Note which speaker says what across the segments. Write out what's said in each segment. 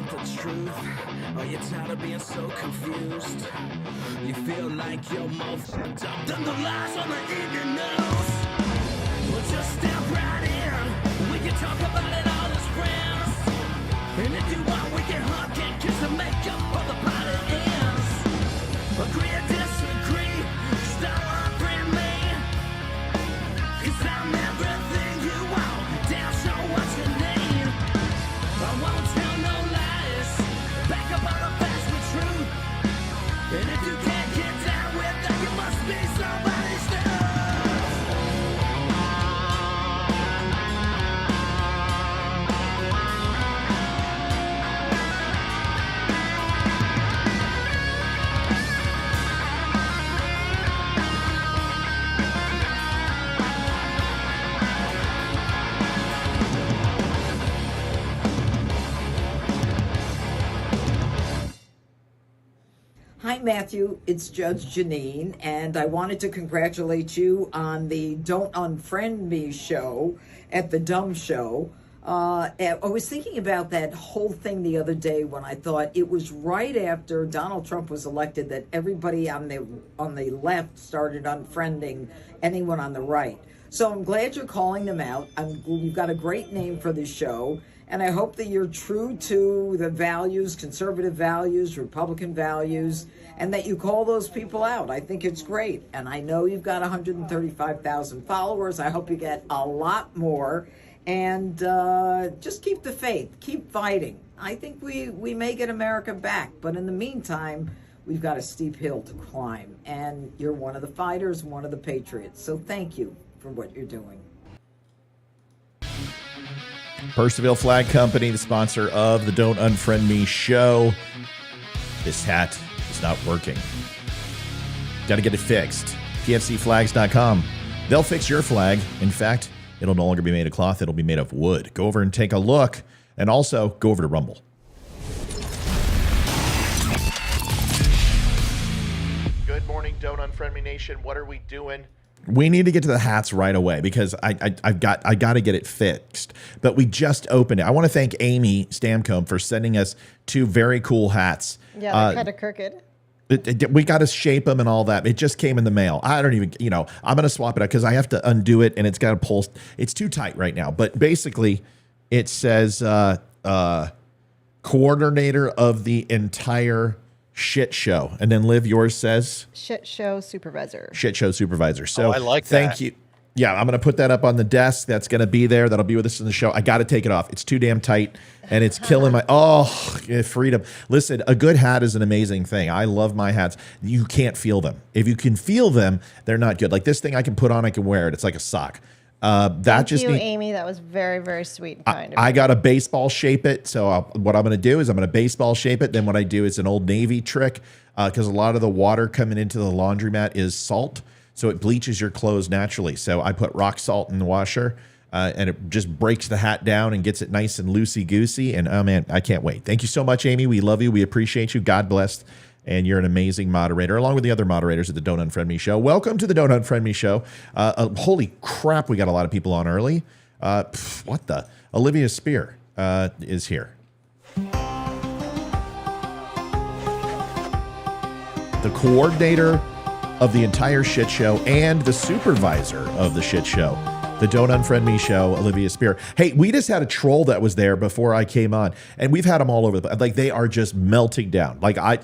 Speaker 1: want the truth? Are you tired of being so confused? You feel like you're more fucked up than the lies on the evening news. Well, just step right in. We can talk about it all as friends. And if you want, we can hug and kiss and make up for the party ends. Agree or disagree, stop offering me. 'Cause I'm everything you want, damn sure what you need. I won't tell no lies, back up all the facts with truth. And if you can't get down with that, you must be somebody's new.
Speaker 2: Hi, Matthew. It's Judge Janine, and I wanted to congratulate you on the Don't Unfriend Me show at the DUM Show. I was thinking about that whole thing the other day when I thought it was right after Donald Trump was elected that everybody on the left started unfriending anyone on the right. So I'm glad you're calling them out. You've got a great name for the show. And I hope that you're true to the values, conservative values, Republican values, and that you call those people out. I think it's great. And I know you've got 135,000 followers. I hope you get a lot more. And just keep the faith. Keep fighting. I think we may get America back. But in the meantime, we've got a steep hill to climb. And you're one of the fighters, one of the patriots. So thank you for what you're doing.
Speaker 3: Purcellville Flag Company, the sponsor of the Don't Unfriend Me show. This hat is not working. Got to get it fixed. pfcflags.com. They'll fix your flag. In fact, it'll no longer be made of cloth. It'll be made of wood. Go over and take a look. And also, go over to Rumble. Good morning, Don't Unfriend Me Nation. What are we doing? We need to get to the hats right away because I got to get it fixed. But we just opened it. I want to thank Amy Stamcombe for sending us two very cool hats.
Speaker 4: Yeah, they're kind of crooked.
Speaker 3: We got to shape them and all that. It just came in the mail. I don't even, I'm going to swap it out because I have to undo it and it's got to pull. It's too tight right now. But basically, it says coordinator of the entire shit show. And then Liv, yours says?
Speaker 4: Shit show supervisor.
Speaker 3: Shit show supervisor. So
Speaker 5: I like that.
Speaker 3: Thank you. Yeah, I'm going to put that up on the desk. That's going to be there. That'll be with us in the show. I got to take it off. It's too damn tight and it's killing my, freedom. Listen, a good hat is an amazing thing. I love my hats. You can't feel them. If you can feel them, they're not good. Like this thing I can put on, I can wear it. It's like a sock.
Speaker 4: Thank you, Amy. That was very, very sweet and kind of you.
Speaker 3: I got to baseball shape it. So what I'm going to do is I'm going to baseball shape it. Then what I do is an Old Navy trick because a lot of the water coming into the laundromat is salt. So it bleaches your clothes naturally. So I put rock salt in the washer and it just breaks the hat down and gets it nice and loosey-goosey. And, oh, man, I can't wait. Thank you so much, Amy. We love you. We appreciate you. God bless. And you're an amazing moderator, along with the other moderators at the Don't Unfriend Me show. Welcome to the Don't Unfriend Me show. Holy crap, we got a lot of people on early. What the? Olivia Spear is here. The coordinator of the entire shit show and the supervisor of the shit show. The Don't Unfriend Me show, Olivia Spear. Hey, we just had a troll that was there before I came on, and we've had them all over the place. Like, they are just melting down. Like, I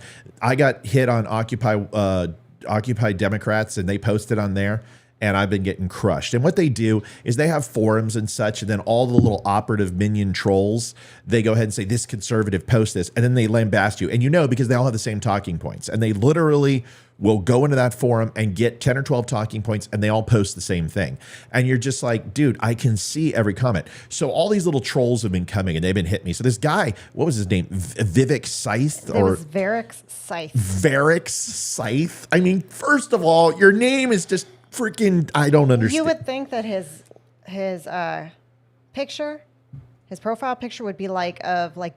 Speaker 3: got hit on Occupy Democrats, and they posted on there, and I've been getting crushed. And what they do is they have forums and such, and then all the little operative minion trolls, they go ahead and say, this conservative post this, and then they lambast you. And because they all have the same talking points, and they literally will go into that forum and get 10 or 12 talking points and they all post the same thing. And you're just like, dude, I can see every comment. So all these little trolls have been coming and they've been hitting me. So this guy, what was his name? Vivek Scythe?
Speaker 4: It was Varric Scythe.
Speaker 3: Varric Scythe? I mean, first of all, your name is just freaking, I don't understand.
Speaker 4: You would think that his picture, His profile picture would be like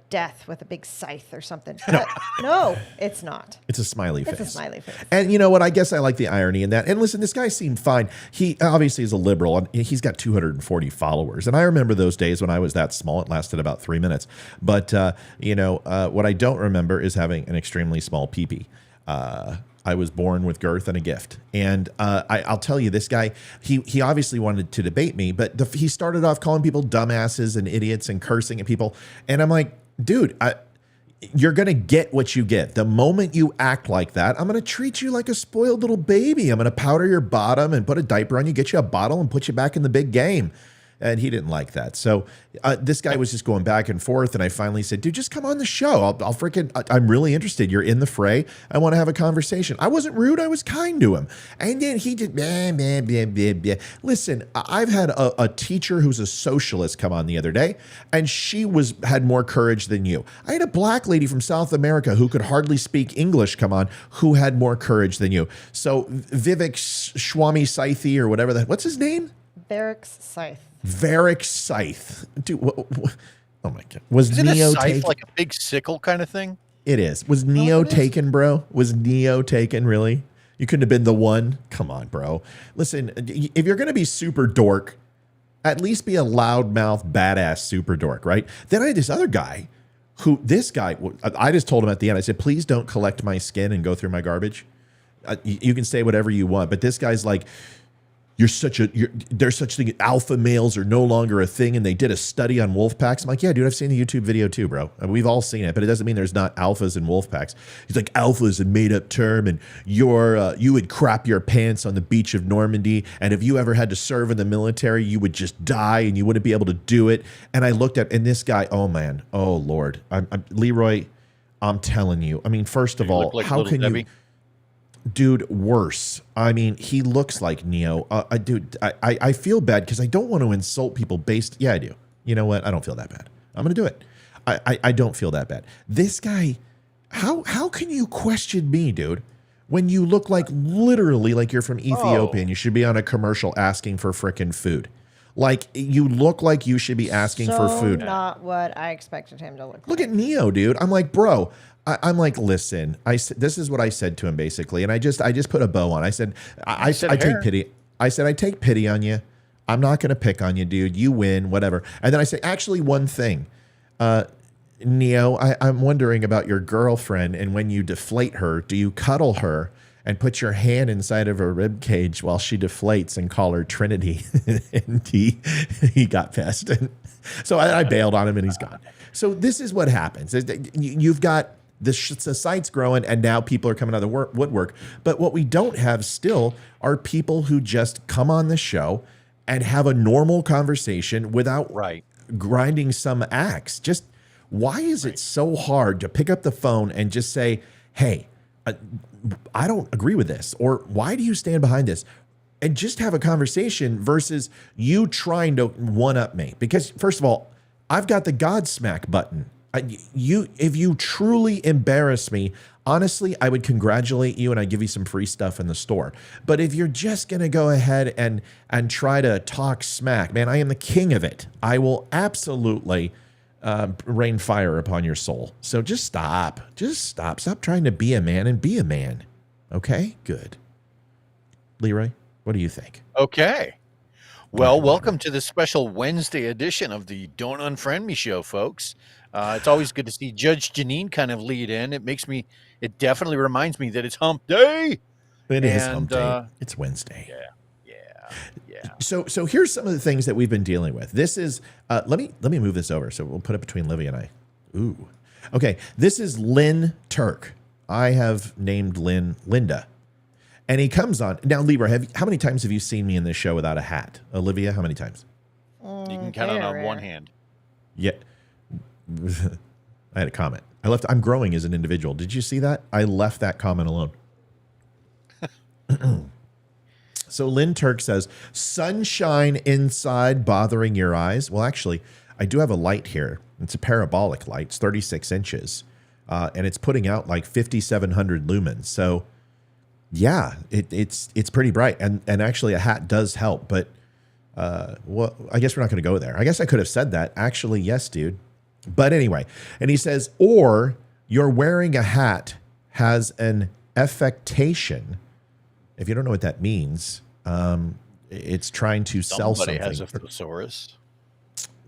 Speaker 4: death with a big scythe or something. But no, it's not.
Speaker 3: It's a smiley face.
Speaker 4: It's a smiley face.
Speaker 3: And you know what? I guess I like the irony in that. And listen, this guy seemed fine. He obviously is a liberal, and he's got 240 followers. And I remember those days when I was that small. It lasted about 3 minutes. But, what I don't remember is having an extremely small pee-pee. I was born with girth and a gift. And I'll tell you, this guy, he obviously wanted to debate me, but he started off calling people dumbasses and idiots and cursing at people. And I'm like, dude, you're going to get what you get. The moment you act like that, I'm going to treat you like a spoiled little baby. I'm going to powder your bottom and put a diaper on you, get you a bottle and put you back in the big game. And he didn't like that. So this guy was just going back and forth. And I finally said, dude, just come on the show. I'm really interested. You're in the fray. I want to have a conversation. I wasn't rude. I was kind to him. And then he just, blah, blah, blah, blah, blah. Listen, I've had a teacher who's a socialist come on the other day, and she had more courage than you. I had a black lady from South America who could hardly speak English come on, who had more courage than you. So Vivek Swami Saithi or whatever what's his name? Varric Scythe. Dude, oh my God. Was Neo taken?
Speaker 5: Like a big sickle kind of thing?
Speaker 3: It is. Was Neo taken, bro? Was Neo taken, really? You couldn't have been the one? Come on, bro. Listen, if you're going to be super dork, at least be a loudmouth, badass super dork, right? Then I had this other guy I just told him at the end, I said, please don't collect my skin and go through my garbage. You can say whatever you want, but this guy's like, there's such thing. Alpha males are no longer a thing. And they did a study on wolf packs. I'm like, yeah, dude, I've seen the YouTube video too, bro. We've all seen it, but it doesn't mean there's not alphas and wolf packs. He's like, alpha is a made up term. And you would crap your pants on the beach of Normandy. And if you ever had to serve in the military, you would just die and you wouldn't be able to do it. And I looked at, and this guy, oh man, oh Lord, Leroy, I'm telling you. I mean, first of all,
Speaker 5: like
Speaker 3: how can
Speaker 5: Debbie?
Speaker 3: you? Dude, worse. I mean, he looks like Neo. Dude, I feel bad because I don't want to insult people based. Yeah, I do. You know what? I don't feel that bad. I'm going to do it. I don't feel that bad. This guy, how can you question me, dude? When you look like literally like you're from Ethiopia and you should be on a commercial asking for frickin' food. Like, you look like you should be asking for food.
Speaker 4: Not what I expected him to look like.
Speaker 3: Look at Neo, dude. I'm like, bro. I'm like, listen. This is what I said to him basically, and I just put a bow on. I said, I take pity. I said, I take pity on you. I'm not going to pick on you, dude. You win, whatever. And then I say, actually, one thing, Neo. I'm wondering about your girlfriend, and when you deflate her, do you cuddle her and put your hand inside of her rib cage while she deflates and call her Trinity? And he got pissed. And so I bailed on him, and he's gone. So this is what happens. You've got the site's growing, and now people are coming out of the woodwork. But what we don't have still are people who just come on the show and have a normal conversation without grinding some axe. Just why is it so hard to pick up the phone and just say, hey, I don't agree with this, or why do you stand behind this? And just have a conversation versus you trying to one-up me. Because first of all, I've got the Godsmack button. If you truly embarrass me, honestly, I would congratulate you and I'd give you some free stuff in the store. But if you're just going to go ahead and try to talk smack, man, I am the king of it. I will absolutely rain fire upon your soul. So just stop. Just stop. Stop trying to be a man and be a man. Okay? Good. Leroy, what do you think?
Speaker 5: Okay. Well, welcome to the special Wednesday edition of the Don't Unfriend Me show, folks. It's always good to see Judge Janine kind of lead in. It definitely reminds me that it's hump day.
Speaker 3: It is hump day. It's Wednesday.
Speaker 5: Yeah.
Speaker 3: So here's some of the things that we've been dealing with. This is, let me move this over. So we'll put it between Livy and I. Ooh. Okay. This is Lynn Turk. I have named Lynn Linda. And he comes on. Now, Libra, how many times have you seen me in this show without a hat? Olivia, how many times?
Speaker 5: You can count on one hand.
Speaker 3: Yeah. I had a comment. I'm growing as an individual. Did you see that? I left that comment alone. So Lynn Turk says, sunshine inside bothering your eyes. Well, actually, I do have a light here. It's a parabolic light. It's 36 inches. And it's putting out like 5,700 lumens. So yeah, it's pretty bright. And actually a hat does help. But Well, I guess we're not going to go there. I guess I could have said that. Actually, yes, dude. But anyway, and he says, or you're wearing a hat has an affectation. If you don't know what that means, it's trying to sell something.
Speaker 5: Somebody has a thesaurus.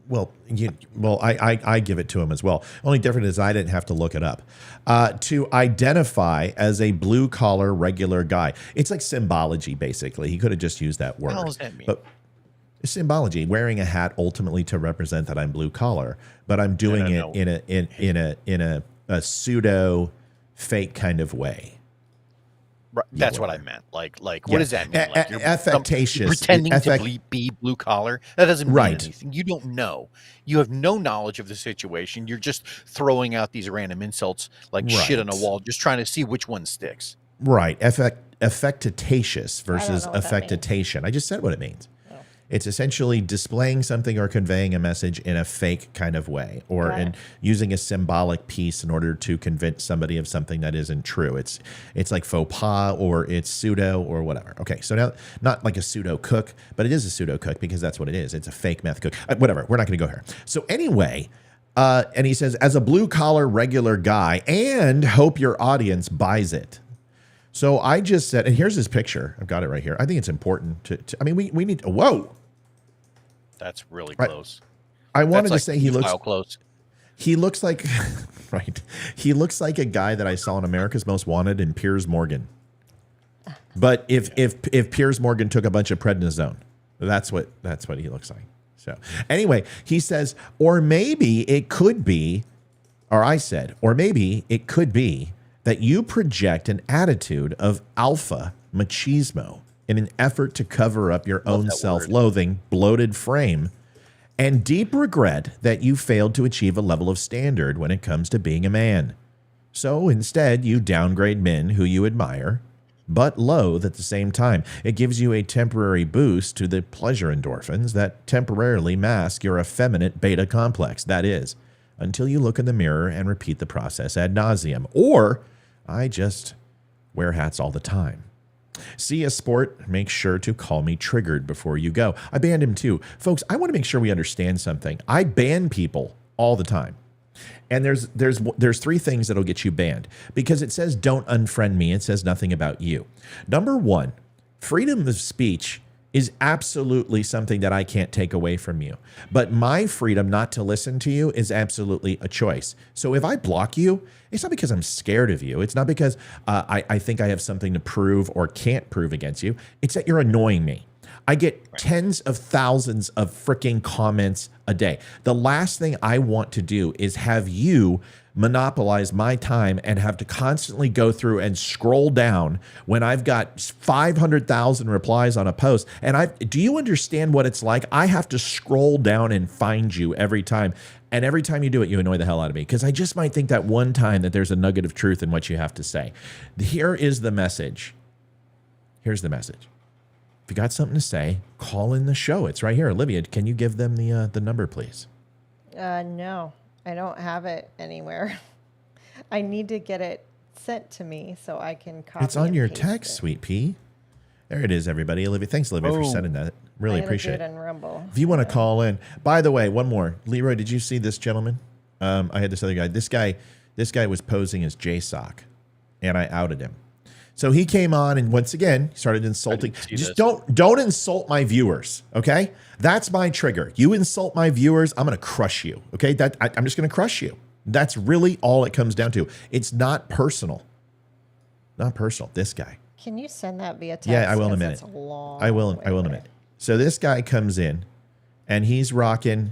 Speaker 3: Well, I give it to him as well. Only difference is I didn't have to look it up. To identify as a blue collar regular guy. It's like symbology, basically. He could have just used that word.
Speaker 5: What does that mean?
Speaker 3: But symbology, wearing a hat ultimately to represent that I'm blue collar, but I'm doing it in a pseudo fake kind of way.
Speaker 5: Right, that's what I meant. Like, what does that mean? Like
Speaker 3: affectatious,
Speaker 5: pretending to be blue collar. That doesn't mean
Speaker 3: Right.
Speaker 5: anything. You don't know. You have no knowledge of the situation. You're just throwing out these random insults like shit on a wall, just trying to see which one sticks.
Speaker 3: Right. Affectatious versus
Speaker 4: know what that means.
Speaker 3: affectation. I just said what it means. It's essentially displaying something or conveying a message in a fake kind of way, or in using a symbolic piece in order to convince somebody of something that isn't true. It's like faux pas, or it's pseudo, or whatever. Okay, so now, not like a pseudo cook, but it is a pseudo cook because that's what it is. It's a fake meth cook. Whatever, we're not going to go here. So anyway, and he says, as a blue collar regular guy, and hope your audience buys it. So I just said, and here's his picture. I've got it right here. I think it's important to I mean, we need, whoa.
Speaker 5: That's really close.
Speaker 3: I wanted to say he looks
Speaker 5: close.
Speaker 3: He looks like, right. He looks like a guy that I saw in America's Most Wanted in Piers Morgan. But if Piers Morgan took a bunch of prednisone, that's what he looks like. So anyway, he says, or maybe it could be, or I said, or maybe it could be that you project an attitude of alpha machismo in an effort to cover up your own self-loathing, bloated frame, and deep regret that you failed to achieve a level of standard when it comes to being a man. So instead, you downgrade men who you admire, but loathe at the same time. It gives you a temporary boost to the pleasure endorphins that temporarily mask your effeminate beta complex. That is, until you look in the mirror and repeat the process ad nauseum. Or I just wear hats all the time. See a sport, make sure to call me triggered before you go. I banned him too. Folks, I want to make sure we understand something. I ban people all the time. And there's three things that'll get you banned, because it says don't unfriend me. It says nothing about you. Number one, freedom of speech is absolutely something that I can't take away from you. But my freedom not to listen to you is absolutely a choice. So if I block you, it's not because I'm scared of you. It's not because I think I have something to prove or can't prove against you. It's that you're annoying me. I get tens of thousands of freaking comments a day. The last thing I want to do is have you monopolize my time and have to constantly go through and scroll down when I've got 500,000 replies on a post. And do you understand what it's like? I have to scroll down and find you every time. And every time you do it, you annoy the hell out of me, because I just might think that one time that there's a nugget of truth in what you have to say. Here is the message. Here's the message. If you got something to say, call in the show. It's right here. Olivia, can you give them the number, please?
Speaker 4: No, I don't have it anywhere. I need to get it sent to me so I can copy.
Speaker 3: It's on
Speaker 4: and
Speaker 3: your
Speaker 4: paste
Speaker 3: text,
Speaker 4: it.
Speaker 3: Sweet pea. There it is, everybody. Olivia, thanks, Olivia, for sending that. Really appreciate it.
Speaker 4: On Rumble.
Speaker 3: If you want to call in, by the way, one more. Leroy, did you see this gentleman? I had this other guy. This guy was posing as JSOC, and I outed him. So he came on and once again started insulting. Just don't insult my viewers, okay? That's my trigger. You insult my viewers, I'm going to crush you, okay? I'm just going to crush you. That's really all it comes down to. It's not personal. Not personal. This guy.
Speaker 4: Can you send that via text?
Speaker 3: Yeah, I will in a minute.
Speaker 4: That's a long
Speaker 3: I will in a minute. So this guy comes in and he's rocking.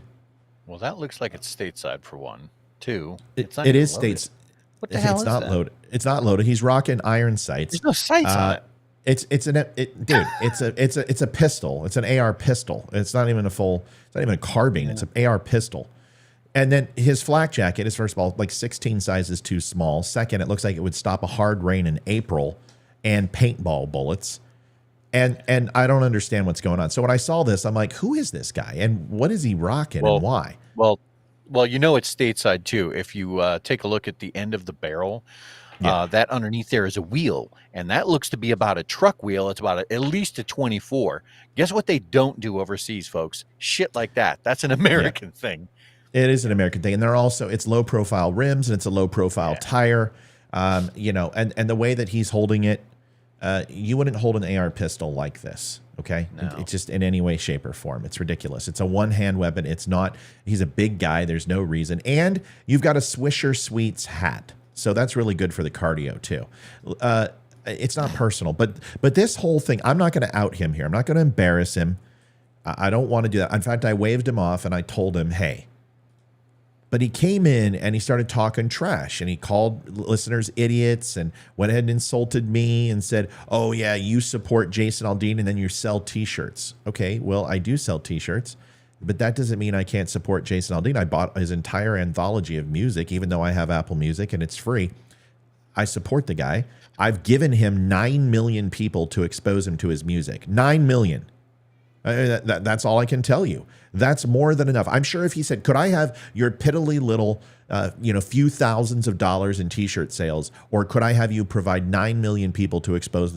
Speaker 5: Well, that looks like it's stateside for one. Two,
Speaker 3: it is states.
Speaker 5: What the hell
Speaker 3: it's
Speaker 5: is
Speaker 3: not
Speaker 5: that?
Speaker 3: loaded. It's not loaded. He's rocking iron sights.
Speaker 5: There's no sights on it.
Speaker 3: It's a pistol. It's an AR pistol. It's not even a carbine. It's an AR pistol. And then his flak jacket is, first of all, like 16 sizes too small. Second, it looks like it would stop a hard rain in April, and paintball bullets. And I don't understand what's going on. So when I saw this, I'm like, who is this guy? And what is he rocking and why?
Speaker 5: Well, you know it's stateside too. If you take a look at the end of the barrel,
Speaker 3: Yeah.
Speaker 5: That underneath there is a wheel, and that looks to be about a truck wheel. It's about at least a 24. Guess what they don't do overseas, folks? Shit like that. That's an
Speaker 3: Yeah.
Speaker 5: American thing.
Speaker 3: It is an American thing. And they're also, it's low profile rims and it's a low profile tire. You know, and the way that he's holding it, you wouldn't hold an AR pistol like this. Okay.
Speaker 5: No.
Speaker 3: It's just in any way, shape, or form. It's ridiculous. It's a one-hand weapon. It's not, he's a big guy. There's no reason. And you've got a Swisher Sweets hat. So that's really good for the cardio too. It's not personal, but this whole thing, I'm not going to out him here. I'm not going to embarrass him. I don't want to do that. In fact, I waved him off and I told him, hey. But he came in and he started talking trash and he called listeners idiots and went ahead and insulted me and said, oh, yeah, you support Jason Aldean and then you sell T-shirts. Okay, well, I do sell T-shirts, but that doesn't mean I can't support Jason Aldean. I bought his entire anthology of music, even though I have Apple Music and it's free. I support the guy. I've given him 9 million people to expose him to his music. 9 million. That's all I can tell you. That's more than enough. I'm sure if he said, could I have your piddly little, few thousands of dollars in T-shirt sales, or could I have you provide 9 million people to expose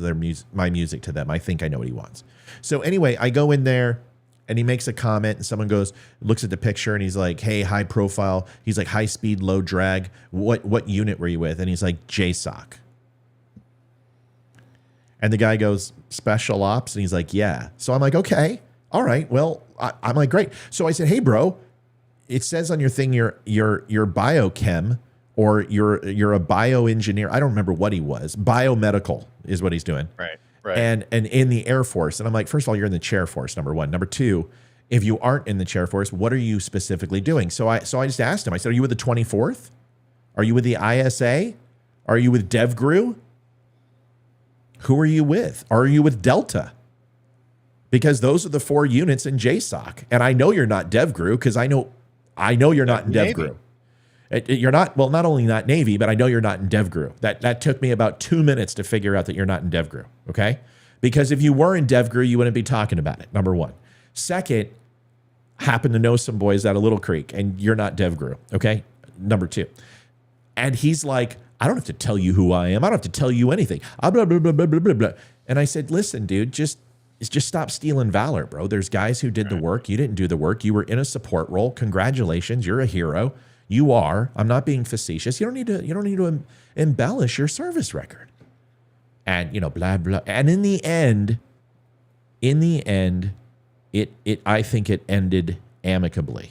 Speaker 3: my music to them? I think I know what he wants. So anyway, I go in there and he makes a comment and someone looks at the picture and he's like, hey, high profile. He's like, high speed, low drag. What unit were you with? And he's like, JSOC. And the guy goes, special ops. And he's like, yeah. So I'm like, okay, all right. Well, I'm like, great. So I said, hey, bro, it says on your thing, you're biochem or you're a bioengineer. I don't remember what he was. Biomedical is what he's doing.
Speaker 5: Right. Right.
Speaker 3: And in the Air Force. And I'm like, first of all, you're in the Chair Force, number one. Number two, if you aren't in the Chair Force, what are you specifically doing? So I just asked him, I said, are you with the 24th? Are you with the ISA? Are you with DevGru? Who are you with? Are you with Delta? Because those are the 4 units in JSOC. And I know you're not DevGru because I know you're not in DevGru. You're not, well, not only not Navy, but I know you're not in DevGru. That took me about 2 minutes to figure out that you're not in DevGru, okay? Because if you were in DevGru, you wouldn't be talking about it, number one. Second, happen to know some boys out of Little Creek, and you're not DevGru, okay? Number two. And he's like, I don't have to tell you who I am. I don't have to tell you anything. Blah, blah, blah, blah, blah, blah, blah. And I said, listen, dude, just stop stealing valor, bro. There's guys who did the work. You didn't do the work. You were in a support role. Congratulations. You're a hero. You are. I'm not being facetious. You don't need to embellish your service record. And, blah, blah. And in the end, I think it ended amicably.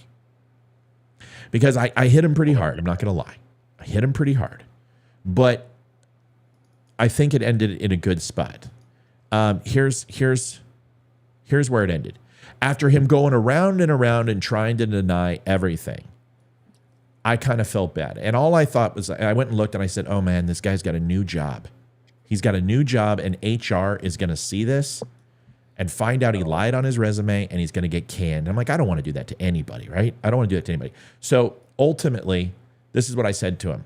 Speaker 3: Because I hit him pretty hard. I'm not going to lie. I hit him pretty hard. But I think it ended in a good spot. Here's where it ended. After him going around and around and trying to deny everything, I kind of felt bad. And all I thought was, I went and looked and I said, oh man, this guy's got a new job. He's got a new job and HR is going to see this and find out he lied on his resume and he's going to get canned. I'm like, I don't want to do that to anybody, right? I don't want to do that to anybody. So ultimately, this is what I said to him.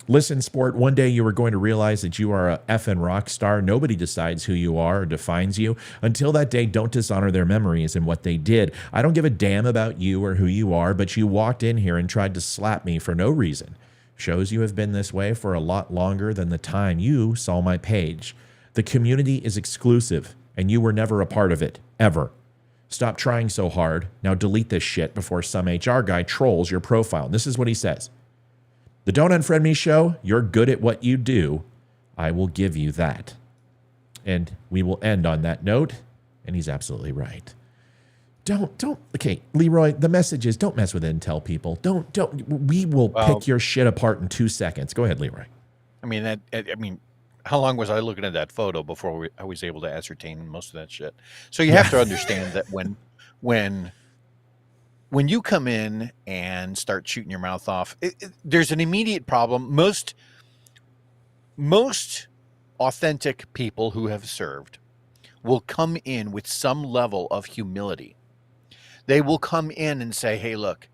Speaker 3: Listen, sport, one day you are going to realize that you are a effing rock star. Nobody decides who you are or defines you. Until that day, don't dishonor their memories and what they did. I don't give a damn about you or who you are, but you walked in here and tried to slap me for no reason. Shows you have been this way for a lot longer than the time you saw my page. The community is exclusive, and you were never a part of it, ever. Stop trying so hard. Now delete this shit before some HR guy trolls your profile. And this is what he says. The Don't Unfriend Me show, you're good at what you do. I will give you that. And we will end on that note. And he's absolutely right. Okay, Leroy, the message is don't mess with Intel people. We will pick your shit apart in 2 seconds. Go ahead, Leroy.
Speaker 5: I mean, how long was I looking at that photo before I was able to ascertain most of that shit? So you have to understand that when you come in and start shooting your mouth off, there's an immediate problem. Most authentic people who have served will come in with some level of humility. They will come in and say, hey, look,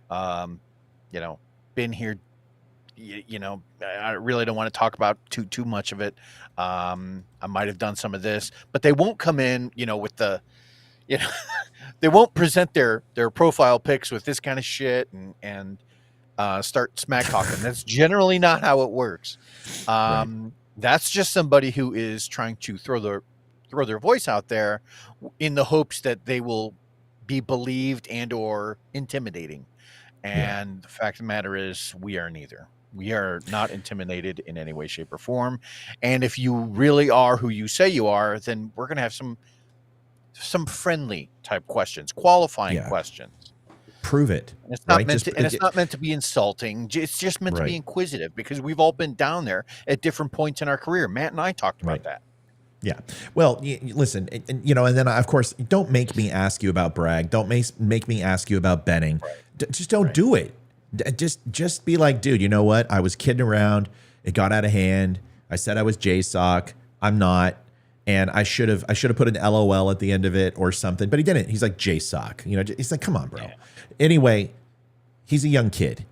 Speaker 5: been here, I really don't want to talk about too much of it. I might have done some of this, but they won't come in, with the, they won't present their profile pics with this kind of shit and start smack talking. That's generally not how it works. That's just somebody who is trying to throw their voice out there in the hopes that they will be believed and or intimidating. And the fact of the matter is, we are neither. We are not intimidated in any way, shape, or form. And if you really are who you say you are, then we're going to have some friendly type questions, qualifying questions.
Speaker 3: Prove it.
Speaker 5: And it's not meant to, and it's not meant to be insulting. It's just meant to be inquisitive, because we've all been down there at different points in our career. Matt and I talked about that.
Speaker 3: Yeah. Well, listen, and then of course, don't make me ask you about Bragg. Don't make me ask you about Benning. Just don't do it. Just be like, dude, you know what? I was kidding around. It got out of hand. I said I was JSOC. I'm not. And I should have put an LOL at the end of it or something, but he didn't. He's like, JSOC. You know, he's like, come on, bro. Yeah. Anyway, he's a young kid.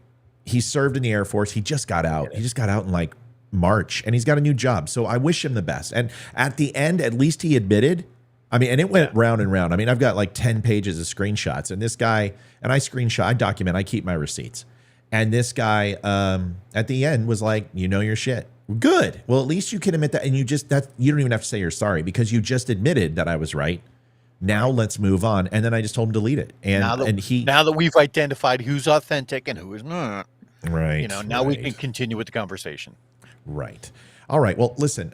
Speaker 3: He served in the Air Force. He just got out. He just got out in like March, and he's got a new job. So I wish him the best. And at the end, at least he admitted. I mean, and it went round and round. I mean, I've got like 10 pages of screenshots, and this guy, and I screenshot, I document, I keep my receipts. And this guy at the end was like, you know your shit. Good. Well, at least you can admit that. And you don't even have to say you're sorry, because you just admitted that I was right. Now let's move on. And then I just told him to delete it. And now that we've identified who's authentic and who is not, right?
Speaker 5: You know, now we can continue with the conversation.
Speaker 3: Right. All right. Well, listen,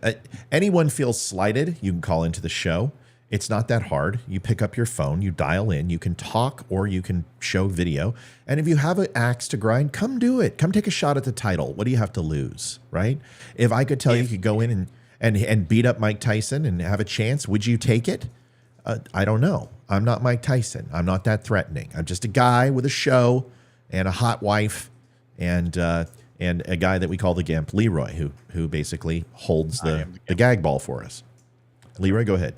Speaker 3: anyone feels slighted, you can call into the show. It's not that hard. You pick up your phone, you dial in, you can talk or you can show video. And if you have an axe to grind, come do it. Come take a shot at the title. What do you have to lose, right? If I could tell you could go in and beat up Mike Tyson and have a chance, would you take it? I don't know. I'm not Mike Tyson. I'm not that threatening. I'm just a guy with a show and a hot wife and a guy that we call the Gimp, Leroy, who basically holds the gag ball for us. Leroy, go ahead.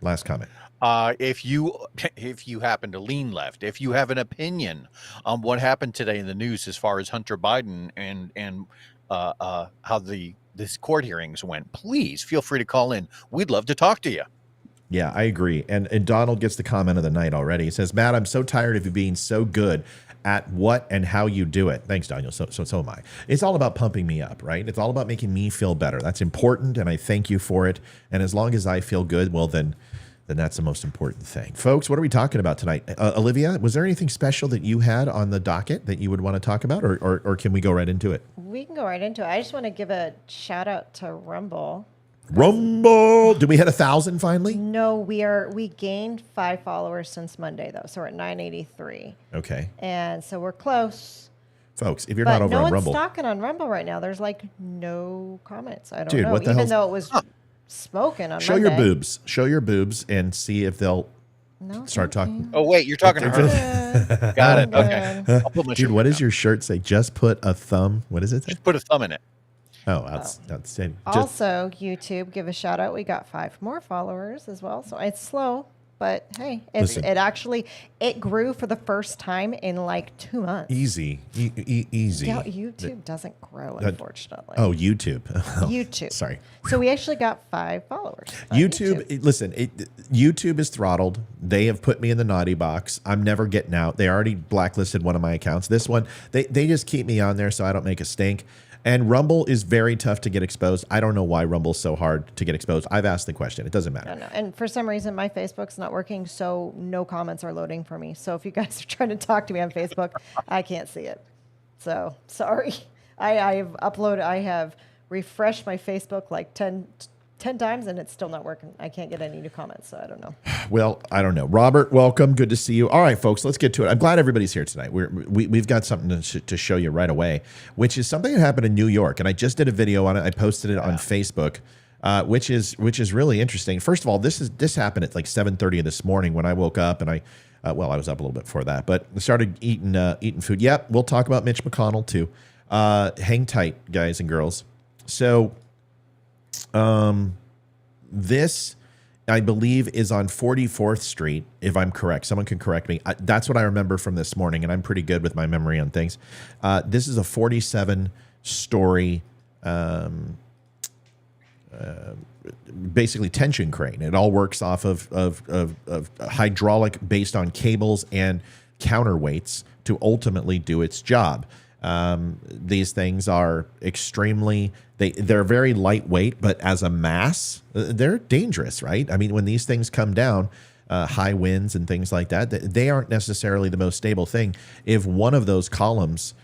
Speaker 3: Last comment.
Speaker 5: If you happen to lean left, if you have an opinion on what happened today in the news as far as Hunter Biden and how this court hearings went, please feel free to call in. We'd love to talk to you.
Speaker 3: Yeah, I agree. And Donald gets the comment of the night already. He says, Matt, I'm so tired of you being so good at what and how you do it. Thanks, Daniel. So am I. It's all about pumping me up, right? It's all about making me feel better. That's important, and I thank you for it. And as long as I feel good, well, then that's the most important thing. Folks, what are we talking about tonight? Olivia, was there anything special that you had on the docket that you would want to talk about, or can we go right into it?
Speaker 4: We can go right into it. I just want to give a shout out to Rumble.
Speaker 3: Did we hit 1,000 finally?
Speaker 4: No, we gained 5 followers since Monday though, so we're at 983.
Speaker 3: Okay.
Speaker 4: And so we're close.
Speaker 3: Folks, if you're not over on Rumble,
Speaker 4: no one's talking on Rumble right now. There's like no comments. I don't know.
Speaker 3: What the
Speaker 4: Even though it was spoken on
Speaker 3: Monday. Show your boobs and see if they'll start talking.
Speaker 5: Oh wait, you're talking to her. Got it. Okay.
Speaker 3: Dude, what does your shirt say? Just put a thumb. What does it say?
Speaker 5: Just put a thumb in it.
Speaker 3: Oh, outstanding.
Speaker 4: Also, YouTube, give a shout out. We got 5 more followers as well. So it's slow, but hey, it grew for the first time in like 2 months.
Speaker 3: Easy.
Speaker 4: Yeah, YouTube doesn't grow, unfortunately.
Speaker 3: Oh, YouTube.
Speaker 4: YouTube.
Speaker 3: Sorry.
Speaker 4: So we actually got 5 followers.
Speaker 3: YouTube. Listen, YouTube is throttled. They have put me in the naughty box. I'm never getting out. They already blacklisted one of my accounts. This one, they just keep me on there so I don't make a stink. And Rumble is very tough to get exposed. I don't know why Rumble's so hard to get exposed. I've asked the question. It doesn't matter.
Speaker 4: I don't know. And for some reason, my Facebook's not working, so no comments are loading for me. So if you guys are trying to talk to me on Facebook, I can't see it. So sorry. I have refreshed my Facebook like 10 times, and it's still not working. I can't get any new comments, so I don't know.
Speaker 3: Well, I don't know. Robert, welcome. Good to see you. All right, folks, let's get to it. I'm glad everybody's here tonight. We've got something to show you right away, which is something that happened in New York, and I just did a video on it. I posted it on Facebook, which is really interesting. First of all, this happened at like 7:30 this morning when I woke up, and I was up a little bit before that, but I started eating food. Yep, we'll talk about Mitch McConnell too. Hang tight, guys and girls. So, this, I believe, is on 44th Street, if I'm correct. Someone can correct me. That's what I remember from this morning, and I'm pretty good with my memory on things. This is a 47-story, basically tension crane. It all works off of hydraulic based on cables and counterweights to ultimately do its job. These things are extremely, they're very lightweight, but as a mass, they're dangerous, right? I mean, when these things come down, high winds and things like that, they aren't necessarily the most stable thing. If one of those columns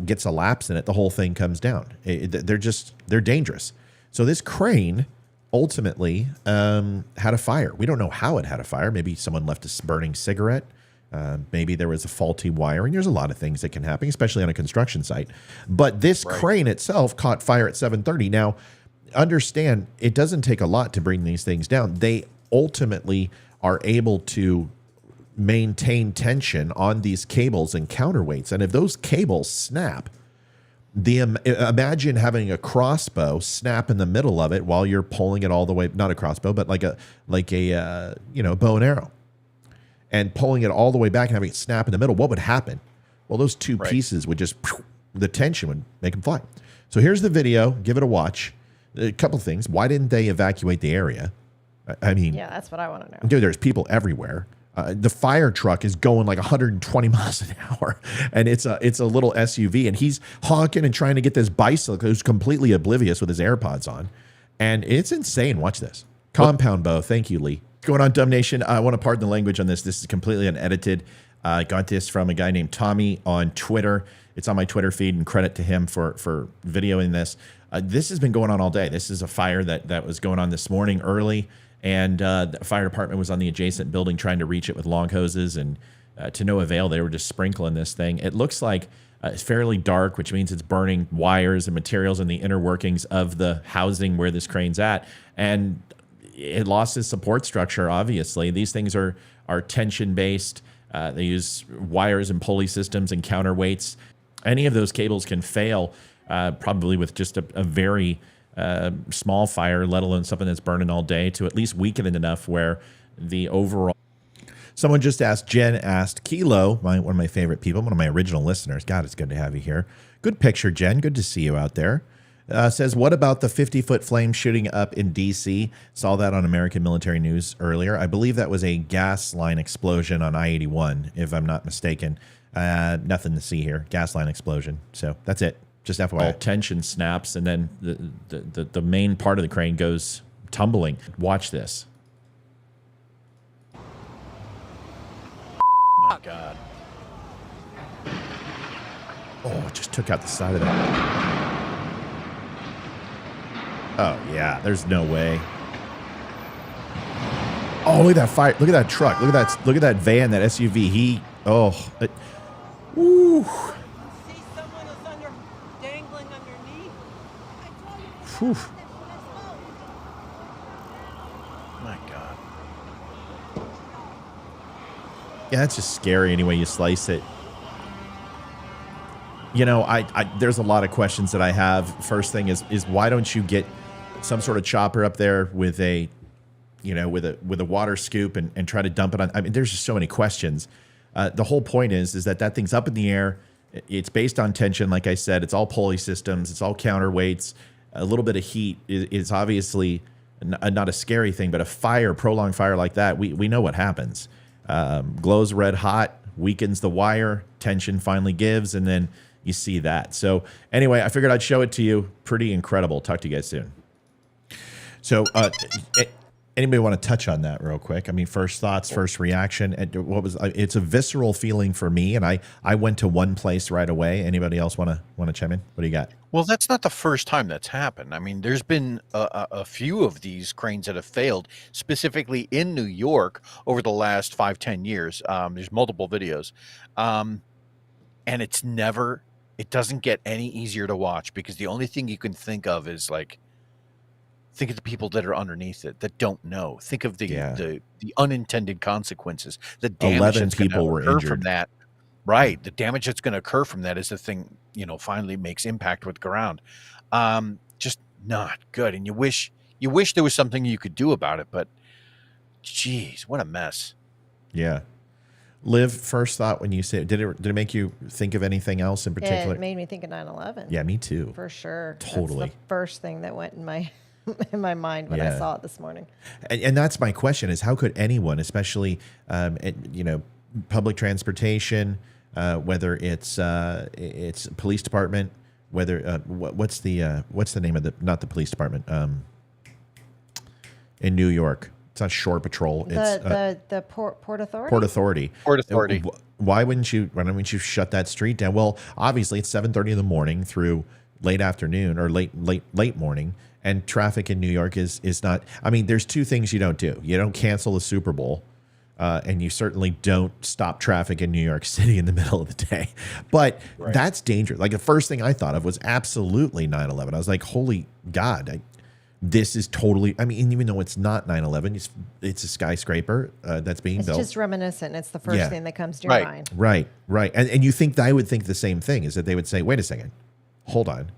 Speaker 3: gets a lapse in it, the whole thing comes down. They're dangerous. So this crane ultimately had a fire. We don't know how it had a fire. Maybe someone left a burning cigarette. Maybe there was a faulty wiring. There's a lot of things that can happen, especially on a construction site. But this crane itself caught fire at 7:30. Now, understand, it doesn't take a lot to bring these things down. They ultimately are able to maintain tension on these cables and counterweights. And if those cables snap, imagine having a crossbow snap in the middle of it while you're pulling it all the way, not a crossbow, but like a bow and arrow, and pulling it all the way back and having it snap in the middle. What would happen? Well, those two pieces would just, the tension would make them fly. So here's the video. Give it a watch. A couple of things. Why didn't they evacuate the area? I mean,
Speaker 4: yeah, that's what I want to know.
Speaker 3: Dude, there's people everywhere. The fire truck is going like 120 miles an hour, and it's a little SUV, and he's honking and trying to get this bicycle who's completely oblivious with his AirPods on, and it's insane. Watch this. Compound bow. Thank you, Lee. What's going on, Dumb Nation? I want to pardon the language on this. This is completely unedited. I got this from a guy named Tommy on Twitter. It's on my Twitter feed, and credit to him for videoing this. This has been going on all day. This is a fire that was going on this morning early. And the fire department was on the adjacent building trying to reach it with long hoses, and to no avail. They were just sprinkling this thing. It looks like it's fairly dark, which means it's burning wires and materials in the inner workings of the housing where this crane's at. And it lost its support structure, obviously. These things are tension-based. They use wires and pulley systems and counterweights. Any of those cables can fail, probably with just a very... small fire, let alone something that's burning all day, to at least weaken it enough where the overall... Someone just asked, Jen asked, Kilo, one of my favorite people, one of my original listeners, God, it's good to have you here. Good picture, Jen. Good to see you out there. Says, what about the 50-foot flame shooting up in D.C.? Saw that on American Military News earlier. I believe that was a gas line explosion on I-81, if I'm not mistaken. Nothing to see here. Gas line explosion. So that's it. Just FYI. Tension snaps, and then the main part of the crane goes tumbling. Watch this.
Speaker 5: My God.
Speaker 3: Oh, it just took out the side of that. Oh, yeah. There's no way. Oh, look at that fire. Look at that truck. Look at that van, that SUV. Woo. Whew.
Speaker 5: My God.
Speaker 3: Yeah, that's just scary any way you slice it. You know, there's a lot of questions that I have. First thing is why don't you get some sort of chopper up there with a water scoop and try to dump it on? I mean, there's just so many questions. The whole point is that thing's up in the air. It's based on tension, like I said. It's all pulley systems. It's all counterweights. A little bit of heat is obviously not a scary thing, but a fire, prolonged fire like that, we know what happens. Glows red hot, weakens the wire, tension finally gives, and then you see that. So anyway, I figured I'd show it to you. Pretty incredible. Talk to you guys soon. So anybody want to touch on that real quick? I mean, first thoughts, first reaction. It's a visceral feeling for me, and I went to one place right away. Anybody else want to chime in? What do you got?
Speaker 5: Well, that's not the first time that's happened. I mean, there's been a few of these cranes that have failed, specifically in New York over the last 5-10 years. There's multiple videos, and it doesn't get any easier to watch, because the only thing you can think of is think of the people that are underneath it that don't know. Think of the unintended consequences. The damage
Speaker 3: 11 people were injured
Speaker 5: from that. Right. The damage that's going to occur from that is the thing, finally makes impact with the ground. Just not good. And you wish there was something you could do about it, but geez, what a mess.
Speaker 3: Yeah. Liv, first thought when you say, did it make you think of anything else in particular?
Speaker 4: It made me think of 9/11.
Speaker 3: Yeah, me too.
Speaker 4: For sure.
Speaker 3: Totally.
Speaker 4: That's the first thing that went in my in my mind when I saw it this morning.
Speaker 3: And that's my question: is how could anyone, especially public transportation, whether it's police department, whether what's the name of the, not the police department, in New York. It's not Shore Patrol. It's
Speaker 4: the Port Authority.
Speaker 3: Port Authority.
Speaker 5: Port Authority.
Speaker 3: Why wouldn't you shut that street down? Well, obviously it's 7:30 in the morning through late afternoon or late morning, and traffic in New York is not. I mean, there's two things you don't do. You don't cancel the Super Bowl, and you certainly don't stop traffic in New York City in the middle of the day. But that's dangerous. Like the first thing I thought of was absolutely 9/11. I was like, holy God. This is totally, I mean, even though it's not 9/11, it's a skyscraper that's being built.
Speaker 4: It's just reminiscent. It's the first thing that comes to your mind.
Speaker 3: Right. And you think that I would think the same thing, is that they would say, wait a second, hold on.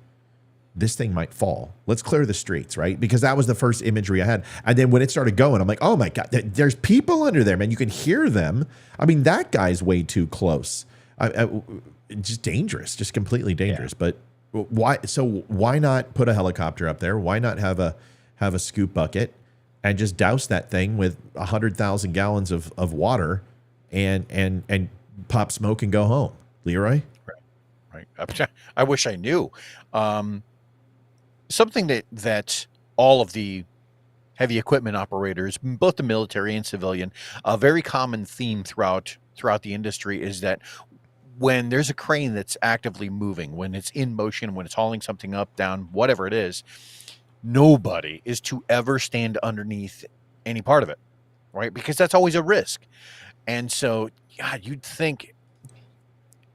Speaker 3: This thing might fall. Let's clear the streets, right? Because that was the first imagery I had. And then when it started going, I'm like, oh my God, there's people under there, man. You can hear them. I mean, that guy's way too close. Just dangerous, just completely dangerous. But why not put a helicopter up there? Why not have a scoop bucket and just douse that thing with 100,000 gallons of water and pop smoke and go home, Leroy?
Speaker 5: Right. I wish I knew. Something that all of the heavy equipment operators, both the military and civilian, a very common theme throughout the industry is that when there's a crane that's actively moving, when it's in motion, when it's hauling something up, down, whatever it is, nobody is to ever stand underneath any part of it, right? Because that's always a risk. And so, God, you'd think,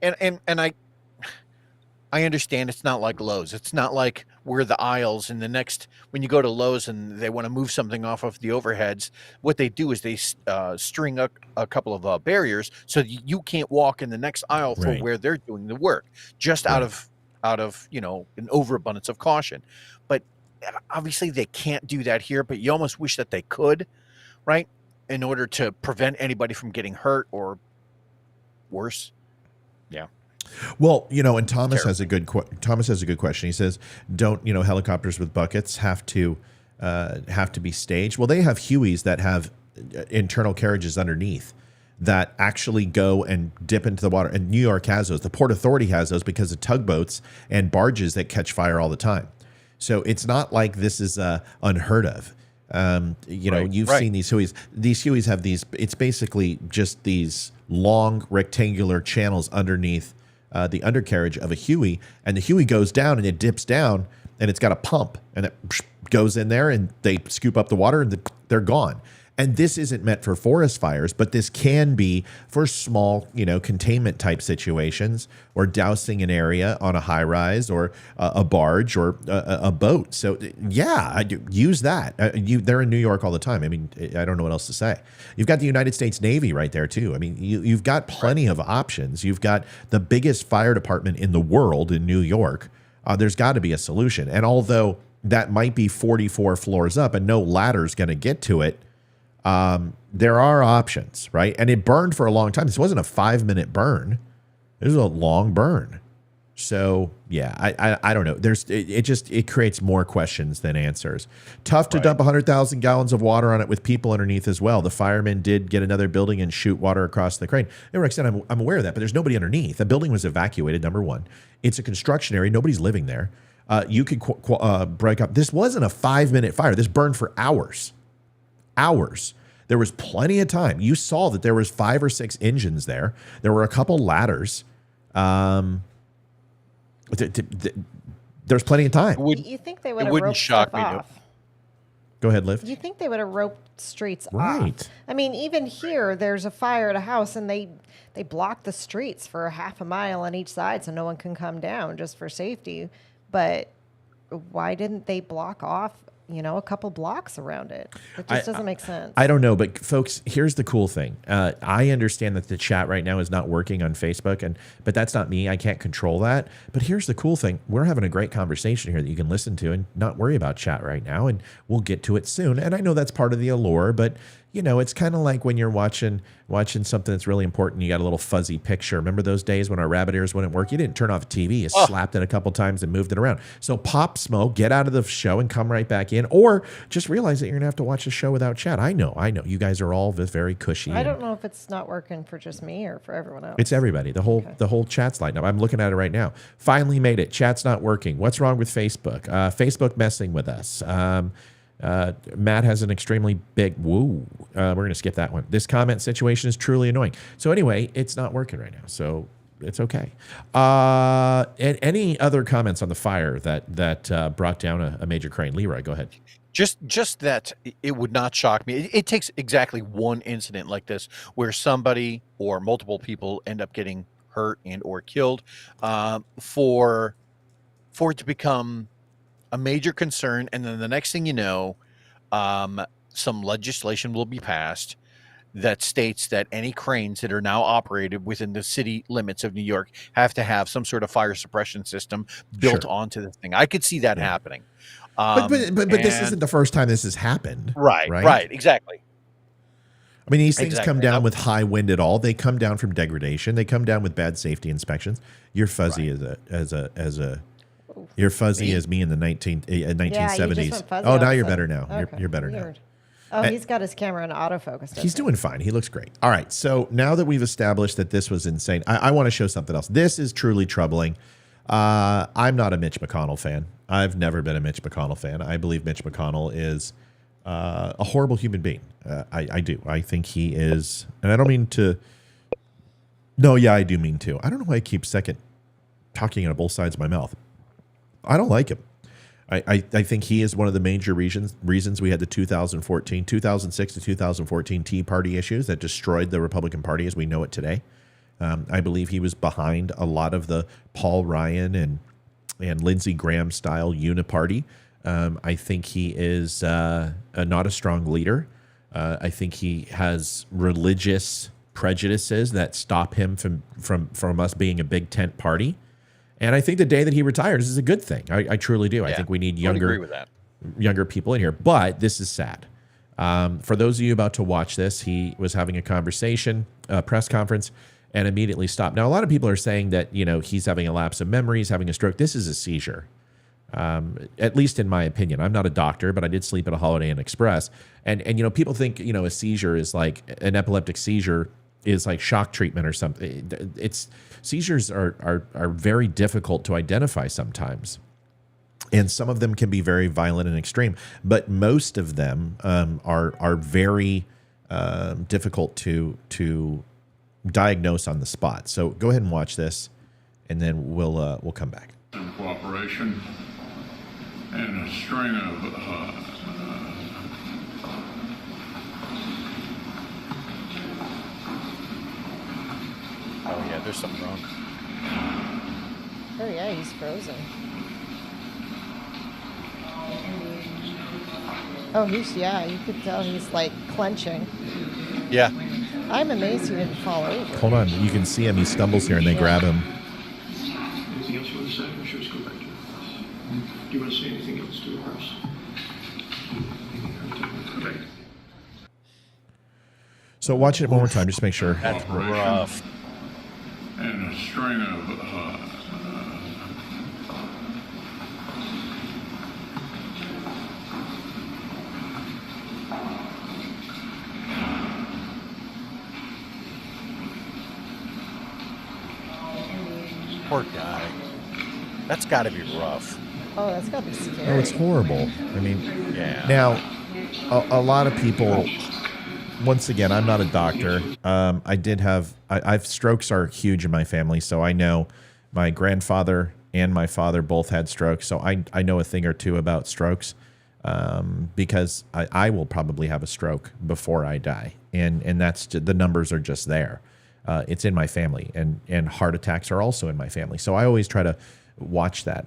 Speaker 5: and I understand it's not like Lowe's. It's not like we're the aisles and when you go to Lowe's and they want to move something off of the overheads, what they do is they string a couple of barriers so you can't walk in the next aisle for where they're doing the work, just out of an overabundance of caution. But obviously they can't do that here, but you almost wish that they could, right? In order to prevent anybody from getting hurt or worse. Yeah.
Speaker 3: Well, and Thomas has a good question. He says, "Don't helicopters with buckets have to be staged?" Well, they have Hueys that have internal carriages underneath that actually go and dip into the water. And New York has those. The Port Authority has those because of tugboats and barges that catch fire all the time. So it's not like this is unheard of. You've seen these Hueys. These Hueys have these. It's basically just these long rectangular channels underneath the undercarriage of a Huey, and the Huey goes down and it dips down, and it's got a pump, and it goes in there, and they scoop up the water, and they're gone. And this isn't meant for forest fires, but this can be for small, containment type situations, or dousing an area on a high rise or a barge or a boat. So yeah, I do use that. They're in New York all the time. I mean, I don't know what else to say. You've got the United States Navy right there too. I mean, you've got plenty of options. You've got the biggest fire department in the world in New York. There's got to be a solution. And although that might be 44 floors up and no ladder's going to get to it, there are options, right? And it burned for a long time. This wasn't a 5-minute burn. It was a long burn. So yeah, I don't know. It creates more questions than answers. Tough to dump 100,000 gallons of water on it with people underneath as well. The firemen did get another building and shoot water across the crane. And Rex said, I'm aware of that, but there's nobody underneath. The building was evacuated, number one. It's a construction area. Nobody's living there. You could break up. This wasn't a 5-minute fire. This burned for hours. There was plenty of time. You saw that there was 5 or 6 engines there. There were a couple ladders. There's plenty of time.
Speaker 4: You think they would have roped stuff off?
Speaker 3: Go ahead, Liv.
Speaker 4: You think they would have roped streets
Speaker 3: right
Speaker 4: off? I mean, even here, there's a fire at a house, and they block the streets for a half a mile on each side so no one can come down just for safety. But why didn't they block off a couple blocks around it? It just doesn't make sense.
Speaker 3: I don't know, but folks, here's the cool thing. I understand that the chat right now is not working on Facebook, but that's not me. I can't control that. But here's the cool thing. We're having a great conversation here that you can listen to and not worry about chat right now, and we'll get to it soon. And I know that's part of the allure, but you know, it's kind of like when you're watching something that's really important. You got a little fuzzy picture. Remember those days when our rabbit ears wouldn't work? You didn't turn off the TV. You slapped it a couple times and moved it around. So pop smoke, get out of the show and come right back in, or just realize that you're gonna have to watch a show without chat. I know. You guys are all very cushy.
Speaker 4: I don't know if it's not working for just me or for everyone else.
Speaker 3: It's everybody. The whole chat's lighting up. I'm looking at it right now. Finally made it. Chat's not working. What's wrong with Facebook? Facebook messing with us. Matt has an extremely big woo. We're going to skip that one. This comment situation is truly annoying. So anyway, it's not working right now. So it's okay. And any other comments on the fire that brought down a major crane? Leroy, go ahead.
Speaker 5: Just that it would not shock me. It takes exactly one incident like this where somebody or multiple people end up getting hurt and or killed for it to become a major concern, and then the next thing you know, some legislation will be passed that states that any cranes that are now operated within the city limits of New York have to have some sort of fire suppression system built onto the thing. I could see that happening.
Speaker 3: But this isn't the first time this has happened.
Speaker 5: Right, exactly.
Speaker 3: I mean, these things come down with high wind at all. They come down from degradation. They come down with bad safety inspections. You're fuzzy you're fuzzy as me in the 1970s. Oh, now you're better now.
Speaker 4: Okay.
Speaker 3: You're better now.
Speaker 4: Oh, he's got his camera in autofocus.
Speaker 3: He's doing fine. He looks great. All right. So now that we've established that this was insane, I want to show something else. This is truly troubling. I'm not a Mitch McConnell fan. I've never been a Mitch McConnell fan. I believe Mitch McConnell is a horrible human being. I do. I think he is, and I don't mean to. No, yeah, I do mean to. I don't know why I keep talking out of both sides of my mouth. I don't like him. I think he is one of the major reasons we had the 2006 to 2014 Tea Party issues that destroyed the Republican Party as we know it today. I believe he was behind a lot of the Paul Ryan and Lindsey Graham style uniparty. I think he is not a strong leader. I think he has religious prejudices that stop him from us being a big tent party. And I think the day that he retires is a good thing. I truly do. Yeah, I think we need younger people in here. But this is sad. For those of you about to watch this, he was having a press conference, and immediately stopped. Now, a lot of people are saying that, he's having a lapse of memory, he's having a stroke. This is a seizure, at least in my opinion. I'm not a doctor, but I did sleep at a Holiday Inn Express. And people think, a seizure is like an epileptic seizure is like shock treatment or something. Seizures are very difficult to identify sometimes. And some of them can be very violent and extreme, but most of them are very difficult to diagnose on the spot. So go ahead and watch this, and then we'll come back.
Speaker 6: Cooperation and a string of
Speaker 5: oh yeah, there's something wrong.
Speaker 4: Oh yeah, he's frozen. Oh, you could tell he's like clenching.
Speaker 5: Yeah.
Speaker 4: I'm amazed he didn't fall over.
Speaker 3: Hold on, you can see him. He stumbles here, and they grab him.
Speaker 6: Anything else you want to say? I'm sure it's go back to your house. Do you want to say anything else to the house? Okay.
Speaker 3: So watch it one more time, just to make sure.
Speaker 5: That's rough.
Speaker 6: And a string of
Speaker 5: Poor guy. That's got to be rough.
Speaker 4: Oh, that's got to be scary.
Speaker 3: Oh, it's horrible. I mean,
Speaker 5: Yeah.
Speaker 3: now, a lot of people, once again, I'm not a doctor. I've strokes are huge in my family, so I know my grandfather and my father both had strokes, so I know a thing or two about strokes, because I will probably have a stroke before I die, and that's the numbers are just there. It's in my family, and heart attacks are also in my family, so I always try to watch that.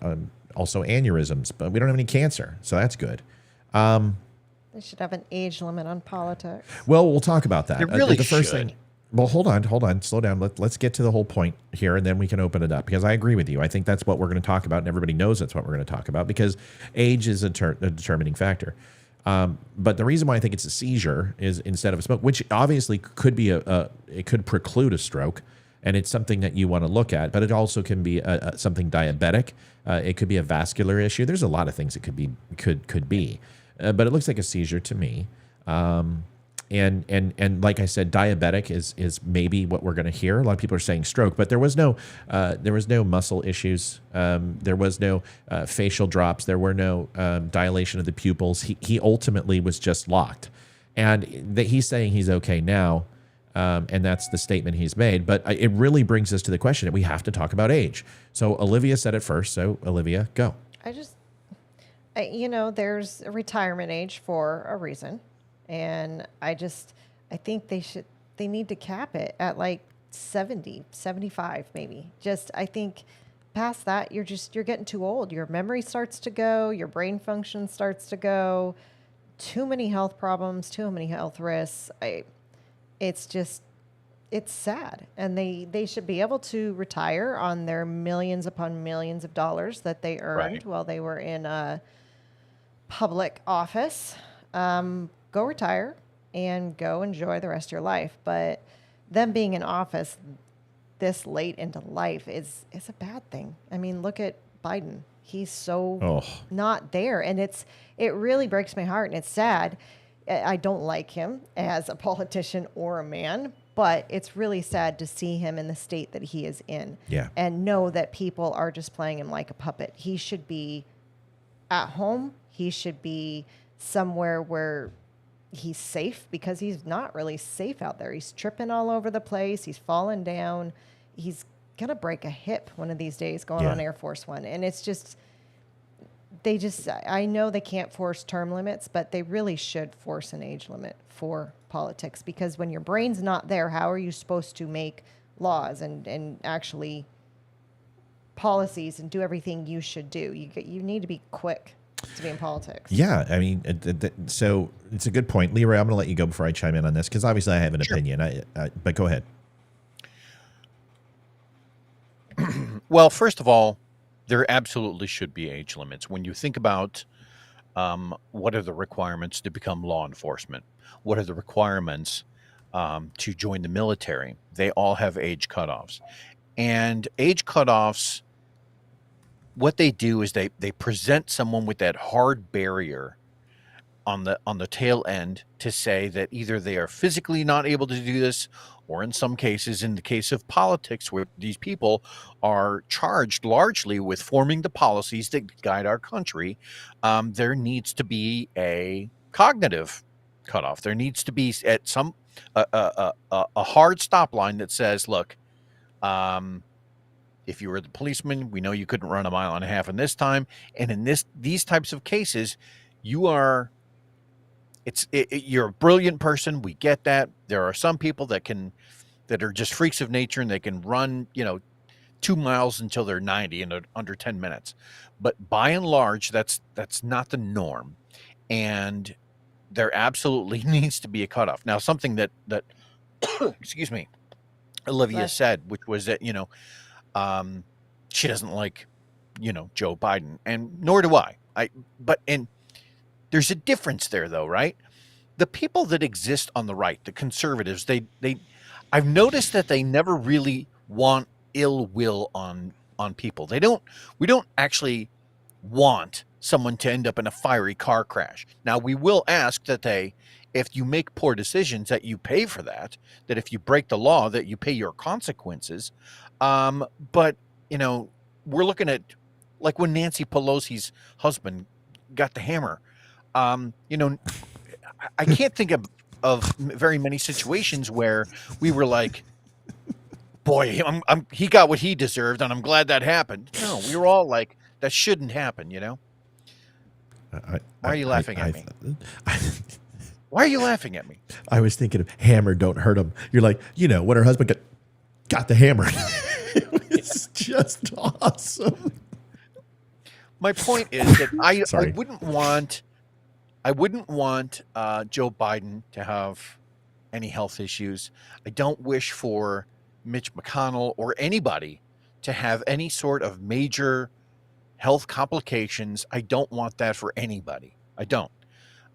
Speaker 3: Also aneurysms, but we don't have any cancer, so that's good.
Speaker 4: They should have an age limit on politics.
Speaker 3: Well, we'll talk about that.
Speaker 5: They really
Speaker 3: the first
Speaker 5: should.
Speaker 3: thing. Well, hold on, slow down. Let's get to the whole point here, and then we can open it up, because I agree with you. I think that's what we're going to talk about, and everybody knows that's what we're going to talk about, because age is a determining factor. But the reason why I think it's a seizure is instead of a stroke, which obviously could be it could preclude a stroke, and it's something that you want to look at. But it also can be something diabetic. It could be a vascular issue. There's a lot of things it could be. But it looks like a seizure to me. And like I said, diabetic is maybe what we're going to hear. A lot of people are saying stroke, but there was no muscle issues. There was no facial drops. There were no dilation of the pupils. He ultimately was just locked, and he's saying he's okay now, and that's the statement he's made. But it really brings us to the question that we have to talk about age. So Olivia said it first. So Olivia, go.
Speaker 4: There's a retirement age for a reason. And I think they need to cap it at like 70, 75 maybe. I think past that, you're getting too old. Your memory starts to go, your brain function starts to go, too many health problems, too many health risks. It's sad. And they should be able to retire on their millions upon millions of dollars that they earned while they were in a public office. Go retire and go enjoy the rest of your life. But them being in office this late into life is a bad thing. I mean, look at Biden. He's so not there. And it really breaks my heart, and it's sad. I don't like him as a politician or a man, but it's really sad to see him in the state that he is in.
Speaker 3: Yeah.
Speaker 4: And know that people are just playing him like a puppet. He should be at home. He should be somewhere where he's safe, because he's not really safe out there. He's tripping all over the place. He's falling down. He's going to break a hip one of these days going on Air Force One. And it's just, I know they can't force term limits, but they really should force an age limit for politics, because when your brain's not there, how are you supposed to make laws and actually policies and do everything you should do? You need to be quick to be in politics.
Speaker 3: Yeah, I mean, so it's a good point. Leroy, I'm going to let you go before I chime in on this, because obviously I have an opinion. But go ahead.
Speaker 5: Well, first of all, there absolutely should be age limits. When you think about what are the requirements to become law enforcement, what are the requirements to join the military, they all have age cutoffs. And age cutoffs, what they do is they present someone with that hard barrier on the tail end to say that either they are physically not able to do this, or in some cases, in the case of politics, where these people are charged largely with forming the policies that guide our country, there needs to be a cognitive cutoff. There needs to be at some a hard stop line that says, look, if you were the policeman, we know you couldn't run a mile and a half in this time. And in these types of cases, you're a brilliant person. We get that. There are some people that are just freaks of nature, and they can run, 2 miles until they're 90 in under 10 minutes. But by and large, that's not the norm. And there absolutely needs to be a cutoff. Now, something that excuse me, Olivia said, which was that, she doesn't like, Joe Biden, and nor do I. But there's a difference there, though, right? The people that exist on the right, the conservatives, I've noticed that they never really want ill will on people. We don't actually want someone to end up in a fiery car crash. Now, we will ask that if you make poor decisions, that you pay for that if you break the law, that you pay your consequences. But, we're looking at, like, when Nancy Pelosi's husband got the hammer, I can't think of very many situations where we were like, boy, he got what he deserved, and I'm glad that happened. No, we were all like, that shouldn't happen, Why are you laughing at me? Why are you laughing at me?
Speaker 3: I was thinking of hammer, don't hurt him. You're like, when her husband got the hammer. It's just awesome.
Speaker 5: My point is that I wouldn't want Joe Biden to have any health issues. I don't wish for Mitch McConnell or anybody to have any sort of major health complications. I don't want that for anybody. I don't.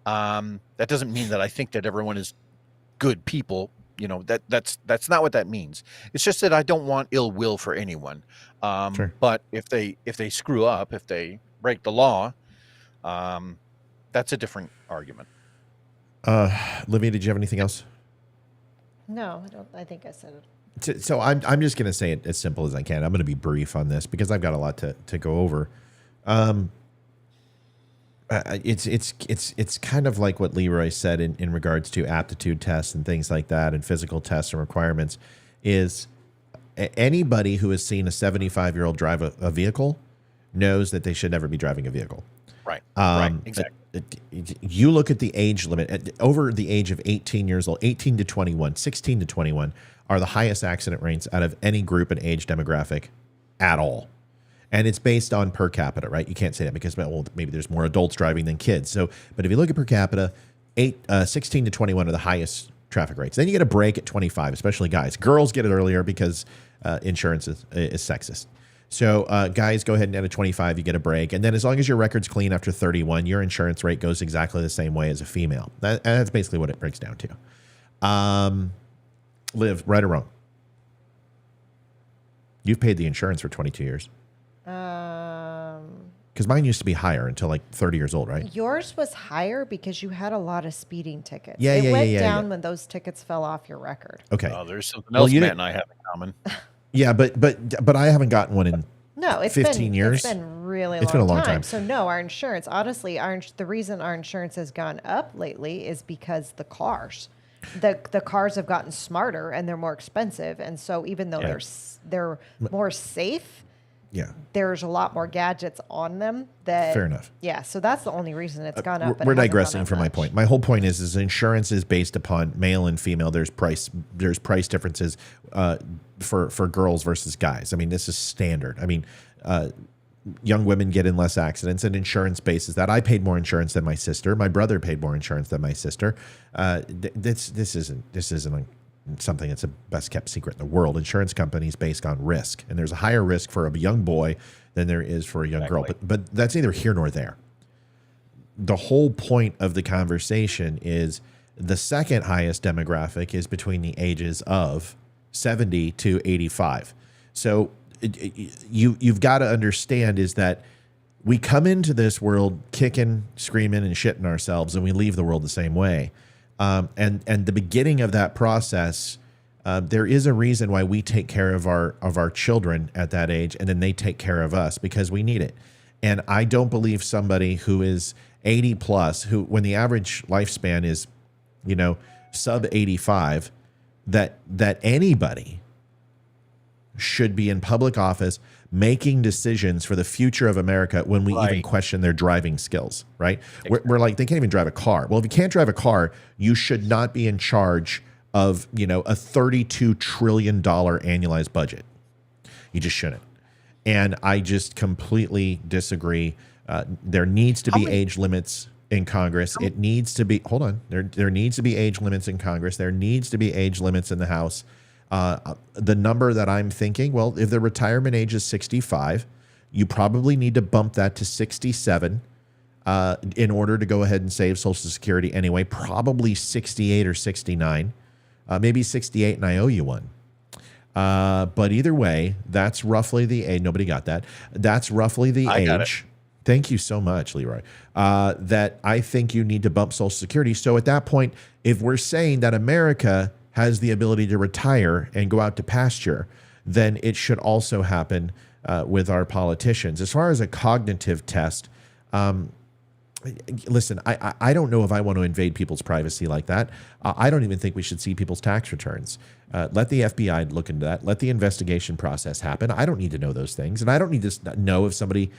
Speaker 5: That doesn't mean that I think that everyone is good people. That's not what that means. It's just that I don't want ill will for anyone.
Speaker 3: Sure.
Speaker 5: But if they screw up, if they break the law, that's a different argument.
Speaker 3: Olivia, did you have anything else?
Speaker 4: No, I don't. I think I said it.
Speaker 3: So I'm just going to say it as simple as I can. I'm going to be brief on this because I've got a lot to go over. It's kind of like what Leroy said in regards to aptitude tests and things like that, and physical tests and requirements. Is anybody who has seen a 75-year-old drive a vehicle knows that they should never be driving a vehicle.
Speaker 5: Right. Right. Exactly.
Speaker 3: You look at the age limit over the age of 18 years old, 18 to 21, 16 to 21 are the highest accident rates out of any group and age demographic at all. And it's based on per capita, right? You can't say that because, well, maybe there's more adults driving than kids. So, but if you look at per capita, 16 to 21 are the highest traffic rates. Then you get a break at 25, especially guys. Girls get it earlier because insurance is sexist. So guys, go ahead and at 25, you get a break. And then as long as your record's clean after 31, your insurance rate goes exactly the same way as a female. That's basically what it breaks down to. Liv, right or wrong? You've paid the insurance for 22 years. Because mine used to be higher until like 30 years old, right?
Speaker 4: Yours was higher because you had a lot of speeding tickets.
Speaker 3: Yeah,
Speaker 4: it
Speaker 3: yeah,
Speaker 4: went
Speaker 3: yeah,
Speaker 4: down
Speaker 3: yeah.
Speaker 4: when those tickets fell off your record.
Speaker 3: Okay.
Speaker 5: Oh, there's something else Matt and I have in common.
Speaker 3: Yeah, but I haven't gotten one in
Speaker 4: No, it's
Speaker 3: 15 years.
Speaker 4: It's been really
Speaker 3: It's been a long time.
Speaker 4: So no, our insurance, honestly, the reason our insurance has gone up lately is because the cars. The cars have gotten smarter and they're more expensive, and so even though they're more safe,
Speaker 3: Yeah.
Speaker 4: there's a lot more gadgets on them that
Speaker 3: Fair enough.
Speaker 4: Yeah, so that's the only reason it's gone up.
Speaker 3: We're digressing from my point. My whole point is insurance is based upon male and female. There's price differences for girls versus guys. I mean, this is standard. I mean, young women get in less accidents, and insurance bases that. I paid more insurance than my sister. My brother paid more insurance than my sister. This isn't something that's a best kept secret in the world. Insurance companies based on risk, and there's a higher risk for a young boy than there is for a young girl. But that's neither here nor there. The whole point of the conversation is the second highest demographic is between the ages of 70 to 85. So you've got to understand is that we come into this world kicking, screaming, and shitting ourselves, and we leave the world the same way. And the beginning of that process, there is a reason why we take care of our children at that age, and then they take care of us because we need it. And I don't believe somebody who is 80 plus, who when the average lifespan is, sub 85, that anybody should be in public office making decisions for the future of America when we even question their driving skills, right? Exactly. We're like, they can't even drive a car. Well, if you can't drive a car, you should not be in charge of, a $32 trillion annualized budget. You just shouldn't. And I just completely disagree. There needs to be age limits in Congress. It needs to be, hold on. There needs to be age limits in Congress. There needs to be age limits in the House. The number that I'm thinking, well, if the retirement age is 65, you probably need to bump that to 67 in order to go ahead and save Social Security anyway, probably 68 or 69, maybe 68 and I owe you one. But either way, that's roughly the age. Nobody got that. That's roughly the age. Got it. Thank you so much, Leroy. That I think you need to bump Social Security. So at that point, if we're saying that America has the ability to retire and go out to pasture, then it should also happen with our politicians. As far as a cognitive test, listen, I don't know if I want to invade people's privacy like that. I don't even think we should see people's tax returns. Let the FBI look into that. Let the investigation process happen. I don't need to know those things. And I don't need to know if somebody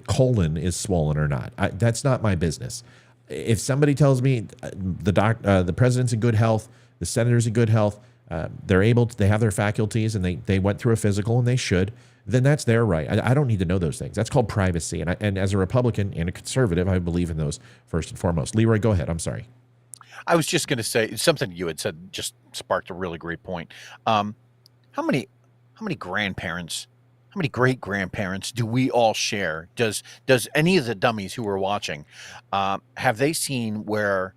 Speaker 3: colon is swollen or not. That's not my business. If somebody tells me the president's in good health, the senator's in good health, they have their faculties, and they went through a physical, and they should, then that's their right. I don't need to know those things. That's called privacy. And as a Republican and a conservative, I believe in those first and foremost. Leroy, go ahead. I'm sorry.
Speaker 5: I was just going to say something you had said just sparked a really great point. How many grandparents, many great grandparents do we all share? Does any of the dummies who are watching have they seen where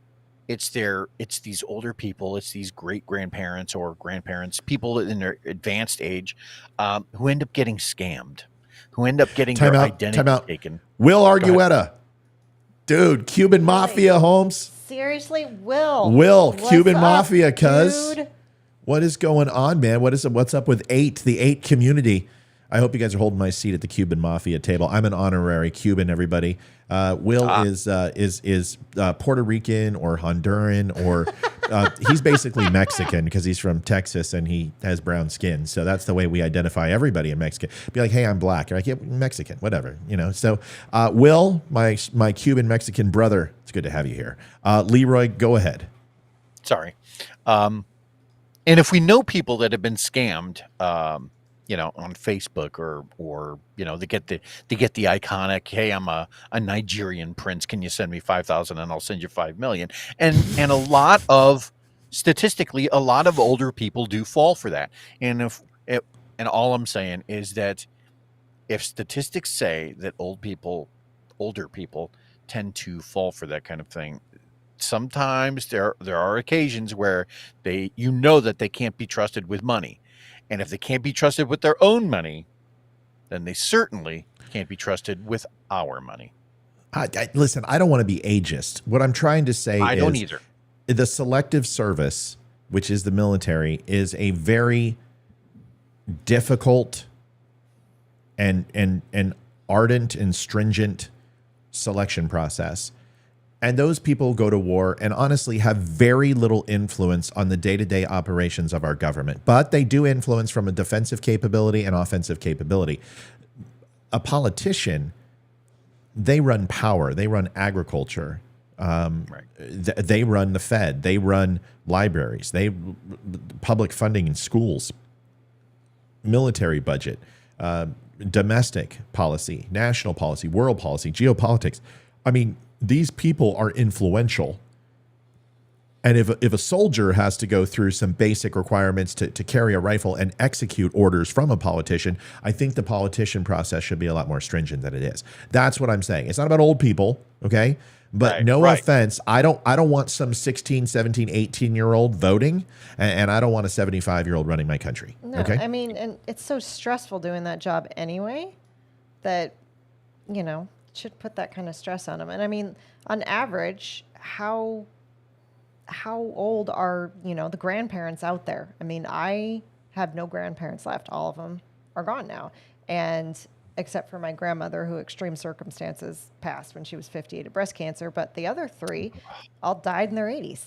Speaker 5: it's these older people, it's these great grandparents or grandparents, people in their advanced age, who end up getting scammed, who end up getting
Speaker 3: Time
Speaker 5: their
Speaker 3: out.
Speaker 5: identity
Speaker 3: Time out.
Speaker 5: taken?
Speaker 3: Will
Speaker 5: Go ahead.
Speaker 3: Argueta. Dude, Cuban Mafia, Holmes.
Speaker 4: Seriously, Will.
Speaker 3: Will,
Speaker 4: What's
Speaker 3: Cuban
Speaker 4: up,
Speaker 3: Mafia, cuz.
Speaker 4: dude?
Speaker 3: What is going on, man? What's up with the 8 community? I hope you guys are holding my seat at the Cuban Mafia table. I'm an honorary Cuban, everybody. Will is Puerto Rican or Honduran, or he's basically Mexican because he's from Texas and he has brown skin. So that's the way we identify everybody in Mexico. Be like, hey, I'm black. You're like, yeah, Mexican, whatever, you know. So Will, my Cuban Mexican brother, it's good to have you here. Leroy, go ahead.
Speaker 5: Sorry. And if we know people that have been scammed, you know, on Facebook or you know, they get the iconic, hey, I'm a Nigerian prince, can you send me 5,000 and I'll send you 5 million? And a lot of, statistically, a lot of older people do fall for that. And and all I'm saying is that if statistics say that older people tend to fall for that kind of thing, sometimes there are occasions where you know that they can't be trusted with money. And if they can't be trusted with their own money, then they certainly can't be trusted with our money.
Speaker 3: Listen, I don't want to be ageist. What I'm trying to say
Speaker 5: I
Speaker 3: is
Speaker 5: don't either.
Speaker 3: The selective service, which is the military, is a very difficult and ardent and stringent selection process. And those people go to war and honestly have very little influence on the day-to-day operations of our government. But they do influence from a defensive capability and offensive capability. A politician, they run power. They run agriculture.
Speaker 5: Right.
Speaker 3: They run the Fed. They run libraries. They public funding in schools, military budget, domestic policy, national policy, world policy, geopolitics. I mean, these people are influential. And if a soldier has to go through some basic requirements to carry a rifle and execute orders from a politician, I think the politician process should be a lot more stringent than it is. That's what I'm saying. It's not about old people, okay? But
Speaker 5: Right.
Speaker 3: offense, I don't want some 16, 17, 18-year-old voting, and I don't want a 75-year-old running my country.
Speaker 4: No,
Speaker 3: Okay?
Speaker 4: I mean, and it's so stressful doing that job anyway that, you know, should put that kind of stress on them. And I mean, on average, how old are, you know, the grandparents out there? I mean, I have no grandparents left. All of them are gone now. And except for my grandmother, who extreme circumstances passed when she was 58 of breast cancer. But the other 3 all died in their 80s,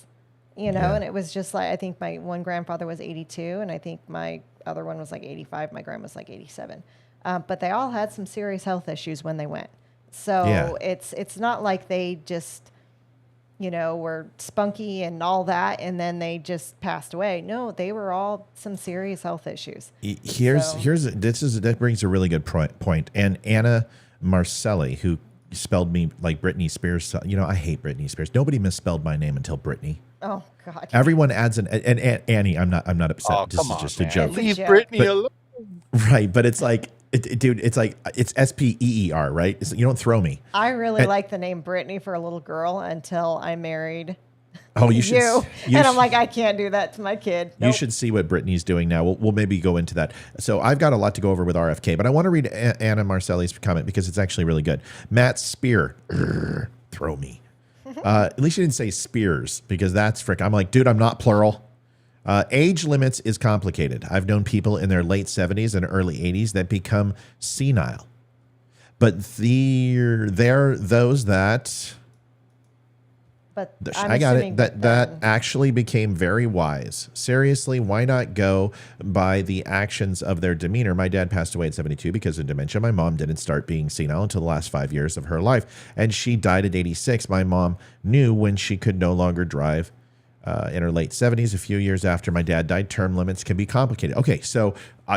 Speaker 4: you know,
Speaker 3: Yeah.
Speaker 4: and it was just like, I think my one grandfather was 82 and I think my other one was like 85. My grandma was like 87. But they all had some serious health issues when they went. So
Speaker 3: Yeah.
Speaker 4: it's not like they just, you know, were spunky and all that, and then they just passed away. No, they were all some serious health issues.
Speaker 3: That brings a really good point. And Anna Marcelli, who spelled me like Britney Spears, you know, I hate Britney Spears. Nobody misspelled my name until Britney.
Speaker 4: Oh God.
Speaker 3: Everyone adds and Annie, I'm not upset.
Speaker 5: Oh,
Speaker 3: This
Speaker 5: come
Speaker 3: is
Speaker 5: on,
Speaker 3: just
Speaker 5: man.
Speaker 3: a joke.
Speaker 5: Leave
Speaker 4: joke.
Speaker 5: Britney
Speaker 3: But-
Speaker 5: alone.
Speaker 3: Right, but it's like, dude, it's like, it's SPEER, right? You don't throw me.
Speaker 4: I really
Speaker 3: And-
Speaker 4: like the name Brittany for a little girl until I married
Speaker 3: Oh, you should.
Speaker 4: you.
Speaker 3: you
Speaker 4: And I'm
Speaker 3: sh-
Speaker 4: like, I can't do that to my kid.
Speaker 3: You
Speaker 4: Nope.
Speaker 3: should see what Brittany's doing now. We'll maybe go into that. So I've got a lot to go over with RFK, but I want to read Anna Marcelli's comment because it's actually really good. Matt Spear, throw me. At least you didn't say Spears because that's frick. I'm like, dude, I'm not plural. Age limits is complicated. I've known people in their late 70s and early 80s that become senile. But they're those that...
Speaker 4: But
Speaker 3: I got it. That actually became very wise. Seriously, why not go by the actions of their demeanor? My dad passed away at 72 because of dementia. My mom didn't start being senile until the last 5 years of her life, and she died at 86. My mom knew when she could no longer drive. In her late 70s, a few years after my dad died, term limits can be complicated. Okay, so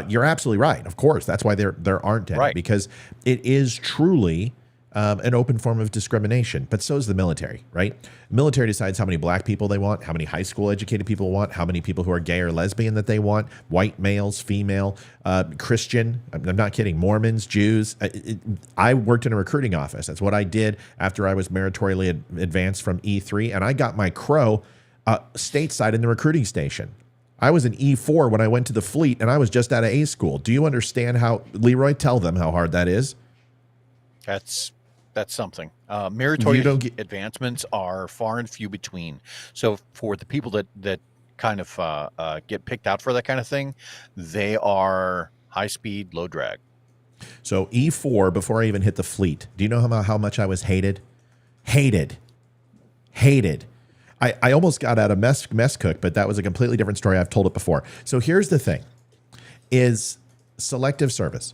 Speaker 3: you're absolutely right. Of course, that's why there aren't any,
Speaker 5: Right.
Speaker 3: because it is truly an open form of discrimination, but so is the military, right? The military decides how many black people they want, how many high school educated people want, how many people who are gay or lesbian that they want, white males, female, Christian. I'm not kidding. Mormons, Jews. I worked in a recruiting office. That's what I did after I was meritorially advanced from E3, and I got my crow stateside in the recruiting station. I was an E4 when I went to the fleet, and I was just out of A school. Do you understand how, Leroy, tell them how hard that is?
Speaker 5: That's something. Meritorious advancements are far and few between. So for the people that kind of get picked out for that kind of thing, they are high speed, low drag.
Speaker 3: So E4, before I even hit the fleet, do you know how much I was hated? Hated. I almost got out of mess cook, but that was a completely different story. I've told it before. So here's the thing, is selective service.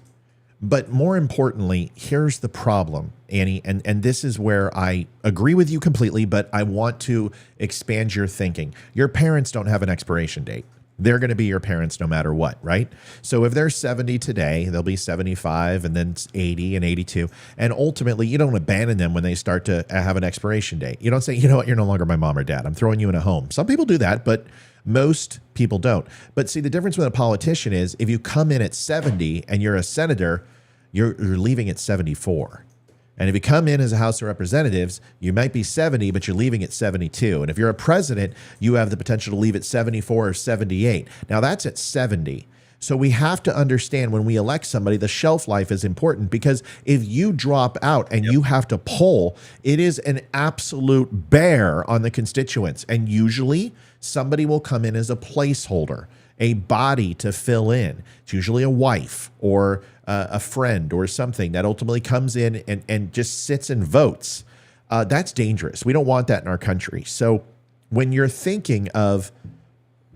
Speaker 3: But more importantly, here's the problem, Annie, and this is where I agree with you completely, but I want to expand your thinking. Your parents don't have an expiration date. They're going to be your parents no matter what, right? So if they're 70 today, they'll be 75 and then 80 and 82. And ultimately, you don't abandon them when they start to have an expiration date. You don't say, you know what, you're no longer my mom or dad. I'm throwing you in a home. Some people do that, but most people don't. But see, the difference with a politician is if you come in at 70 and you're a senator, you're leaving at 74. And if you come in as a House of Representatives, you might be 70, but you're leaving at 72. And if you're a president, you have the potential to leave at 74 or 78. Now that's at 70. So we have to understand when we elect somebody, the shelf life is important, because if you drop out and you have to poll, it is an absolute bear on the constituents. And usually somebody will come in as a placeholder, a body to fill in. It's usually a wife or a friend or something that ultimately comes in and just sits and votes. That's dangerous. We don't want that in our country. So when you're thinking of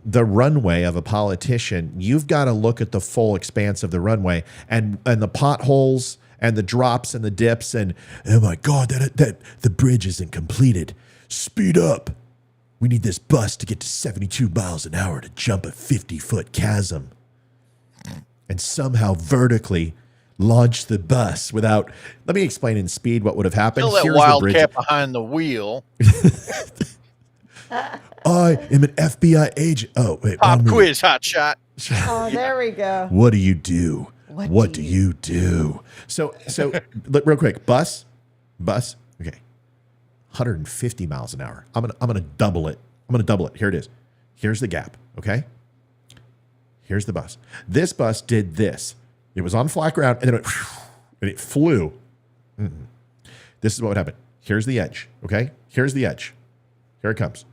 Speaker 3: the runway of a politician, you've got to look at the full expanse of the runway and the potholes and the drops and the dips and, oh my God, that the bridge isn't completed. Speed up. We need this bus to get to 72 miles an hour to jump a 50-foot chasm and somehow vertically launch the bus without. Let me explain in speed what would have happened.
Speaker 5: Kill that wildcat behind the wheel.
Speaker 3: I am an FBI agent. Oh, wait.
Speaker 5: Pop quiz, hot shot.
Speaker 4: Oh, there we go.
Speaker 3: What do you do? What do you do? So look, real quick. Bus. Okay. 150 miles an hour. I'm gonna double it. Here it is. Here's the gap. Okay. Here's the bus. This bus did this. It was on flat ground and then it flew. This is what would happen. Here's the edge. Okay. Here's the edge. Here it comes.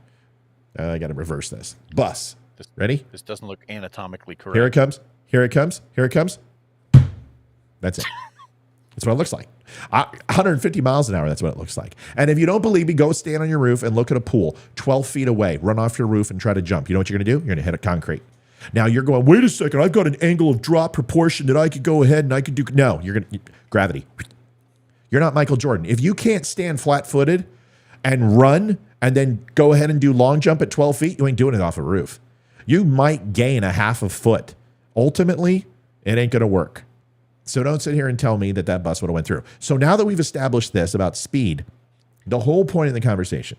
Speaker 3: I got to reverse this. Bus. Ready?
Speaker 5: This doesn't look anatomically correct.
Speaker 3: Here it comes. Here it comes. Here it comes. That's it. That's what it looks like. 150 miles an hour, that's what it looks like. And if you don't believe me, go stand on your roof and look at a pool 12 feet away. Run off your roof and try to jump. You know what you're going to do? You're going to hit a concrete. Now you're going, wait a second, I've got an angle of drop proportion that I could go ahead and I could do. No, you're going to, gravity. You're not Michael Jordan. If you can't stand flat-footed and run and then go ahead and do long jump at 12 feet, you ain't doing it off a roof. You might gain a half a foot. Ultimately, it ain't going to work. So don't sit here and tell me that bus would have went through. So now that we've established this about speed, the whole point of the conversation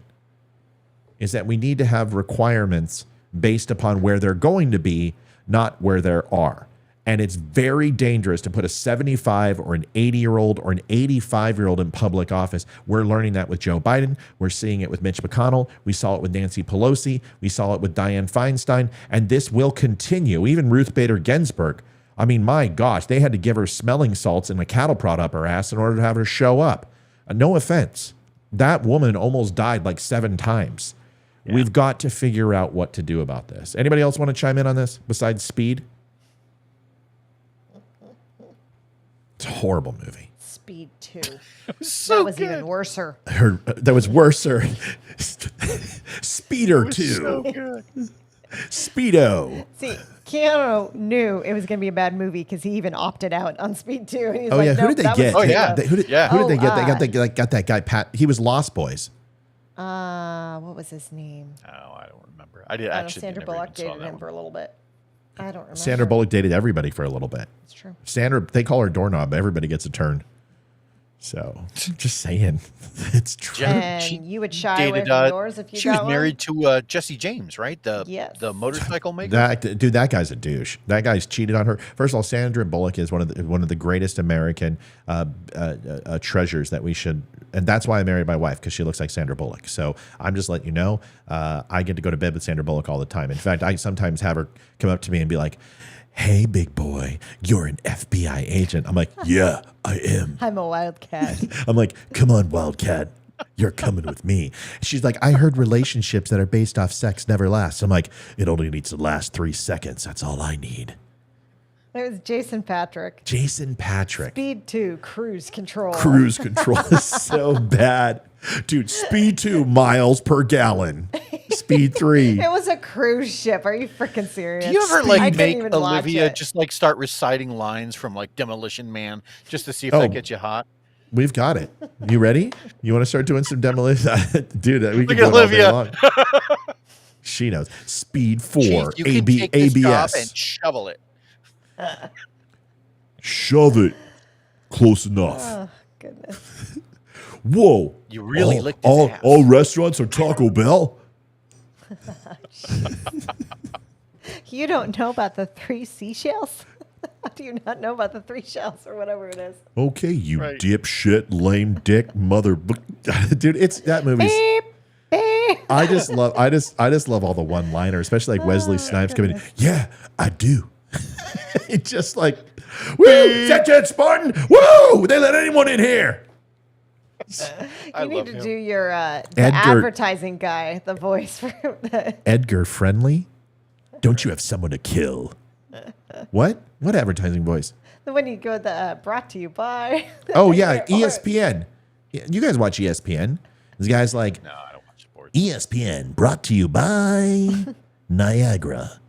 Speaker 3: is that we need to have requirements based upon where they're going to be, not where there are. And it's very dangerous to put a 75 or an 80-year-old or an 85-year-old in public office. We're learning that with Joe Biden. We're seeing it with Mitch McConnell. We saw it with Nancy Pelosi. We saw it with Dianne Feinstein. And this will continue. Even Ruth Bader Ginsburg. I mean, my gosh, they had to give her smelling salts and a cattle prod up her ass in order to have her show up. No offense. That woman almost died like 7 times. Yeah. We've got to figure out what to do about this. Anybody else want to chime in on this besides Speed? It's a horrible movie.
Speaker 4: Speed 2.
Speaker 5: So
Speaker 4: that was
Speaker 5: good.
Speaker 4: even worser.
Speaker 3: That was worser. Speeder 2.
Speaker 5: So good.
Speaker 3: Speedo.
Speaker 4: See, Keanu knew it was going to be a bad movie because he even opted out on Speed 2. And he's
Speaker 3: Oh,
Speaker 4: like,
Speaker 3: yeah.
Speaker 4: nope,
Speaker 3: Who did they
Speaker 4: that
Speaker 3: get?
Speaker 4: was-
Speaker 5: Oh, yeah.
Speaker 3: Who did they get? They got that guy, Pat. He was Lost Boys.
Speaker 4: What was his name?
Speaker 5: Oh, I don't remember.
Speaker 4: I don't know,
Speaker 5: Actually
Speaker 4: Sandra
Speaker 5: never
Speaker 4: Bullock
Speaker 5: even saw
Speaker 4: dated
Speaker 5: that
Speaker 4: him
Speaker 5: one.
Speaker 4: for a little bit. I don't remember.
Speaker 3: Sandra Bullock dated everybody for a little bit.
Speaker 4: It's true.
Speaker 3: Sandra, they call her doorknob. Everybody gets a turn. So just saying, it's true.
Speaker 4: And you would shy away from yours if you
Speaker 5: she was
Speaker 4: got
Speaker 5: married to Jesse James, right?
Speaker 4: Yes.
Speaker 5: The motorcycle maker.
Speaker 3: That guy's a douche. That guy's cheated on her. First of all, Sandra Bullock is one of the greatest American treasures that we should, and that's why I married my wife, because she looks like Sandra Bullock. So I'm just letting you know, I get to go to bed with Sandra Bullock all the time. In fact, I sometimes have her come up to me and be like, "Hey, big boy, you're an FBI agent." I'm like, "Yeah, I am."
Speaker 4: I'm a wildcat.
Speaker 3: I'm like, "Come on, wildcat. You're coming with me." She's like, "I heard relationships that are based off sex never last." I'm like, "It only needs to last 3 seconds. That's all I need."
Speaker 4: It was Jason Patrick.
Speaker 3: Jason Patrick.
Speaker 4: Speed 2, cruise control.
Speaker 3: Cruise control is so bad. Dude, speed 2 miles per gallon. Speed 3.
Speaker 4: It was a cruise ship. Are you freaking serious?
Speaker 5: Do you ever
Speaker 4: I couldn't
Speaker 5: make
Speaker 4: even watch
Speaker 5: Olivia
Speaker 4: it.
Speaker 5: just start reciting lines from Demolition Man just to see if that gets you hot?
Speaker 3: We've got it. You ready? You want to start doing some demolition? Dude, we can
Speaker 5: Look
Speaker 3: do
Speaker 5: at
Speaker 3: it all
Speaker 5: Olivia.
Speaker 3: day long. She knows. Speed 4,
Speaker 5: Jeez, you can take this job
Speaker 3: ABS.
Speaker 5: and shovel it.
Speaker 3: Shove it. Close enough.
Speaker 4: Oh, goodness.
Speaker 3: Whoa.
Speaker 5: You really licked his ass.
Speaker 3: all restaurants are Taco Bell?
Speaker 4: You don't know about the 3 seashells? How do you not know about the 3 shells or whatever it is?
Speaker 3: Okay, you
Speaker 5: Right.
Speaker 3: dipshit, lame dick, mother. Dude, it's that movie's.
Speaker 4: Beep, beep.
Speaker 3: I just love all the one-liners, especially like Wesley Snipes coming in. Yeah, I do. It's just like, woo, Jet Spartan, woo, they let anyone in here.
Speaker 4: You need to do your the
Speaker 3: Edgar-
Speaker 4: advertising guy, the voice for the
Speaker 3: Edgar Friendly, don't you have someone to kill? What? What advertising voice?
Speaker 4: when you go the brought to you by.
Speaker 3: Oh yeah,
Speaker 4: Or-
Speaker 3: ESPN. You guys watch ESPN? This guy's like,
Speaker 5: No, I don't watch sports.
Speaker 3: ESPN brought to you by Niagara.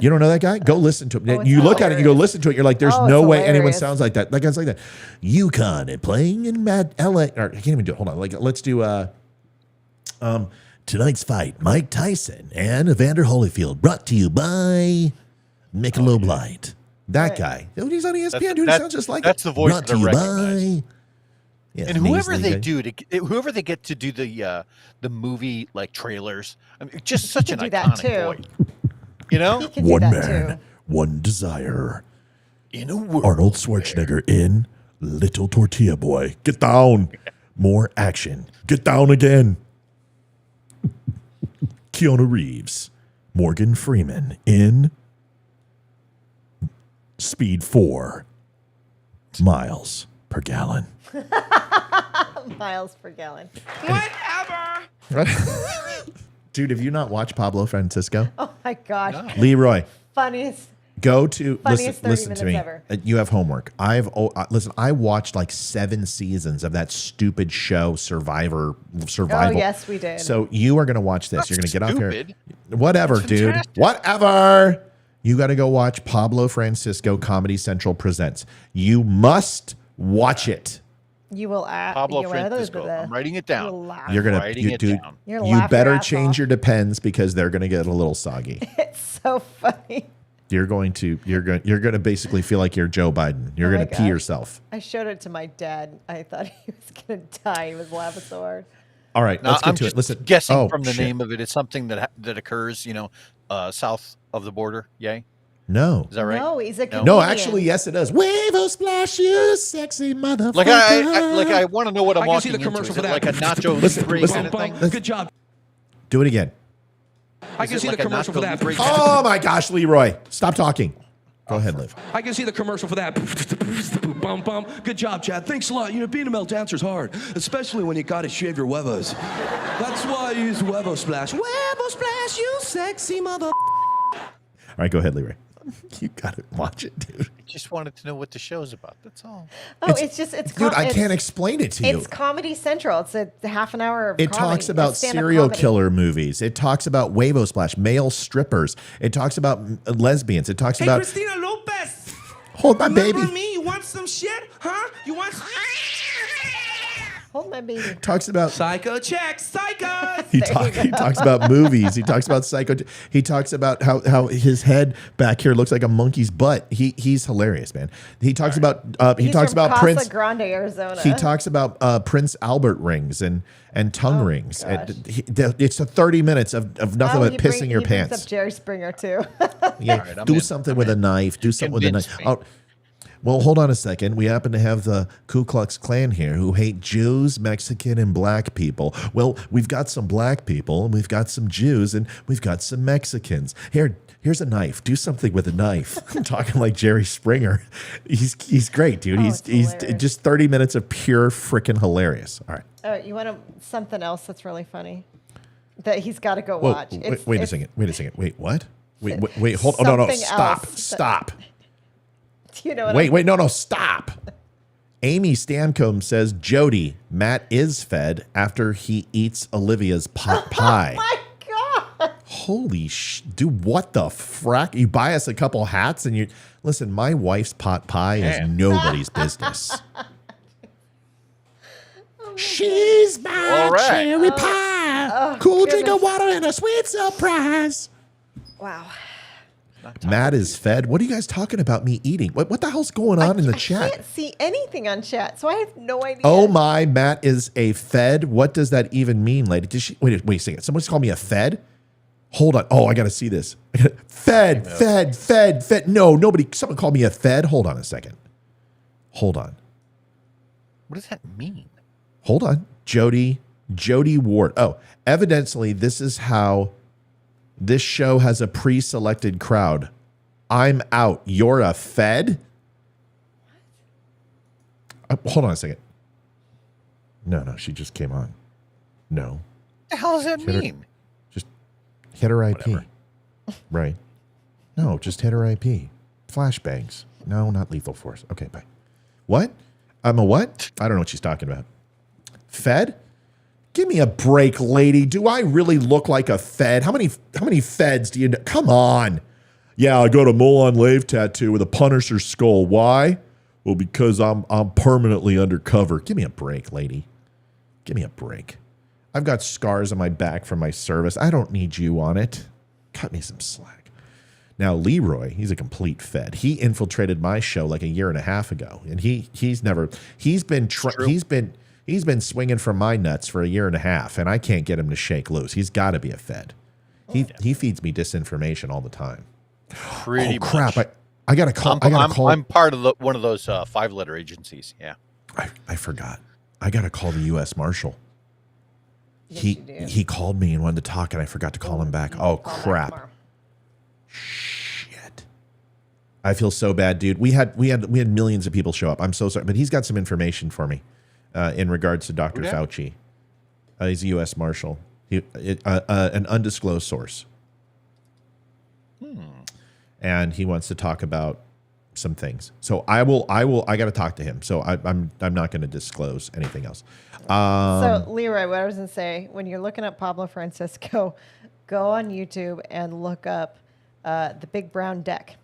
Speaker 3: You don't know that guy? Go listen to it.
Speaker 4: Oh, it's
Speaker 3: You look at it, you go
Speaker 4: hilarious.
Speaker 3: listen to it. You're like, there's
Speaker 4: Oh,
Speaker 3: no
Speaker 4: it's
Speaker 3: way anyone
Speaker 4: hilarious.
Speaker 3: sounds like that. That guy's like that. UConn and playing in LA. Or I can't even do it. Hold on. Like, let's do tonight's fight. Mike Tyson and Evander Holyfield. Brought to you by Michelob Light. That guy. Dude, he's on ESPN. Dude, he sounds just like
Speaker 5: that's
Speaker 3: it.
Speaker 5: the voice
Speaker 3: Brought
Speaker 5: that I
Speaker 3: to you
Speaker 5: recognize.
Speaker 3: by. Yeah,
Speaker 5: And whoever
Speaker 3: nasally
Speaker 5: they
Speaker 3: guy.
Speaker 5: whoever they get to do the movie trailers, I mean, just such an
Speaker 4: do that
Speaker 5: iconic
Speaker 4: too.
Speaker 5: voice. You know,
Speaker 4: He can do
Speaker 3: One
Speaker 4: that
Speaker 3: man,
Speaker 4: too.
Speaker 3: one desire.
Speaker 5: in a world.
Speaker 3: Arnold Schwarzenegger in Little Tortilla Boy. Get down. More action. Get down again. Keanu Reeves. Morgan Freeman in Speed 4. Miles per gallon.
Speaker 4: Miles per gallon.
Speaker 3: Dude, have you not watched Pablo Francisco?
Speaker 4: Oh my gosh.
Speaker 3: Leroy,
Speaker 4: Funniest.
Speaker 3: go to
Speaker 4: Funniest 30
Speaker 3: listen to me.
Speaker 4: minutes ever.
Speaker 3: You have homework. Listen. I watched like 7 seasons of that stupid show, Survival.
Speaker 4: Oh, yes, we did.
Speaker 3: So you are going to watch this. You're going to get off here.
Speaker 5: Stupid.
Speaker 3: Whatever,
Speaker 5: That's
Speaker 3: dude.
Speaker 5: fantastic.
Speaker 3: Whatever. You got to go watch Pablo Francisco Comedy Central Presents. You must watch it.
Speaker 4: You will
Speaker 5: Pablo Francisco. I'm writing it down.
Speaker 4: You'll laugh.
Speaker 3: You're gonna,
Speaker 5: Writing it
Speaker 3: dude.
Speaker 5: down.
Speaker 4: You're
Speaker 3: You
Speaker 4: laughing
Speaker 3: better
Speaker 4: your ass
Speaker 3: change
Speaker 4: off.
Speaker 3: your Depends because they're going to get a little soggy.
Speaker 4: It's so funny.
Speaker 3: You're going to basically feel like you're Joe Biden. You're
Speaker 4: Oh my
Speaker 3: going to pee
Speaker 4: gosh.
Speaker 3: yourself.
Speaker 4: I showed it to my dad. I thought he was gonna die. He was laughing so hard.
Speaker 3: All right,
Speaker 5: Now,
Speaker 3: let's get
Speaker 5: I'm
Speaker 3: to
Speaker 5: just
Speaker 3: it. Listen,
Speaker 5: guessing
Speaker 3: oh,
Speaker 5: from the
Speaker 3: shit.
Speaker 5: name of it. It's something that occurs, south of the border. Yay,
Speaker 3: No.
Speaker 5: is that right?
Speaker 4: No, he's a comedian.
Speaker 3: No, actually, yes, it does. Wavo splash, you sexy motherfucker.
Speaker 5: Like I want to know what I'm
Speaker 7: I can see
Speaker 5: walking
Speaker 7: the
Speaker 5: into.
Speaker 7: commercial
Speaker 5: Is it
Speaker 7: for
Speaker 5: like a
Speaker 7: that.
Speaker 5: nacho
Speaker 3: Listen,
Speaker 5: libre
Speaker 3: listen.
Speaker 5: kind of thing?
Speaker 7: Good job.
Speaker 3: Do it again.
Speaker 7: I can
Speaker 5: it
Speaker 7: see
Speaker 5: like
Speaker 7: the
Speaker 5: a
Speaker 7: commercial for
Speaker 5: nacho
Speaker 7: that.
Speaker 5: libre?
Speaker 3: Oh my gosh, Leroy. Stop talking. Go ahead, Liv.
Speaker 7: I can see the commercial for that. Bum, bum. Good job, Chad. Thanks a lot. Being a male dancer's hard, especially when you gotta shave your huevos. That's why I use Huevo Splash. Huevo Splash, you sexy mother.
Speaker 3: All right, go ahead, Leroy. You got to watch it, dude.
Speaker 5: I just wanted to know what the show's about. That's all.
Speaker 4: Oh, it's
Speaker 3: Dude, I can't explain it to you.
Speaker 4: It's Comedy Central. It's a half an hour of
Speaker 3: It
Speaker 4: comedy,
Speaker 3: talks about
Speaker 4: stand-up
Speaker 3: serial
Speaker 4: comedy.
Speaker 3: killer movies. It talks about Wavo Splash, male strippers. It talks about lesbians. It talks about
Speaker 8: Christina Lopez.
Speaker 3: hold my baby.
Speaker 8: Remember me? You want some shit? Huh? You want
Speaker 4: Hold my baby.
Speaker 3: Talks about
Speaker 7: Psycho check, psycho.
Speaker 3: he talks about movies. He talks about psycho. He talks about how his head back here looks like a monkey's butt. He's hilarious, man. He talks about
Speaker 4: He's
Speaker 3: talks
Speaker 4: from
Speaker 3: about
Speaker 4: Casa
Speaker 3: Prince.
Speaker 4: Grande, Arizona.
Speaker 3: He talks about Prince Albert rings and tongue rings. It's a 30 minutes of nothing but pissing your
Speaker 4: he brings
Speaker 3: pants.
Speaker 4: up Jerry Springer too.
Speaker 3: Yeah,
Speaker 5: right, I'm
Speaker 3: do
Speaker 5: in.
Speaker 3: something with a knife. Do something with a knife.
Speaker 5: Convince me.
Speaker 3: Oh, well, hold on a second. We happen to have the Ku Klux Klan here who hate Jews, Mexican, and black people. Well, we've got some black people, and we've got some Jews, and we've got some Mexicans. Here's a knife. Do something with a knife. I'm talking like Jerry Springer. He's great, dude.
Speaker 4: Oh,
Speaker 3: he's
Speaker 4: it's hilarious.
Speaker 3: just 30 minutes of pure freaking hilarious. All right.
Speaker 4: You want something else that's really funny that he's got to go
Speaker 3: Whoa,
Speaker 4: watch.
Speaker 3: wait a second. Wait, what? Wait, hold on. No,
Speaker 4: Something
Speaker 3: stop.
Speaker 4: else.
Speaker 3: Stop.
Speaker 4: You know what
Speaker 3: Wait, no, stop. Amy Stancombe says, Jody, Matt is fed after he eats Olivia's pot pie.
Speaker 4: My God.
Speaker 3: Holy dude, what the frack? You buy us a couple hats and listen, my wife's pot pie is nobody's business. She's my
Speaker 5: All right.
Speaker 3: cherry pie. Cool drink of water and a sweet surprise.
Speaker 4: Wow.
Speaker 3: Matt is fed. What are you guys talking about me eating? What the hell's going on in the chat?
Speaker 4: I can't see anything on chat, so I have no idea.
Speaker 3: Oh my, Matt is a fed. What does that even mean, lady? Did she wait a second? Someone's called me a fed? Hold on. Oh, I gotta see this. Fed. No, nobody. Someone called me a fed. Hold on a second. Hold on.
Speaker 5: What does that mean?
Speaker 3: Hold on. Jody Ward. Oh, evidently this is how this show has a pre-selected crowd. I'm out. You're a fed? Hold on a second. No, she just came on. No.
Speaker 5: What the hell does that mean?
Speaker 3: Just hit her IP.
Speaker 5: Whatever.
Speaker 3: Right. No, just hit her IP. Flashbangs. No, not lethal force. Okay, bye. What? I'm a what? I don't know what she's talking about. Fed? Give me a break, lady. Do I really look like a fed? How many feds do you know? Come on. Yeah, I got a Molon Lave tattoo with a Punisher skull. Why? Well, because I'm permanently undercover. Give me a break, lady. Give me a break. I've got scars on my back from my service. I don't need you on it. Cut me some slack. Now, Leroy, he's a complete fed. He infiltrated my show like a year and a half ago, and he's been swinging from my nuts for a year and a half, and I can't get him to shake loose. He's got to be a fed. He feeds me disinformation all the time.
Speaker 5: Pretty much.
Speaker 3: Crap! I gotta call.
Speaker 5: I'm part of one of those 5-letter agencies. Yeah.
Speaker 3: I forgot. I gotta call the U.S. Marshal.
Speaker 4: Yes, you do.
Speaker 3: He called me and wanted to talk, and I forgot to call him back. Oh
Speaker 4: Call back
Speaker 3: crap!
Speaker 4: tomorrow.
Speaker 3: Shit. I feel so bad, dude. We had millions of people show up. I'm so sorry, but he's got some information for me in regards to Dr.
Speaker 5: Yeah.
Speaker 3: Fauci. He's a U.S. Marshal. An undisclosed source. And he wants to talk about some things. So I got to talk to him. So I'm not going to disclose anything else.
Speaker 4: So Leroy, what I was going to say, when you're looking up Pablo Francisco, go on YouTube and look up the Big Brown Deck.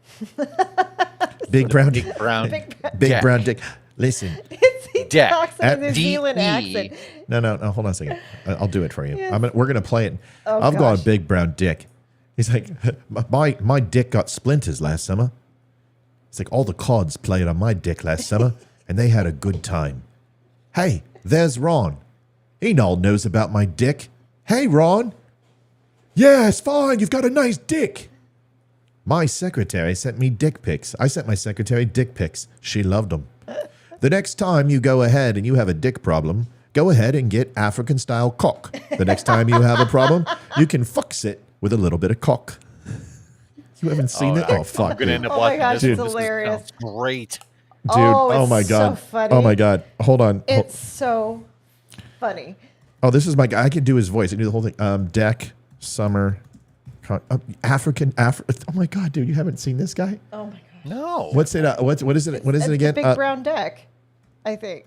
Speaker 3: Big brown dick. Listen.
Speaker 4: He
Speaker 5: Deck.
Speaker 4: talks in a New
Speaker 5: D-E.
Speaker 4: Zealand accent.
Speaker 3: No. Hold on a second. I'll do it for you.
Speaker 4: Yes.
Speaker 3: We're gonna play it.
Speaker 4: Oh,
Speaker 3: I've got a
Speaker 4: gosh.
Speaker 3: big brown dick. He's like, my dick got splinters last summer. It's like all the cods played on my dick last summer, and they had a good time. Hey, there's Ron. He all knows about my dick. Hey, Ron. Yeah, it's fine. You've got a nice dick. My secretary sent me dick pics. I sent my secretary dick pics. She loved them. The next time you go ahead and you have a dick problem, go ahead and get African-style cock. The next time you have a problem, you can fix it with a little bit of cock. You haven't seen it? Oh, fuck.
Speaker 5: I'm gonna end up
Speaker 4: Oh my
Speaker 5: watching
Speaker 4: gosh,
Speaker 5: this.
Speaker 4: it's
Speaker 5: This
Speaker 4: hilarious.
Speaker 5: sounds great.
Speaker 3: Dude,
Speaker 4: Oh,
Speaker 3: my
Speaker 4: it's
Speaker 3: God.
Speaker 4: so funny.
Speaker 3: Oh, my God. Hold on.
Speaker 4: It's so funny.
Speaker 3: Oh, this is my guy. I can do his voice. I can do the whole thing. Deck, summer, African. Oh, my God, dude. You haven't seen this guy?
Speaker 4: Oh my gosh.
Speaker 5: No.
Speaker 3: What's it? What is it? What is it
Speaker 4: It's
Speaker 3: again?
Speaker 4: The Big Brown Deck, I think.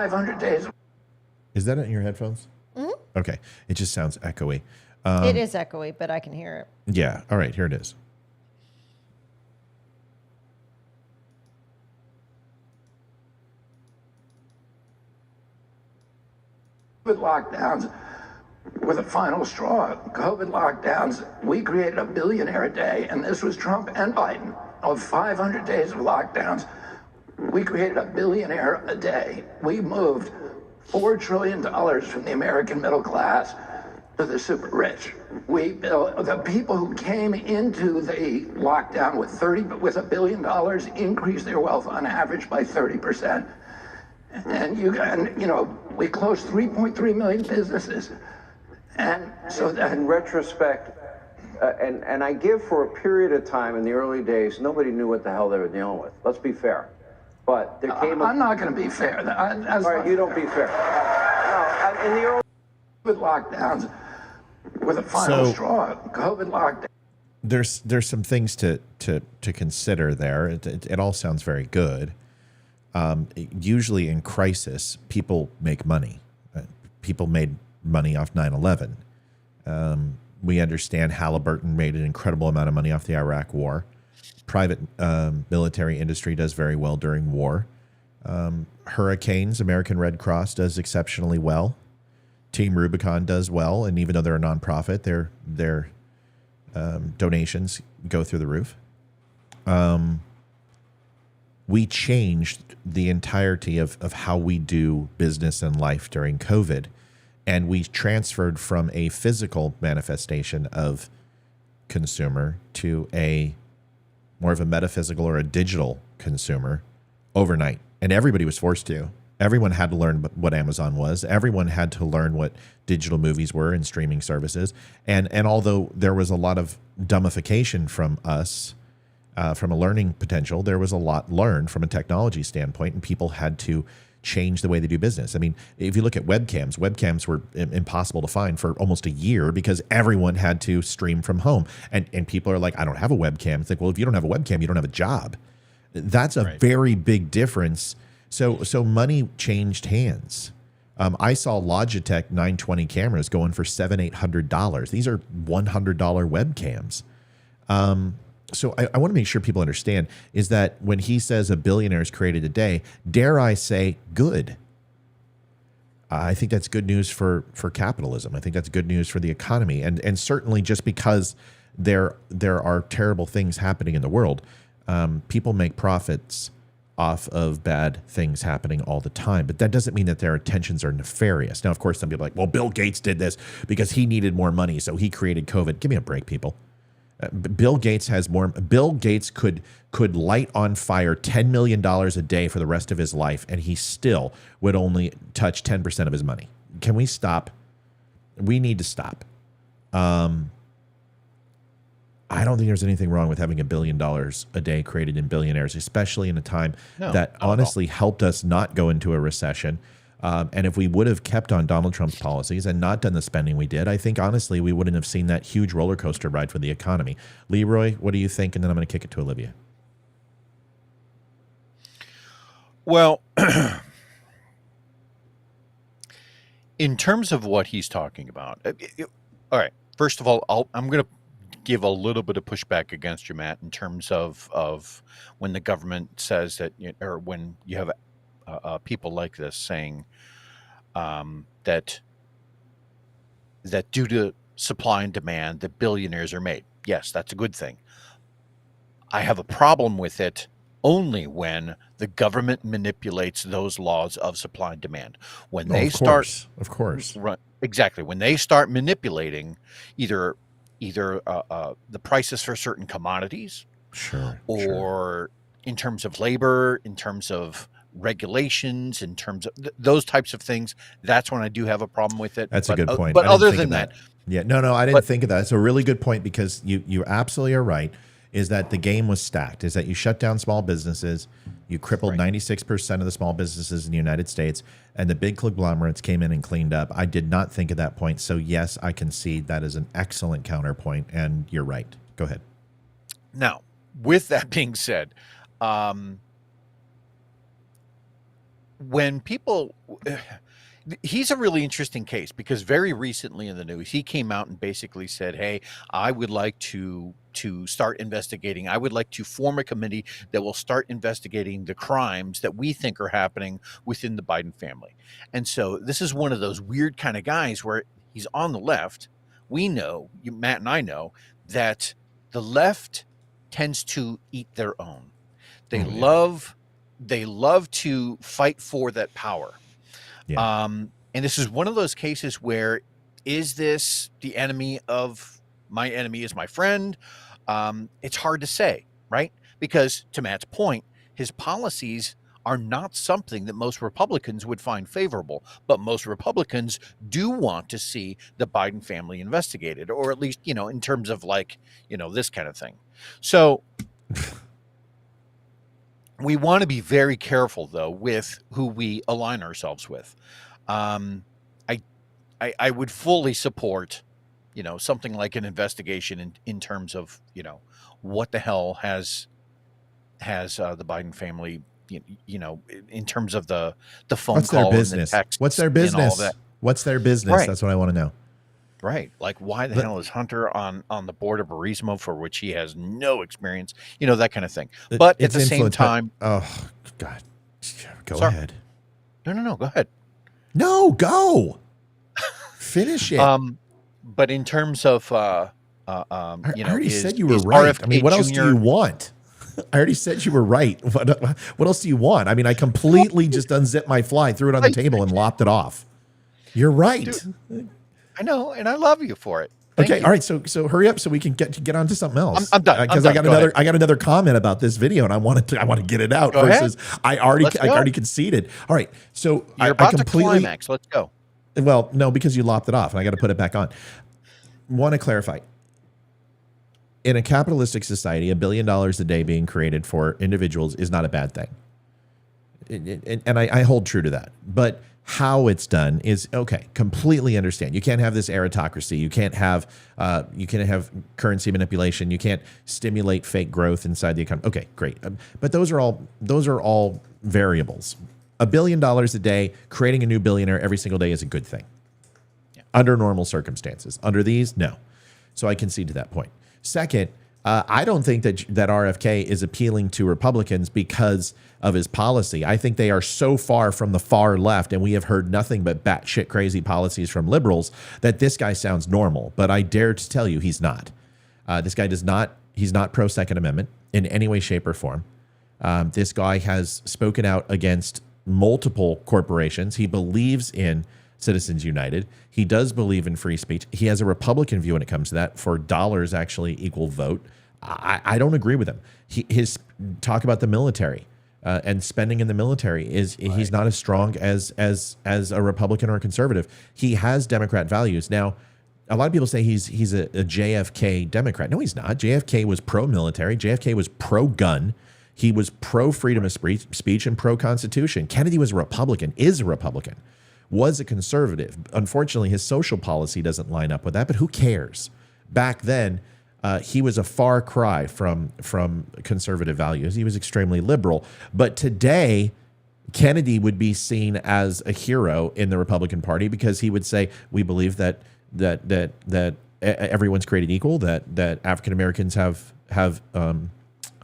Speaker 6: 500 days.
Speaker 3: Is that in your headphones? Okay. It just sounds echoey.
Speaker 4: It is echoey, but I can hear it.
Speaker 3: Yeah. All right. Here it is.
Speaker 6: COVID lockdowns were the final straw. COVID lockdowns, we created a billionaire a day, and this was Trump and Biden. Of 500 days of lockdowns, we created a billionaire a day. We moved $4 trillion from the American middle class to the super rich. We built, the people who came into the lockdown with $1 billion increased their wealth on average by 30%. And you know, we closed 3.3 million businesses. And so that
Speaker 8: in retrospect, and I give for a period of time in the early days, nobody knew what the hell they were dealing with. Let's be fair. But there came
Speaker 6: I'm not going to be fair.
Speaker 8: All right, you don't be fair. No, in the early
Speaker 6: lockdowns were the final
Speaker 3: So-
Speaker 6: straw. COVID lockdown.
Speaker 3: There's some things to consider there. It all sounds very good. Usually in crisis, people make money. People made money off 9/11. We understand Halliburton made an incredible amount of money off the Iraq War. Private military industry does very well during war. Hurricanes, American Red Cross does exceptionally well. Team Rubicon does well, and even though they're a nonprofit, their donations go through the roof. We changed the entirety of how we do business and life during COVID. And we transferred from a physical manifestation of consumer to a more of a metaphysical or a digital consumer overnight. And everybody was forced to. Everyone had to learn what Amazon was. Everyone had to learn what digital movies were and streaming services. And although there was a lot of dumbification from us, from a learning potential, there was a lot learned from a technology standpoint, and people had to change the way they do business. I mean, if you look at webcams were impossible to find for almost a year because everyone had to stream from home. And people are like, I don't have a webcam. It's like, well, if you don't have a webcam, you don't have a job. That's a very big difference. So money changed hands. I saw Logitech 920 cameras going for $700-800. These are $100 webcams. So I want to make sure people understand is that when he says a billionaire is created a day, dare I say good? I think that's good news for capitalism. I think that's good news for the economy. And certainly just because there are terrible things happening in the world, people make profits off of bad things happening all the time. But that doesn't mean that their intentions are nefarious. Now, of course, some people are like, well, Bill Gates did this because he needed more money, so he created COVID. Give me a break, people. Bill Gates has more. Bill Gates could light on fire $10 million a day for the rest of his life, and he still would only touch 10% of his money. Can we stop? We need to stop. I don't think there's anything wrong with having $1 billion a day created in billionaires, especially in a time that honestly helped us not go into a recession. And if we would have kept on Donald Trump's policies and not done the spending we did, I think, honestly, we wouldn't have seen that huge roller coaster ride for the economy. Leroy, what do you think? And then I'm going to kick it to Olivia.
Speaker 5: Well, in terms of what he's talking about, all right, first of all, I'm going to give a little bit of pushback against you, Matt, in terms of when the government says that, or when you have people like this saying that due to supply and demand, that billionaires are made. Yes, that's a good thing. I have a problem with it only when the government manipulates those laws of supply and demand. When they start,
Speaker 3: of course,
Speaker 5: right, exactly. When they start manipulating either the prices for certain commodities, or in terms of labor, in terms of regulations, in terms of those types of things, that's when I do have a problem with it.
Speaker 3: That's a good point.
Speaker 5: But other than that,
Speaker 3: yeah, no, I didn't think of that. It's a really good point because you absolutely are right. Is that the game was stacked? Is that you shut down small businesses, you crippled 96% of the small businesses in the United States, and the big conglomerates came in and cleaned up. I did not think of that point. So yes, I concede that is an excellent counterpoint, and you're right. Go ahead.
Speaker 5: Now, with that being said, when people, he's a really interesting case because very recently in the news, he came out and basically said, hey, I would like to start investigating. I would like to form a committee that will start investigating the crimes that we think are happening within the Biden family. And so this is one of those weird kind of guys where he's on the left. We know, Matt and I know, that the left tends to eat their own. They love to fight for that power.
Speaker 3: Yeah.
Speaker 5: And this is one of those cases where, is this the enemy of my enemy is my friend? It's hard to say, right? Because to Matt's point, his policies are not something that most Republicans would find favorable, but most Republicans do want to see the Biden family investigated, or at least, in terms of this kind of thing. So we want to be very careful, though, with who we align ourselves with. I would fully support, something like an investigation in terms of, what the hell has the Biden family, in terms of the phone
Speaker 3: What's
Speaker 5: call
Speaker 3: their business?
Speaker 5: and the text.
Speaker 3: What's their
Speaker 5: and all
Speaker 3: business?
Speaker 5: that.
Speaker 3: What's their business?
Speaker 5: Right.
Speaker 3: That's what I want to know.
Speaker 5: Right. Like, why the hell is Hunter on the board of Burisma, for which he has no experience, that kind of thing. But at the same time,
Speaker 3: oh God, go
Speaker 5: Sorry.
Speaker 3: ahead.
Speaker 5: No, go ahead.
Speaker 3: No, go. Finish it.
Speaker 5: But in terms of,
Speaker 3: I already
Speaker 5: is-
Speaker 3: said you were
Speaker 5: is
Speaker 3: right.
Speaker 5: RFK
Speaker 3: I mean, what else do
Speaker 5: Jr.
Speaker 3: you want? I already said you were right. What else do you want? I mean, I completely just unzipped my fly, threw it on the table, and lopped it off. You're right.
Speaker 5: Dude, I know, and I love you for it. Thank
Speaker 3: Okay,
Speaker 5: you.
Speaker 3: all right. So hurry up so we can get on to something else.
Speaker 5: I'm done.
Speaker 3: Because
Speaker 5: I'm
Speaker 3: I got
Speaker 5: done. Go
Speaker 3: another I got another comment about this video, and I want to get it out.
Speaker 5: Go ahead.
Speaker 3: Versus I already
Speaker 5: Let's go.
Speaker 3: conceded. All right. So
Speaker 5: You're
Speaker 3: I
Speaker 5: about
Speaker 3: completely
Speaker 5: to climax. Let's go.
Speaker 3: well, no, because you lopped it off, and I got to put it back on. Want to clarify. In a capitalistic society, $1 billion a day being created for individuals is not a bad thing. And I hold true to that. But how it's done is okay. Completely understand. You can't have this aristocracy. You can't have currency manipulation. You can't stimulate fake growth inside the economy. Okay, great. But those are all variables. $1 billion a day, creating a new billionaire every single day is a good thing. Yeah. Under normal circumstances. Under these, no. So I concede to that point. Second, I don't think that RFK is appealing to Republicans because of his policy. I think they are so far from the far left, and we have heard nothing but batshit crazy policies from liberals, that this guy sounds normal. But I dare to tell you he's not. This guy he's not pro Second Amendment in any way, shape, or form. This guy has spoken out against multiple corporations. He believes in Citizens United. He does believe in free speech. He has a Republican view when it comes to that, for dollars actually equal vote. I don't agree with him. His talk about the military and spending in the military he's not as strong as a Republican or a conservative. He has Democrat values. Now, a lot of people say he's a JFK Democrat. No, he's not. JFK was pro-military. JFK was pro-gun. He was pro-freedom of speech and pro-constitution. Kennedy was a Republican, is a Republican, was a conservative. Unfortunately, his social policy doesn't line up with that, but who cares? Back then, he was a far cry from conservative values. He was extremely liberal. But today, Kennedy would be seen as a hero in the Republican Party because he would say, we believe that everyone's created equal, that African Americans have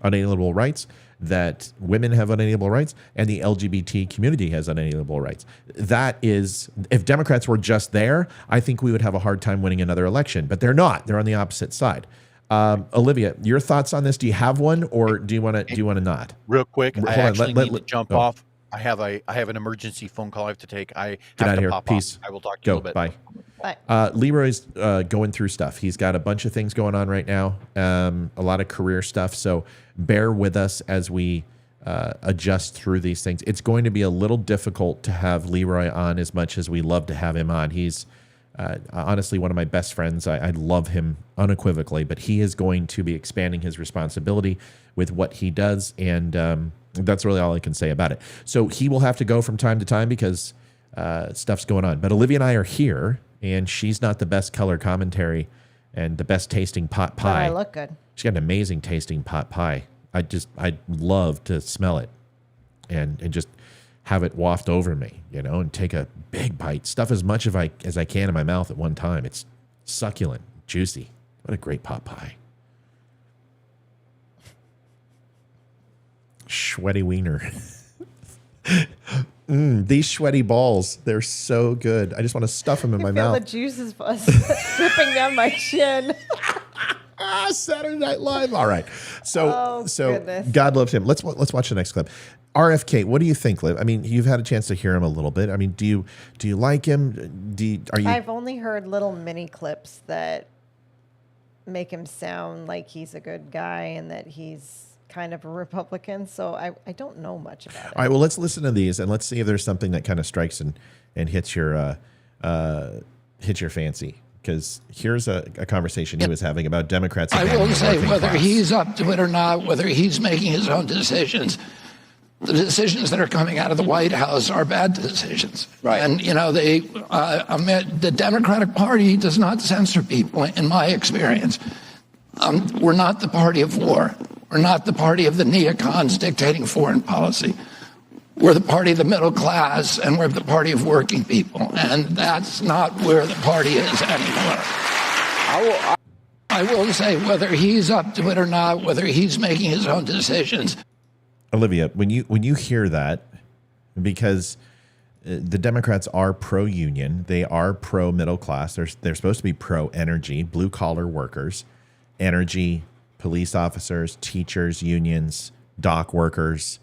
Speaker 3: unalienable rights, that women have unalienable rights, and the LGBT community has unalienable rights. That is, if Democrats were just there, I think we would have a hard time winning another election. But they're not. They're on the opposite side. Olivia, your thoughts on this? Do you have one, or do you want to not?
Speaker 5: Real quick, I actually need to jump
Speaker 3: go.
Speaker 5: off. I have an emergency phone call I have to take. I
Speaker 3: Get
Speaker 5: have
Speaker 3: out
Speaker 5: to
Speaker 3: of here.
Speaker 5: pop
Speaker 3: Peace.
Speaker 5: off. I will talk to you
Speaker 3: Go.
Speaker 5: a little bit.
Speaker 3: Bye.
Speaker 4: Bye.
Speaker 3: Leroy's going through stuff. He's got a bunch of things going on right now, a lot of career stuff. So bear with us as we adjust through these things. It's going to be a little difficult to have Leroy on as much as we love to have him on. He's honestly one of my best friends. I love him unequivocally, but he is going to be expanding his responsibility with what he does, and that's really all I can say about it. So he will have to go from time to time because stuff's going on. But Olivia and I are here, and she's not the best color commentary and the best tasting pot pie.
Speaker 4: I look good.
Speaker 3: She's got an amazing tasting pot pie. I'd love to smell it and just have it waft over me, and take a big bite, stuff as much as I can in my mouth at one time. It's succulent, juicy. What a great pot pie. Sweaty wiener. These sweaty balls, they're so good. I just want to stuff them in my mouth.
Speaker 4: The juice is dripping down my chin.
Speaker 3: Saturday Night Live. All right. So
Speaker 4: goodness.
Speaker 3: God loves him. Let's watch the next clip. RFK, what do you think, Liv? I mean, you've had a chance to hear him a little bit. I mean, do you like him?
Speaker 4: I've only heard little mini clips that make him sound like he's a good guy and that he's kind of a Republican. So I don't know much about it.
Speaker 3: All right. Well, let's listen to these and let's see if there's something that kind of strikes and hits your fancy. Because here's a conversation he was having about Democrats.
Speaker 6: I will say, whether he's up to it or not, whether he's making his own decisions, the decisions that are coming out of the White House are bad decisions.
Speaker 8: Right.
Speaker 6: And, the Democratic Party does not censor people, in my experience. We're not the party of war. We're not the party of the neocons dictating foreign policy. We're the party of the middle class, and we're the party of working people. And that's not where the party is anymore. I will say, whether he's up to it or not, whether he's making his own decisions.
Speaker 3: Olivia, when you hear that, because the Democrats are pro-union, they are pro-middle class. They're supposed to be pro-energy, blue-collar workers, energy, police officers, teachers, unions, dock workers.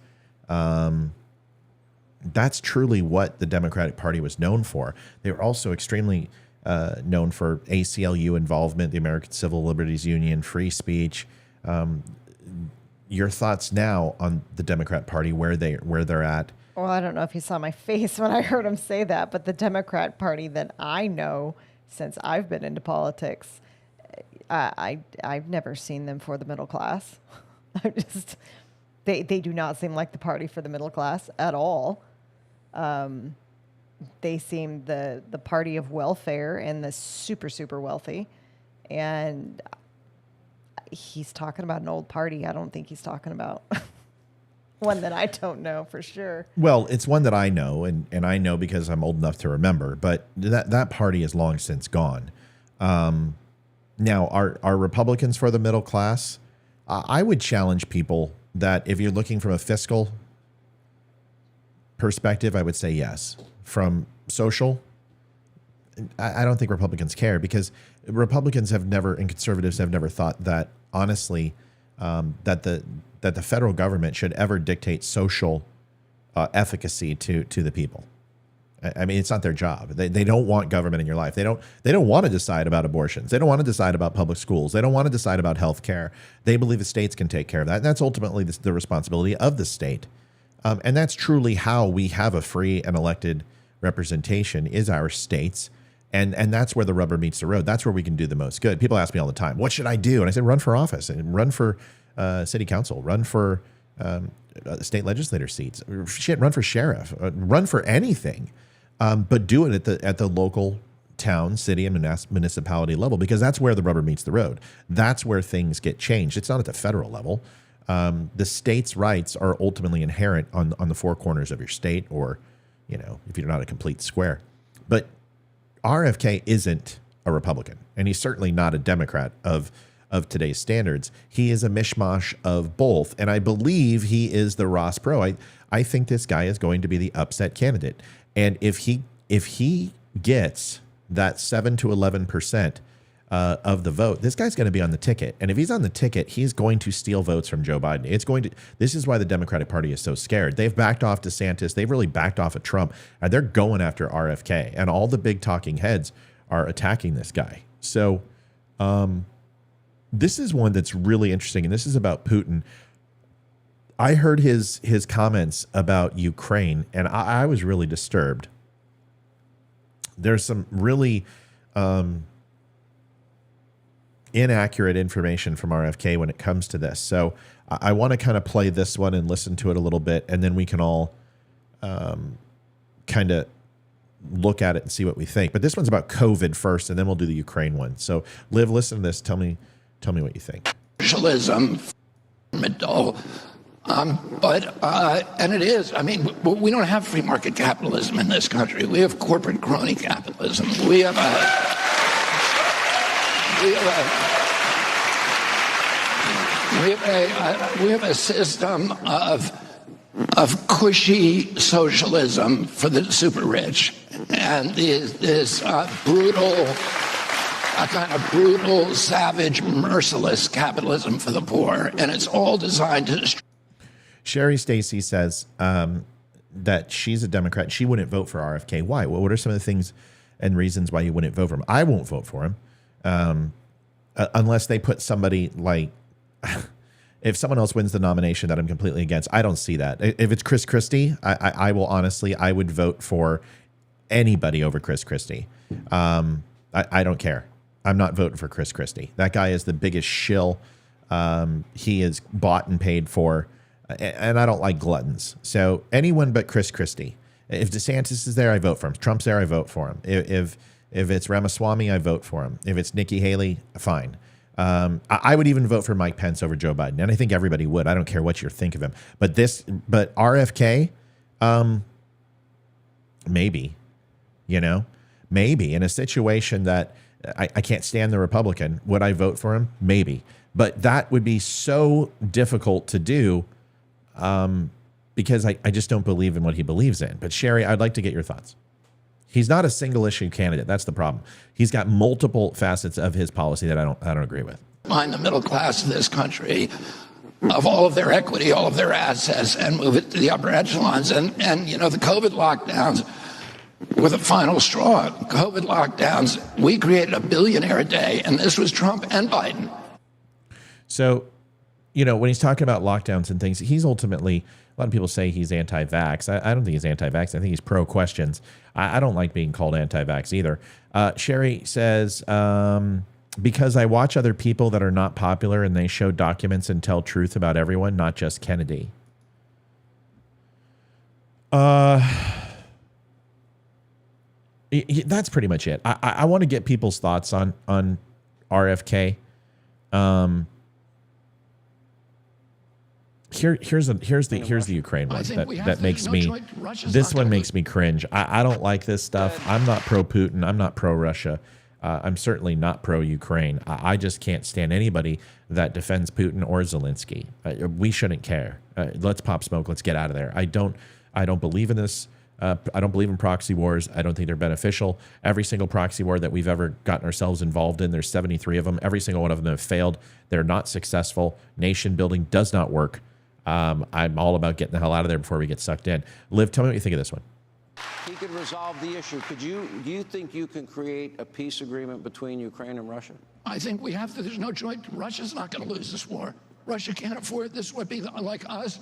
Speaker 3: That's truly what the Democratic Party was known for. They were also extremely known for ACLU involvement, the American Civil Liberties Union, free speech. Your thoughts now on the Democrat Party, where they're at?
Speaker 4: Well, I don't know if you saw my face when I heard him say that, but the Democrat Party that I know since I've been into politics, I've never seen them for the middle class. They do not seem like the party for the middle class at all. They seem the party of welfare and the super, super wealthy. And he's talking about an old party. I don't think he's talking about one that I don't know for sure.
Speaker 3: Well, it's one that I know, and I know because I'm old enough to remember, but that party is long since gone. Now, are Republicans for the middle class? I would challenge people that if you're looking from a fiscal perspective, I would say yes. From social, I don't think Republicans care, because Republicans have never, and conservatives have never thought that, honestly, that the federal government should ever dictate social efficacy to the people. I mean, it's not their job. They don't want government in your life. They don't want to decide about abortions. They don't want to decide about public schools. They don't want to decide about health care. They believe the states can take care of that. And that's ultimately the responsibility of the state. And that's truly how we have a free and elected representation, is our states. And that's where the rubber meets the road. That's where we can do the most good. People ask me all the time, what should I do? And I said, run for office, and run for city council, run for state legislator seats, run for sheriff, run for anything. But do it at the local town, city, and municipality level, because that's where the rubber meets the road. That's where things get changed. It's not at the federal level. The state's rights are ultimately inherent on the four corners of your state, or, if you're not a complete square. But RFK isn't a Republican, and he's certainly not a Democrat of today's standards. He is a mishmash of both, and I believe he is the Ross Perot. I think this guy is going to be the upset candidate. And if he gets that 7 to 11% of the vote, this guy's going to be on the ticket. And if he's on the ticket, he's going to steal votes from Joe Biden. This is why the Democratic Party is so scared. They've backed off DeSantis. They've really backed off of Trump, and they're going after RFK. And all the big talking heads are attacking this guy. So this is one that's really interesting, and this is about Putin. I heard his comments about Ukraine, and I was really disturbed. There's some really inaccurate information from RFK when it comes to this. So I want to kind of play this one and listen to it a little bit, and then we can all kind of look at it and see what we think. But this one's about COVID first, and then we'll do the Ukraine one. So, Liv, listen to this. Tell me what you think.
Speaker 6: Socialism, And it is. I mean, we don't have free market capitalism in this country. We have corporate crony capitalism. We have a system of cushy socialism for the super rich, and this brutal, a kind of brutal, savage, merciless capitalism for the poor, and it's all designed to destroy.
Speaker 3: Sherry Stacy says that she's a Democrat. She wouldn't vote for RFK. Why? What are some of the things and reasons why you wouldn't vote for him? I won't vote for him unless they put somebody like, if someone else wins the nomination that I'm completely against. I don't see that. If it's Chris Christie, I will honestly, I would vote for anybody over Chris Christie. I don't care. I'm not voting for Chris Christie. That guy is the biggest shill. He is bought and paid for. And I don't like gluttons. So anyone but Chris Christie. If DeSantis is there, I vote for him. If Trump's there, I vote for him. If it's Ramaswamy, I vote for him. If it's Nikki Haley, fine. I would even vote for Mike Pence over Joe Biden. And I think everybody would. I don't care what you think of him. But RFK, maybe, maybe in a situation that I can't stand the Republican, would I vote for him? Maybe. But that would be so difficult to do because I just don't believe in what he believes in. But Sherry, I'd like to get your thoughts. He's not a single issue candidate. That's the problem. He's got multiple facets of his policy that I don't agree with.
Speaker 6: Find the middle class of this country of all of their equity, all of their assets, and move it to the upper echelons. And the COVID lockdowns were the final straw. COVID lockdowns, we created a billionaire a day, and this was Trump and Biden.
Speaker 3: So, when he's talking about lockdowns and things, he's ultimately, a lot of people say he's anti-vax. I don't think he's anti-vax. I think he's pro-questions. I don't like being called anti-vax either. Sherry says, because I watch other people that are not popular and they show documents and tell truth about everyone, not just Kennedy. That's pretty much it. I want to get people's thoughts on RFK. Here's the Ukraine one that makes me, this one makes me cringe. I don't like this stuff. I'm not pro Putin. I'm not pro Russia. I'm certainly not pro Ukraine. I just can't stand anybody that defends Putin or Zelensky. We shouldn't care. Let's pop smoke. Let's get out of there. I don't believe in this. I don't believe in proxy wars. I don't think they're beneficial. Every single proxy war that we've ever gotten ourselves involved in, there's 73 of them. Every single one of them have failed. They're not successful. Nation building does not work. I'm all about getting the hell out of there before we get sucked in. Liv, tell me what you think of this one.
Speaker 8: He could resolve the issue. Do you think you can create a peace agreement between Ukraine and Russia?
Speaker 6: I think we have to. There's no choice. Russia's not going to lose this war. Russia can't afford this. Would be like us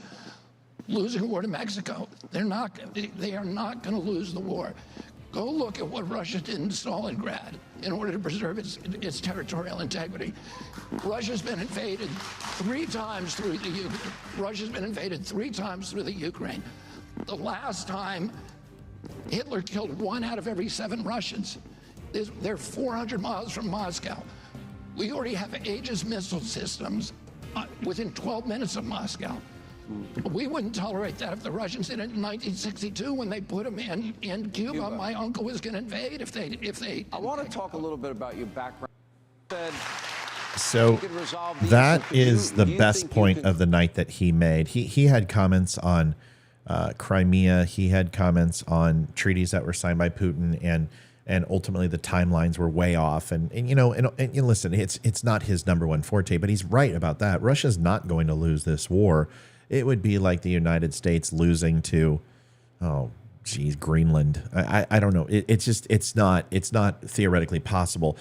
Speaker 6: losing a war to Mexico. They are not going to lose the war. Go look at what Russia did in Stalingrad in order to preserve its territorial integrity. Russia's been invaded 3 times through the Ukraine. Russia's been invaded 3 times through the Ukraine. The last time, Hitler killed 1 out of every 7 Russians. They're 400 miles from Moscow. We already have Aegis missile systems within 12 minutes of Moscow. We wouldn't tolerate that if the Russians did it in 1962 when they put them in Cuba. My uncle was going to invade if they.
Speaker 8: I want to talk a little bit about your background.
Speaker 3: So that is the best point of the night that he made. He had comments on Crimea. He had comments on treaties that were signed by Putin, and ultimately the timelines were way off. And listen, it's not his number one forte, but he's right about that. Russia's not going to lose this war. It would be like the United States losing to, Greenland. I don't know. It's not theoretically possible.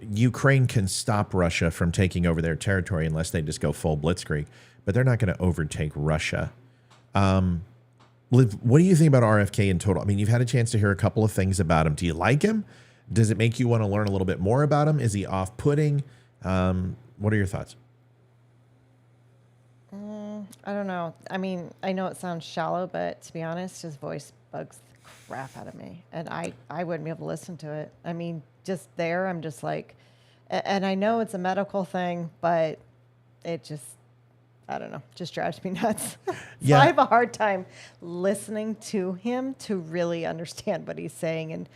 Speaker 3: Ukraine can stop Russia from taking over their territory unless they just go full blitzkrieg, but they're not going to overtake Russia. Liv, what do you think about RFK in total? I mean, you've had a chance to hear a couple of things about him. Do you like him? Does it make you want to learn a little bit more about him? Is he off-putting? What are your thoughts?
Speaker 4: I don't know. I mean, I know it sounds shallow, but to be honest, his voice bugs the crap out of me. And I wouldn't be able to listen to it. I mean, just there, I'm just like, and I know it's a medical thing, but it just, I don't know, just drives me nuts. So
Speaker 3: Yeah.
Speaker 4: I have a hard time listening to him to really understand what he's saying and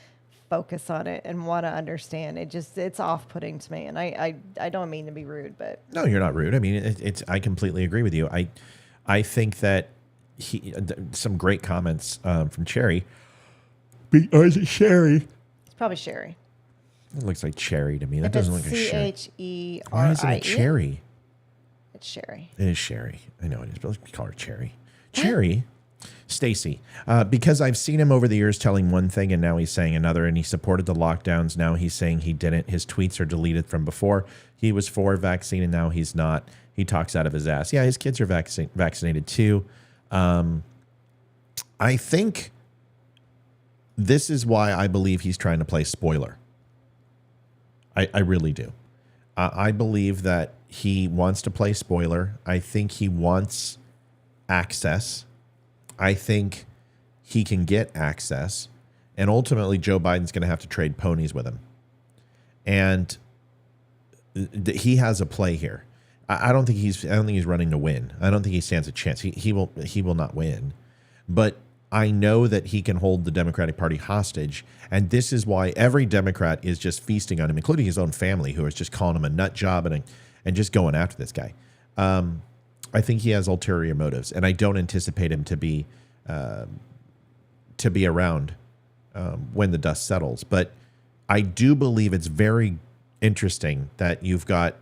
Speaker 4: focus on it and want to understand. It's off-putting to me. And I don't mean to be rude, but
Speaker 3: No, you're not rude. I mean, I completely agree with you. I think that some great comments from Cherry. Or is it Sherry?
Speaker 4: it's probably Sherry.
Speaker 3: It looks like cherry to me. That
Speaker 4: If
Speaker 3: doesn't
Speaker 4: it's
Speaker 3: look like Sherry.
Speaker 4: Cherie.
Speaker 3: Why isn't it cherry?
Speaker 4: It's Sherry.
Speaker 3: It is Sherry. I know it is, but let's call her Cherry. Cherry, Stacy, because I've seen him over the years telling one thing and now he's saying another, and he supported the lockdowns. Now he's saying he didn't. His tweets are deleted from before. He was for vaccine and now he's not. He talks out of his ass. Yeah, his kids are vaccinated too. I think this is why I believe he's trying to play spoiler. I really do. I believe that he wants to play spoiler. I think he wants access. I think he can get access. And ultimately, Joe Biden's going to have to trade ponies with him. And he has a play here. I don't think he's running to win. I don't think he stands a chance. He will not win. But I know that he can hold the Democratic Party hostage, and this is why every Democrat is just feasting on him, including his own family, who is just calling him a nut job and just going after this guy. I think he has ulterior motives, and I don't anticipate him to be around when the dust settles. But I do believe it's very interesting that you've got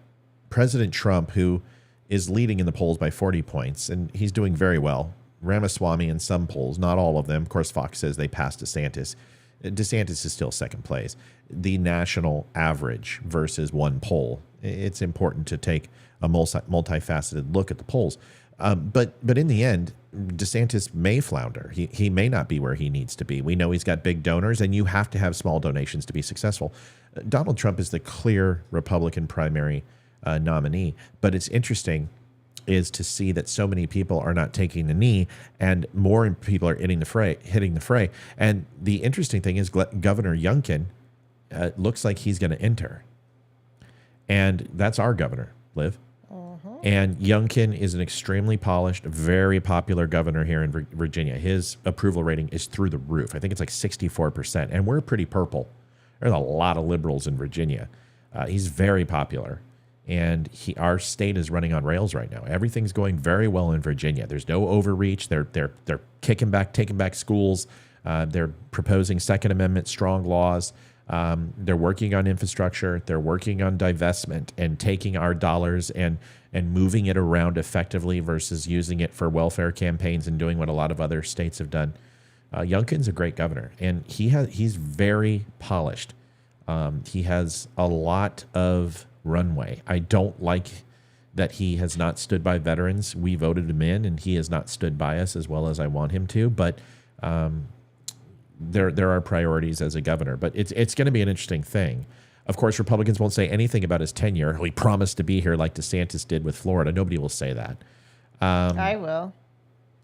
Speaker 3: President Trump, who is leading in the polls by 40 points, and he's doing very well. Ramaswamy in some polls, not all of them. Of course, Fox says they passed DeSantis. DeSantis is still second place. The national average versus one poll. It's important to take a multifaceted look at the polls. But in the end, DeSantis may flounder. He may not be where he needs to be. We know he's got big donors, and you have to have small donations to be successful. Donald Trump is the clear Republican primary nominee. But it's interesting is to see that so many people are not taking the knee and more people are hitting the fray. And the interesting thing is Governor Youngkin looks like he's going to enter. And that's our governor, Liv. And Youngkin is an extremely polished, very popular governor here in Virginia. His approval rating is through the roof. I think it's like 64%. And we're pretty purple. There's a lot of liberals in Virginia. He's very popular. And our state is running on rails right now. Everything's going very well in Virginia. There's no overreach. They're taking back schools. They're proposing Second Amendment strong laws. They're working on infrastructure. They're working on divestment and taking our dollars and moving it around effectively versus using it for welfare campaigns and doing what a lot of other states have done. Youngkin's a great governor, and he's very polished. He has a lot of runway. I don't like that he has not stood by veterans. We voted him in, and he has not stood by us as well as I want him to. But there are priorities as a governor. But it's going to be an interesting thing. Of course, Republicans won't say anything about his tenure. He promised to be here like DeSantis did with Florida. Nobody will say that.
Speaker 4: I will.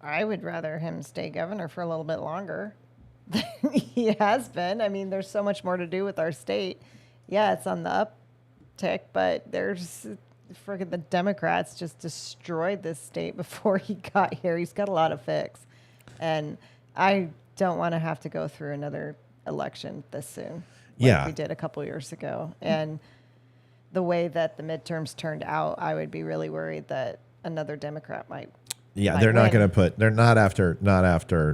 Speaker 4: I would rather him stay governor for a little bit longer than he has been. I mean, there's so much more to do with our state. Yeah, it's on the uptick, but there's freaking the Democrats just destroyed this state before he got here. He's got a lot of fix. And I don't want to have to go through another election this soon. Like we did a couple years ago. And the way that the midterms turned out, I would be really worried that another Democrat might.
Speaker 3: Yeah, they're not going to put. They're not after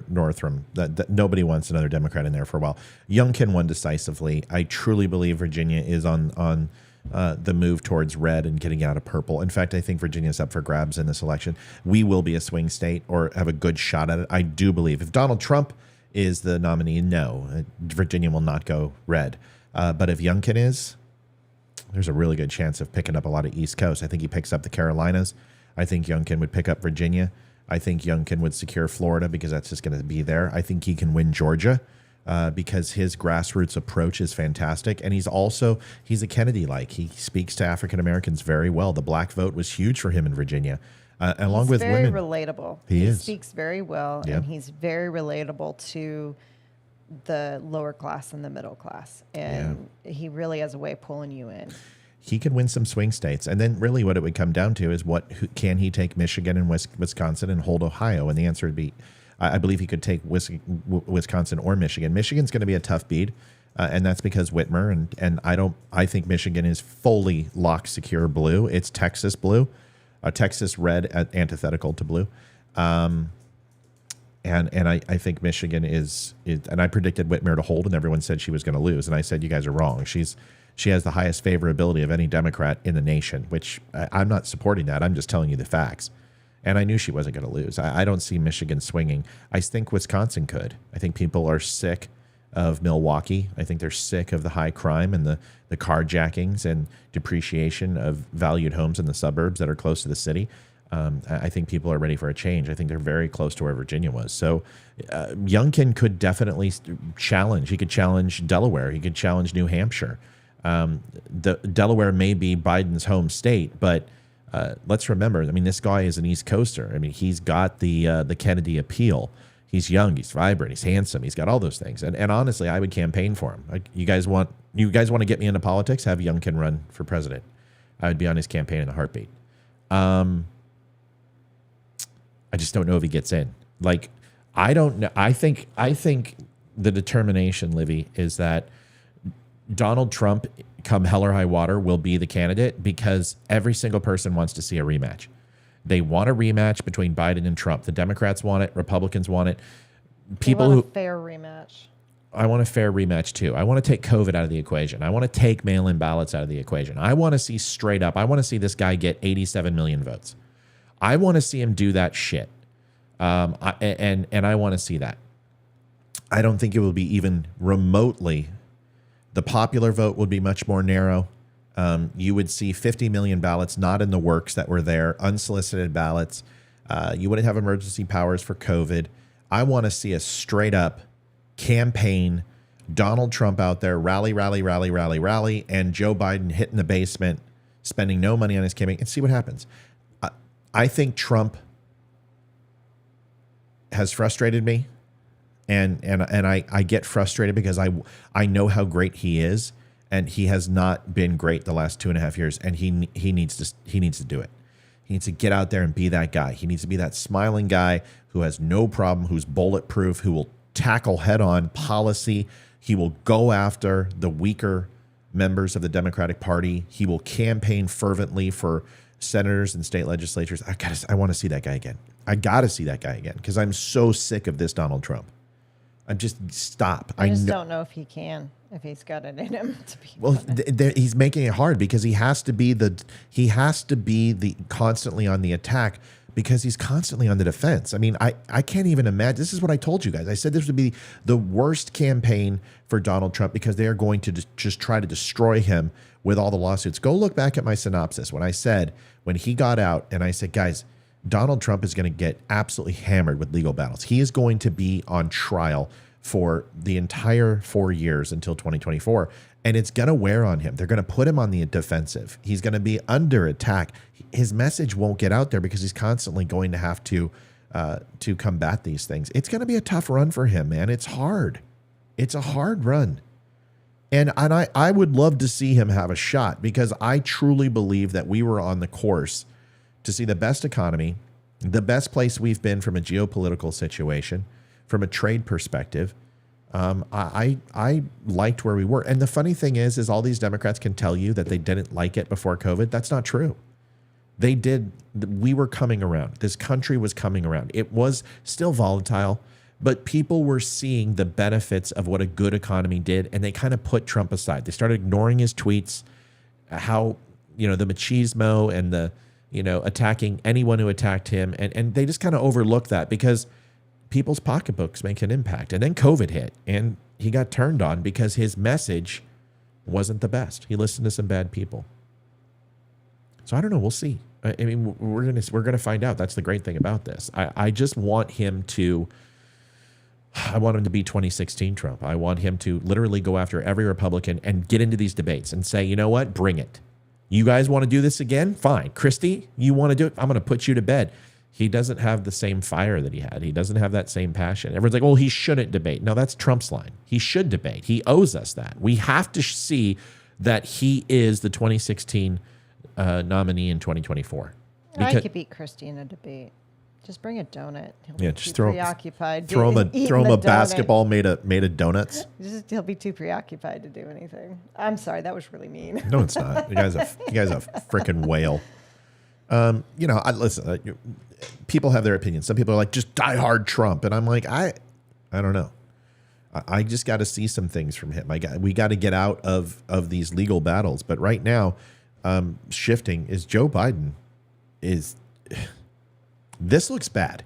Speaker 3: Northam. That nobody wants another Democrat in there for a while. Youngkin won decisively. I truly believe Virginia is on the move towards red and getting out of purple. In fact, I think Virginia is up for grabs in this election. We will be a swing state or have a good shot at it. I do believe if Donald Trump is the nominee, no, Virginia will not go red. But if Youngkin is, there's a really good chance of picking up a lot of East Coast. I think he picks up the Carolinas. I think Youngkin would pick up Virginia. I think Youngkin would secure Florida because that's just going to be there. I think he can win Georgia because his grassroots approach is fantastic. And he's a Kennedy-like. He speaks to African Americans very well. The black vote was huge for him in Virginia, along with women.
Speaker 4: He's very relatable. He speaks very well, and he's very relatable to the lower class and the middle class. And he really has a way of pulling you in.
Speaker 3: he could win some swing states. And then really what it would come down to is can he take Michigan and Wisconsin and hold Ohio? And the answer would be, I believe he could take Wisconsin or Michigan. Michigan's going to be a tough beat. And that's because Whitmer and I think Michigan is fully lock secure blue. It's Texas blue, Texas red antithetical to blue. And I think Michigan is, and I predicted Whitmer to hold, and everyone said she was going to lose. And I said, you guys are wrong. She has the highest favorability of any Democrat in the nation, which I'm not supporting that. I'm just telling you the facts. And I knew she wasn't going to lose. I don't see Michigan swinging. I think Wisconsin could. I think people are sick of Milwaukee. I think they're sick of the high crime and the carjackings and depreciation of valued homes in the suburbs that are close to the city. I think people are ready for a change. I think they're very close to where Virginia was. So Youngkin could definitely challenge. He could challenge Delaware. He could challenge New Hampshire. Delaware may be Biden's home state, but let's remember, I mean, this guy is an East Coaster. I mean, he's got the Kennedy appeal. He's young, he's vibrant, he's handsome, he's got all those things. And honestly, I would campaign for him. You guys want to get me into politics? Have Youngkin run for president. I would be on his campaign in a heartbeat. I just don't know if he gets in. Like, I don't know. I think the determination, Livy, is that Donald Trump, come hell or high water, will be the candidate because every single person wants to see a rematch. They want a rematch between Biden and Trump. The Democrats want it. Republicans want it. People who
Speaker 4: fair rematch.
Speaker 3: I want a fair rematch too. I want to take COVID out of the equation. I want to take mail-in ballots out of the equation. I want to see straight up. I want to see this guy get 87 million votes. I want to see him do that shit. And I want to see that. I don't think it will be even remotely. The popular vote would be much more narrow. You would see 50 million ballots not in the works that were there, unsolicited ballots. You wouldn't have emergency powers for COVID. I want to see a straight up campaign, Donald Trump out there, rally, and Joe Biden hitting the basement, spending no money on his campaign, and see what happens. I think Trump has frustrated me, and I get frustrated because I know how great he is. And he has not been great the last 2.5 years, and he needs to do it. He needs to get out there and be that guy. He needs to be that smiling guy who has no problem, who's bulletproof, who will tackle head-on policy. He will go after the weaker members of the Democratic Party. He will campaign fervently for senators and state legislatures. I want to see that guy again. I got to see that guy again because I'm so sick of this Donald Trump. I'm just stop.
Speaker 4: I just don't know if he can, if he's got it in him to be.
Speaker 3: Well, he's making it hard because he has to be the constantly on the attack because he's constantly on the defense. I mean, I can't even imagine. This is what I told you guys. I said this would be the worst campaign for Donald Trump because they are going to just try to destroy him with all the lawsuits. Go look back at my synopsis when I said, when he got out and I said, guys, Donald Trump is going to get absolutely hammered with legal battles. He is going to be on trial for the entire 4 years until 2024, and it's going to wear on him. They're going to put him on the defensive. He's going to be under attack. His message won't get out there because he's constantly going to have to combat these things. It's going to be a tough run for him, man. It's hard. It's a hard run. And I would love to see him have a shot because I truly believe that we were on the course to see the best economy, the best place we've been from a geopolitical situation, from a trade perspective. I liked where we were. And the funny thing is all these Democrats can tell you that they didn't like it before COVID. That's not true. They did. We were coming around. This country was coming around. It was still volatile, but people were seeing the benefits of what a good economy did. And they kind of put Trump aside. They started ignoring his tweets, how, the machismo and the, attacking anyone who attacked him. And they just kind of overlooked that because people's pocketbooks make an impact. And then COVID hit and he got turned on because his message wasn't the best. He listened to some bad people. So I don't know. We'll see. I mean, we're gonna find out. That's the great thing about this. I just want him to. I want him to be 2016 Trump. I want him to literally go after every Republican and get into these debates and say, you know what, bring it. You guys want to do this again? Fine. Christie, you want to do it? I'm going to put you to bed. He doesn't have the same fire that he had. He doesn't have that same passion. Everyone's like, well, he shouldn't debate. No, that's Trump's line. He should debate. He owes us that. We have to see that he is the 2016 nominee in 2024.
Speaker 4: I could beat Christie in a debate. Just bring a donut. He'll be
Speaker 3: Just
Speaker 4: too preoccupied.
Speaker 3: throw him
Speaker 4: eating
Speaker 3: a
Speaker 4: the donut.
Speaker 3: basketball made of donuts.
Speaker 4: He'll be too preoccupied to do anything. I'm sorry, that was really mean.
Speaker 3: No, it's not. You guys a freaking whale. Listen. People have their opinions. Some people are like, just die hard Trump, and I'm like, I don't know. I just got to see some things from him. We got to get out of these legal battles. But right now, shifting is Joe Biden is. This looks bad.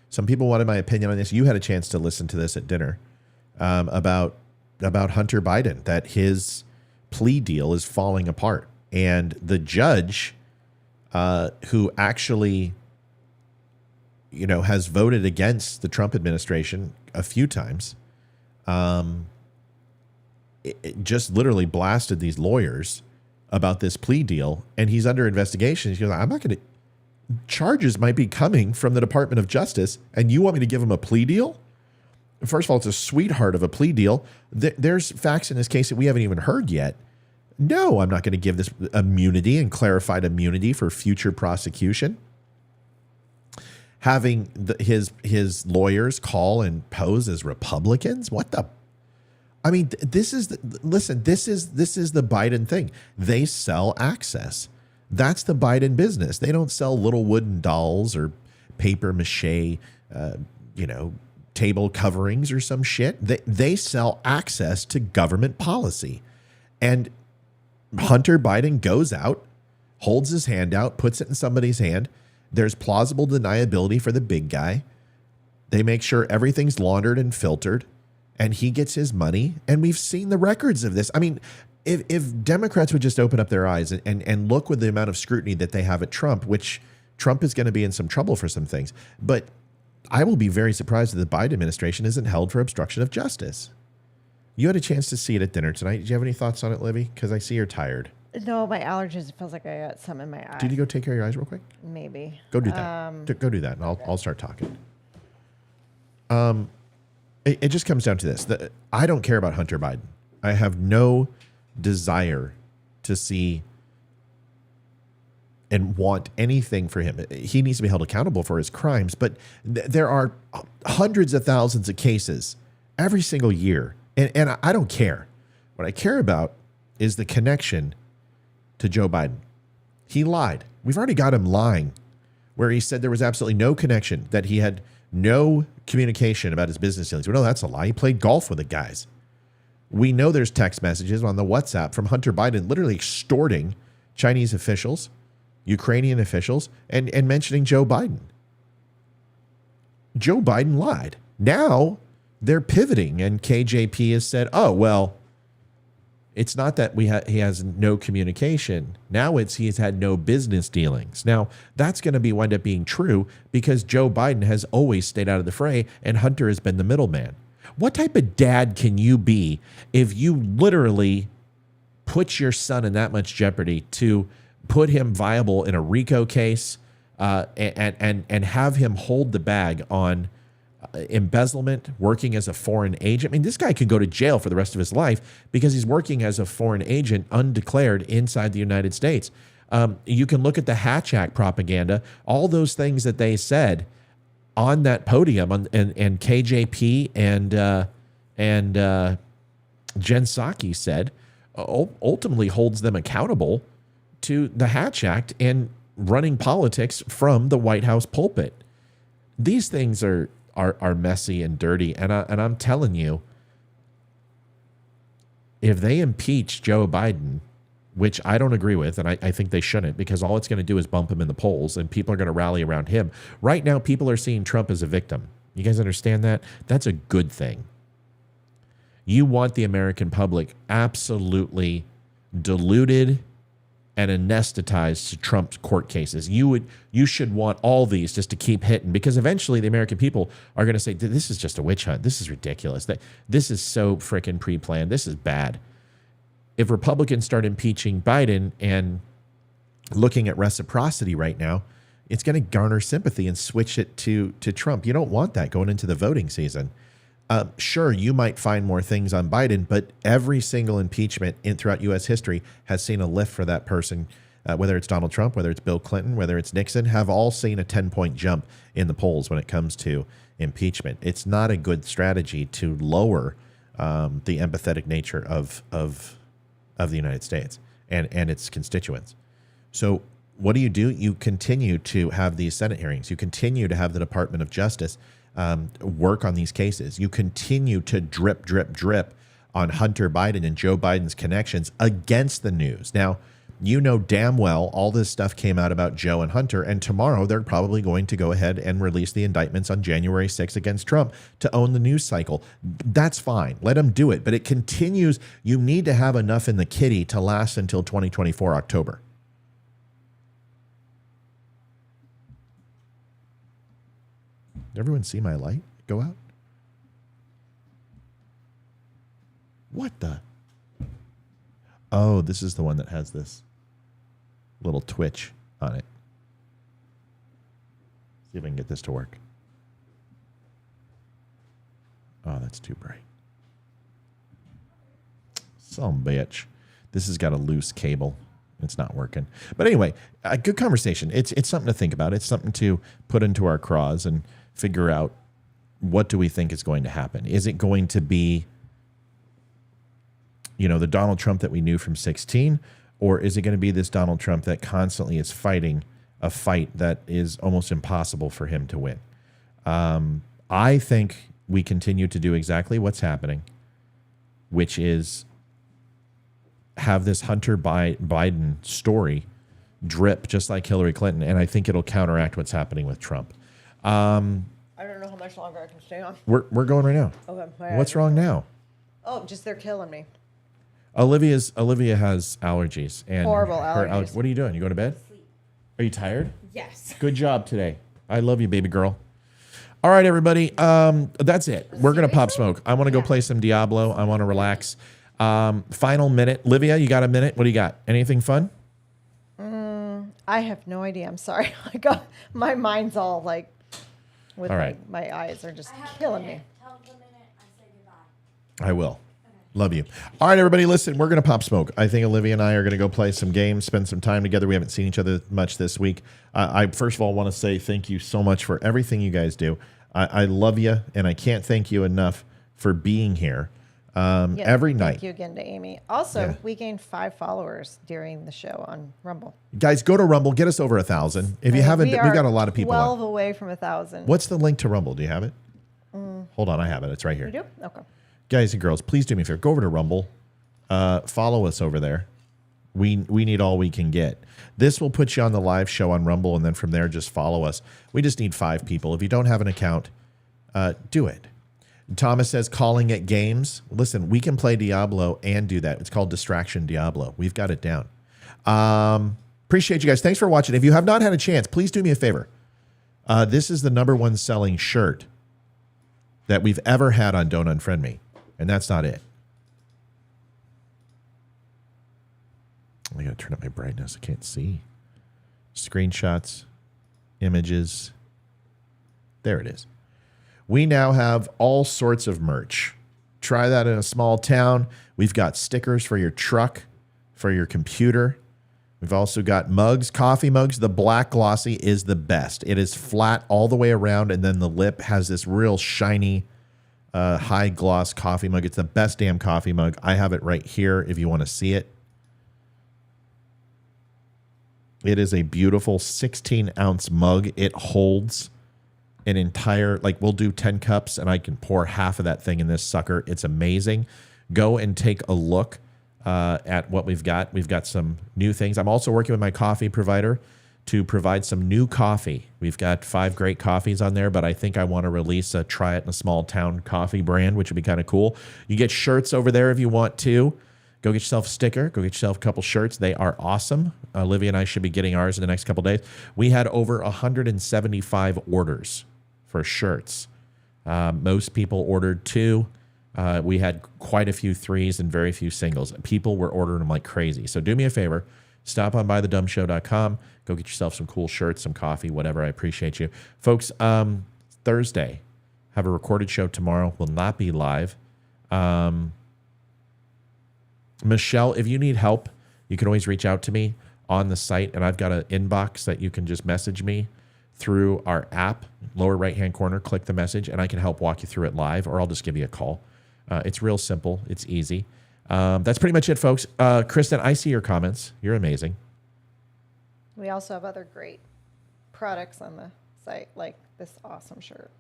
Speaker 3: Some people wanted my opinion on this. You had a chance to listen to this at dinner about Hunter Biden, that his plea deal is falling apart. And the judge who actually, has voted against the Trump administration a few times, it just literally blasted these lawyers about this plea deal. And he's under investigation. He goes, I'm not going to. Charges might be coming from the Department of Justice, and you want me to give him a plea deal? First of all, it's a sweetheart of a plea deal. There's facts in this case that we haven't even heard yet. No, I'm not going to give this immunity and clarified immunity for future prosecution. Having his lawyers call and pose as Republicans? What the? I mean, this is the Biden thing. They sell access. That's the Biden business. They don't sell little wooden dolls or paper mache, table coverings or some shit. They sell access to government policy. And Hunter Biden goes out, holds his hand out, puts it in somebody's hand. There's plausible deniability for the big guy. They make sure everything's laundered and filtered, and he gets his money. And we've seen the records of this. I mean, If Democrats would just open up their eyes and look with the amount of scrutiny that they have at Trump, which Trump is going to be in some trouble for some things. But I will be very surprised that the Biden administration isn't held for obstruction of justice. You had a chance to see it at dinner tonight. Did you have any thoughts on it, Livy? Because I see you're tired.
Speaker 4: No, my allergies. It feels like I got some in my eye.
Speaker 3: Did you go take care of your eyes real quick?
Speaker 4: Maybe.
Speaker 3: Go do that. Go do that, and I'll start talking. It just comes down to this. I don't care about Hunter Biden. I have no desire to see and want anything for him. He needs to be held accountable for his crimes, but there are hundreds of thousands of cases every single year, and I don't care. What I care about is the connection to Joe Biden. He lied. We've already got him lying, where he said there was absolutely no connection, that he had no communication about his business dealings. We know that's a lie. He played golf with the guys. We know there's text messages on the WhatsApp from Hunter Biden literally extorting Chinese officials, Ukrainian officials, and mentioning Joe Biden. Joe Biden lied. Now they're pivoting, and KJP has said, oh, well, it's not that he has no communication. Now he's had no business dealings. Now, that's going to wind up being true because Joe Biden has always stayed out of the fray, and Hunter has been the middleman. What type of dad can you be if you literally put your son in that much jeopardy to put him viable in a RICO case and have him hold the bag on embezzlement, working as a foreign agent? I mean, this guy could go to jail for the rest of his life because he's working as a foreign agent undeclared inside the United States. You can look at the Hatch Act propaganda, all those things that they said on that podium, and KJP and Jen Psaki said, ultimately holds them accountable to the Hatch Act and running politics from the White House pulpit. These things are messy and dirty, and I'm telling you, if they impeach Joe Biden, which I don't agree with, and I think they shouldn't, because all it's going to do is bump him in the polls, and people are going to rally around him. Right now, people are seeing Trump as a victim. You guys understand that? That's a good thing. You want the American public absolutely deluded and anesthetized to Trump's court cases. You should want all these just to keep hitting, because eventually the American people are going to say, this is just a witch hunt. This is ridiculous. This is so freaking pre-planned. This is bad. If Republicans start impeaching Biden and looking at reciprocity right now, it's going to garner sympathy and switch it to Trump. You don't want that going into the voting season. Sure, you might find more things on Biden, but every single impeachment throughout U.S. history has seen a lift for that person, whether it's Donald Trump, whether it's Bill Clinton, whether it's Nixon, have all seen a 10-point jump in the polls when it comes to impeachment. It's not a good strategy to lower the empathetic nature of the United States and its constituents. So what do? You continue to have these Senate hearings. You continue to have the Department of Justice work on these cases. You continue to drip on Hunter Biden and Joe Biden's connections against the news. Now, you know damn well all this stuff came out about Joe and Hunter, and tomorrow they're probably going to go ahead and release the indictments on January 6th against Trump to own the news cycle. That's fine. Let them do it. But it continues. You need to have enough in the kitty to last until 2024 October. Everyone see my light go out? What the? Oh, this is the one that has this little twitch on it. See if I can get this to work. Oh, that's too bright. Some bitch. This has got a loose cable. It's not working. But anyway, a good conversation. It's something to think about. It's something to put into our craws and figure out, what do we think is going to happen? Is it going to be, the Donald Trump that we knew from 2016, or is it going to be this Donald Trump that constantly is fighting a fight that is almost impossible for him to win? I think we continue to do exactly what's happening, which is have this Hunter Biden story drip just like Hillary Clinton, and I think it'll counteract what's happening with Trump.
Speaker 4: I don't know how much longer I can stay on.
Speaker 3: We're going right now.
Speaker 4: Okay.
Speaker 3: What's wrong now?
Speaker 4: Oh, just they're killing me.
Speaker 3: Olivia has allergies and
Speaker 4: Horrible allergies.
Speaker 3: What are you doing? You going to bed? Are you tired?
Speaker 4: Yes.
Speaker 3: Good job today. I love you, baby girl. All right, everybody. That's it. We're gonna pop smoke. I want to go play some Diablo. I want to relax. Final minute. Olivia, you got a minute? What do you got? Anything fun?
Speaker 4: I have no idea. I'm sorry. My mind's all like, with
Speaker 3: all right.
Speaker 4: my eyes are just killing me.
Speaker 3: I will. Love you. All right, everybody, listen, we're going to pop smoke. I think Olivia and I are going to go play some games, spend some time together. We haven't seen each other much this week. I first of all want to say thank you so much for everything you guys do. I love you, and I can't thank you enough for being here every night.
Speaker 4: Thank you again to Amy. Also, we gained 5 followers during the show on Rumble.
Speaker 3: Guys, go to Rumble. Get us over 1,000. If you haven't, we've got a lot of people
Speaker 4: 12
Speaker 3: on.
Speaker 4: away from 1,000.
Speaker 3: What's the link to Rumble? Do you have it? Hold on, I have it. It's right here.
Speaker 4: You do? Okay.
Speaker 3: Guys and girls, please do me a favor. Go over to Rumble. Follow us over there. We need all we can get. This will put you on the live show on Rumble, and then from there, just follow us. We just need 5 people. If you don't have an account, do it. Thomas says, calling it games. Listen, we can play Diablo and do that. It's called Distraction Diablo. We've got it down. Appreciate you guys. Thanks for watching. If you have not had a chance, please do me a favor. This is the #1 selling shirt that we've ever had on Don't Unfriend Me. And that's not it. I got to turn up my brightness. I can't see. Screenshots, images. There it is. We now have all sorts of merch. Try that in a small town. We've got stickers for your truck, for your computer. We've also got mugs, coffee mugs. The black glossy is the best. It is flat all the way around, and then the lip has this real shiny, high gloss coffee mug. It's the best damn coffee mug. I have it right here if you want to see it. It is a beautiful 16-ounce mug. It holds an entire, we'll do 10 cups and I can pour half of that thing in this sucker. It's amazing. Go and take a look at what we've got. We've got some new things. I'm also working with my coffee provider to provide some new coffee. We've got 5 great coffees on there, but I think I want to release a try it in a small town coffee brand, which would be kind of cool. You get shirts over there if you want to. Go get yourself a sticker. Go get yourself a couple shirts. They are awesome. Olivia and I should be getting ours in the next couple days. We had over 175 orders for shirts. Most people ordered 2. We had quite a few 3s and very few singles. People were ordering them like crazy. So do me a favor. Stop on by thedumshow.com. Go get yourself some cool shirts, some coffee, whatever. I appreciate you. Folks, Thursday, have a recorded show tomorrow. Will not be live. Michelle, if you need help, you can always reach out to me on the site, and I've got an inbox that you can just message me through our app, lower right-hand corner, click the message, and I can help walk you through it live, or I'll just give you a call. It's real simple. It's easy. That's pretty much it, folks. Kristen, I see your comments. You're amazing.
Speaker 4: We also have other great products on the site, like this awesome shirt.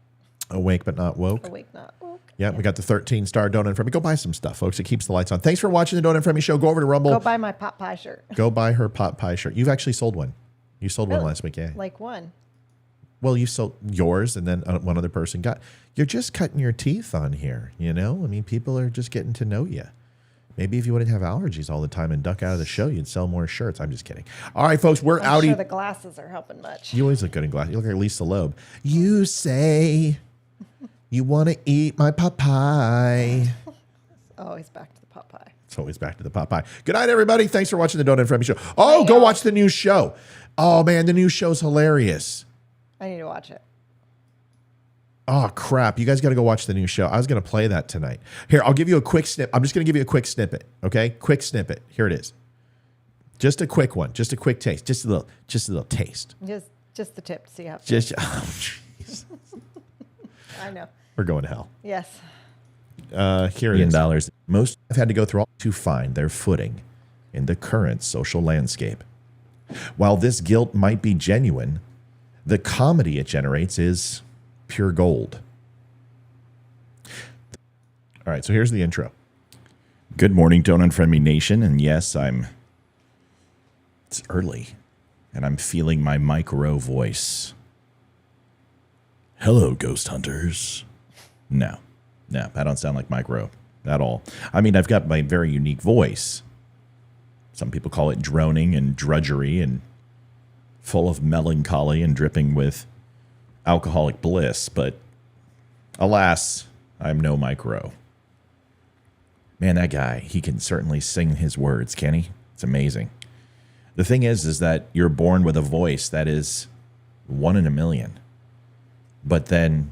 Speaker 3: Awake but not woke.
Speaker 4: Awake, not woke.
Speaker 3: Yeah, we got the 13-star Don't Unfriend Me. Go buy some stuff, folks. It keeps the lights on. Thanks for watching the Don't Unfriend Me show. Go over to Rumble.
Speaker 4: Go buy my pot pie shirt.
Speaker 3: Go buy her pot pie shirt. You've actually sold one. You sold one last week, yeah.
Speaker 4: Like one.
Speaker 3: Well, you sold yours, and then one other person got. You're just cutting your teeth on here, you know? I mean, people are just getting to know you. Maybe if you wouldn't have allergies all the time and duck out of the show, you'd sell more shirts. I'm just kidding. All right, folks, we're
Speaker 4: I'm
Speaker 3: out.
Speaker 4: sure the glasses are helping much.
Speaker 3: You always look good in glasses. You look like Lisa Loeb. You say you want to eat my pot pie.
Speaker 4: Always back to the pot pie.
Speaker 3: It's always back to the pot pie. Good night, everybody. Thanks for watching the Don't Unfriend Me show. Oh, go watch the new show. Oh, man, the new show's hilarious.
Speaker 4: I need to watch it.
Speaker 3: Oh, crap. You guys got to go watch the new show. I was going to play that tonight. Here, I'll give you a quick snip. I'm just going to give you a quick snippet, okay? Quick snippet. Here it is. Just a quick one. Just a quick taste. Just a little taste.
Speaker 4: Just the tip to see how.
Speaker 3: Just, oh, jeez.
Speaker 4: I know.
Speaker 3: We're going to hell.
Speaker 4: Yes.
Speaker 3: Here it is. Most have had to go through all to find their footing in the current social landscape. While this guilt might be genuine, the comedy it generates is pure gold. All right, so here's the intro. Good morning, Don't Unfriend Me Nation. And yes, it's early, and I'm feeling my micro voice. Hello, ghost hunters. No, I don't sound like Micro at all. I mean, I've got my very unique voice. Some people call it droning and drudgery and full of melancholy and dripping with alcoholic bliss, but alas, I'm no Micro. Man, that guy, he can certainly sing his words, can he? It's amazing. The thing is that you're born with a voice that is 1 in a million. But then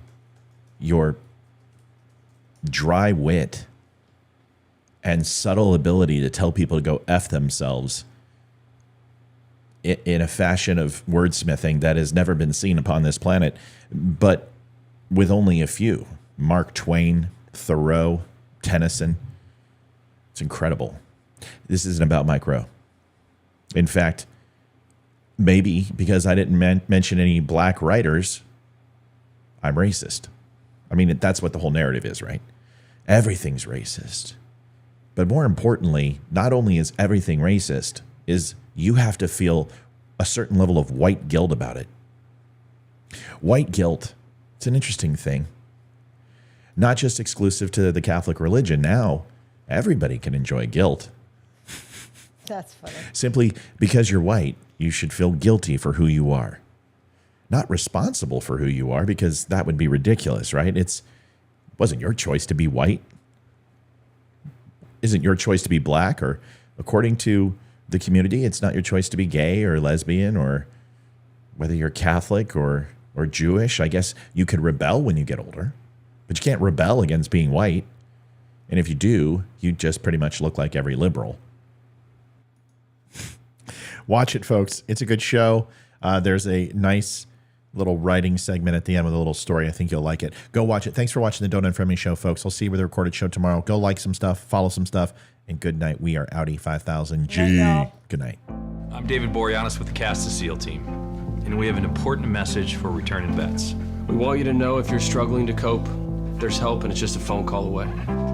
Speaker 3: your dry wit and subtle ability to tell people to go F themselves in a fashion of wordsmithing that has never been seen upon this planet, but with only a few. Mark Twain, Thoreau, Tennyson. It's incredible. This isn't about Micro. In fact, maybe because I didn't mention any black writers, I'm racist. I mean, that's what the whole narrative is, right? Everything's racist. But more importantly, not only is everything racist, is you have to feel a certain level of white guilt about it. White guilt, it's an interesting thing. Not just exclusive to the Catholic religion. Now, everybody can enjoy guilt.
Speaker 4: That's funny.
Speaker 3: Simply because you're white, you should feel guilty for who you are. Not responsible for who you are, because that would be ridiculous, right? It wasn't your choice to be white. Isn't your choice to be black, or according to the community, it's not your choice to be gay or lesbian, or whether you're Catholic or Jewish. I guess you could rebel when you get older, but you can't rebel against being white. And if you do, you just pretty much look like every liberal. Watch it, folks. It's a good show. There's a nice little writing segment at the end with a little story. I think you'll like it. Go watch it. Thanks for watching the Don't Unfriend Me show, folks. I'll see you with a recorded show tomorrow. Go like some stuff, follow some stuff, and good night. We are Audi 5000G. Good night.
Speaker 9: I'm David Boreanaz with the Cast of SEAL team, and we have an important message for returning vets.
Speaker 10: We want you to know if you're struggling to cope, there's help and it's just a phone call away.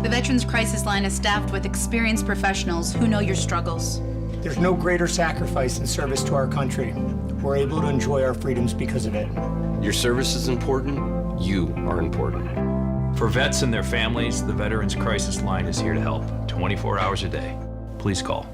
Speaker 11: The Veterans Crisis Line is staffed with experienced professionals who know your struggles.
Speaker 12: There's no greater sacrifice in service to our country. We're able to enjoy our freedoms because of it.
Speaker 10: Your service is important. You are important.
Speaker 9: For vets and their families, the Veterans Crisis Line is here to help 24 hours a day. Please call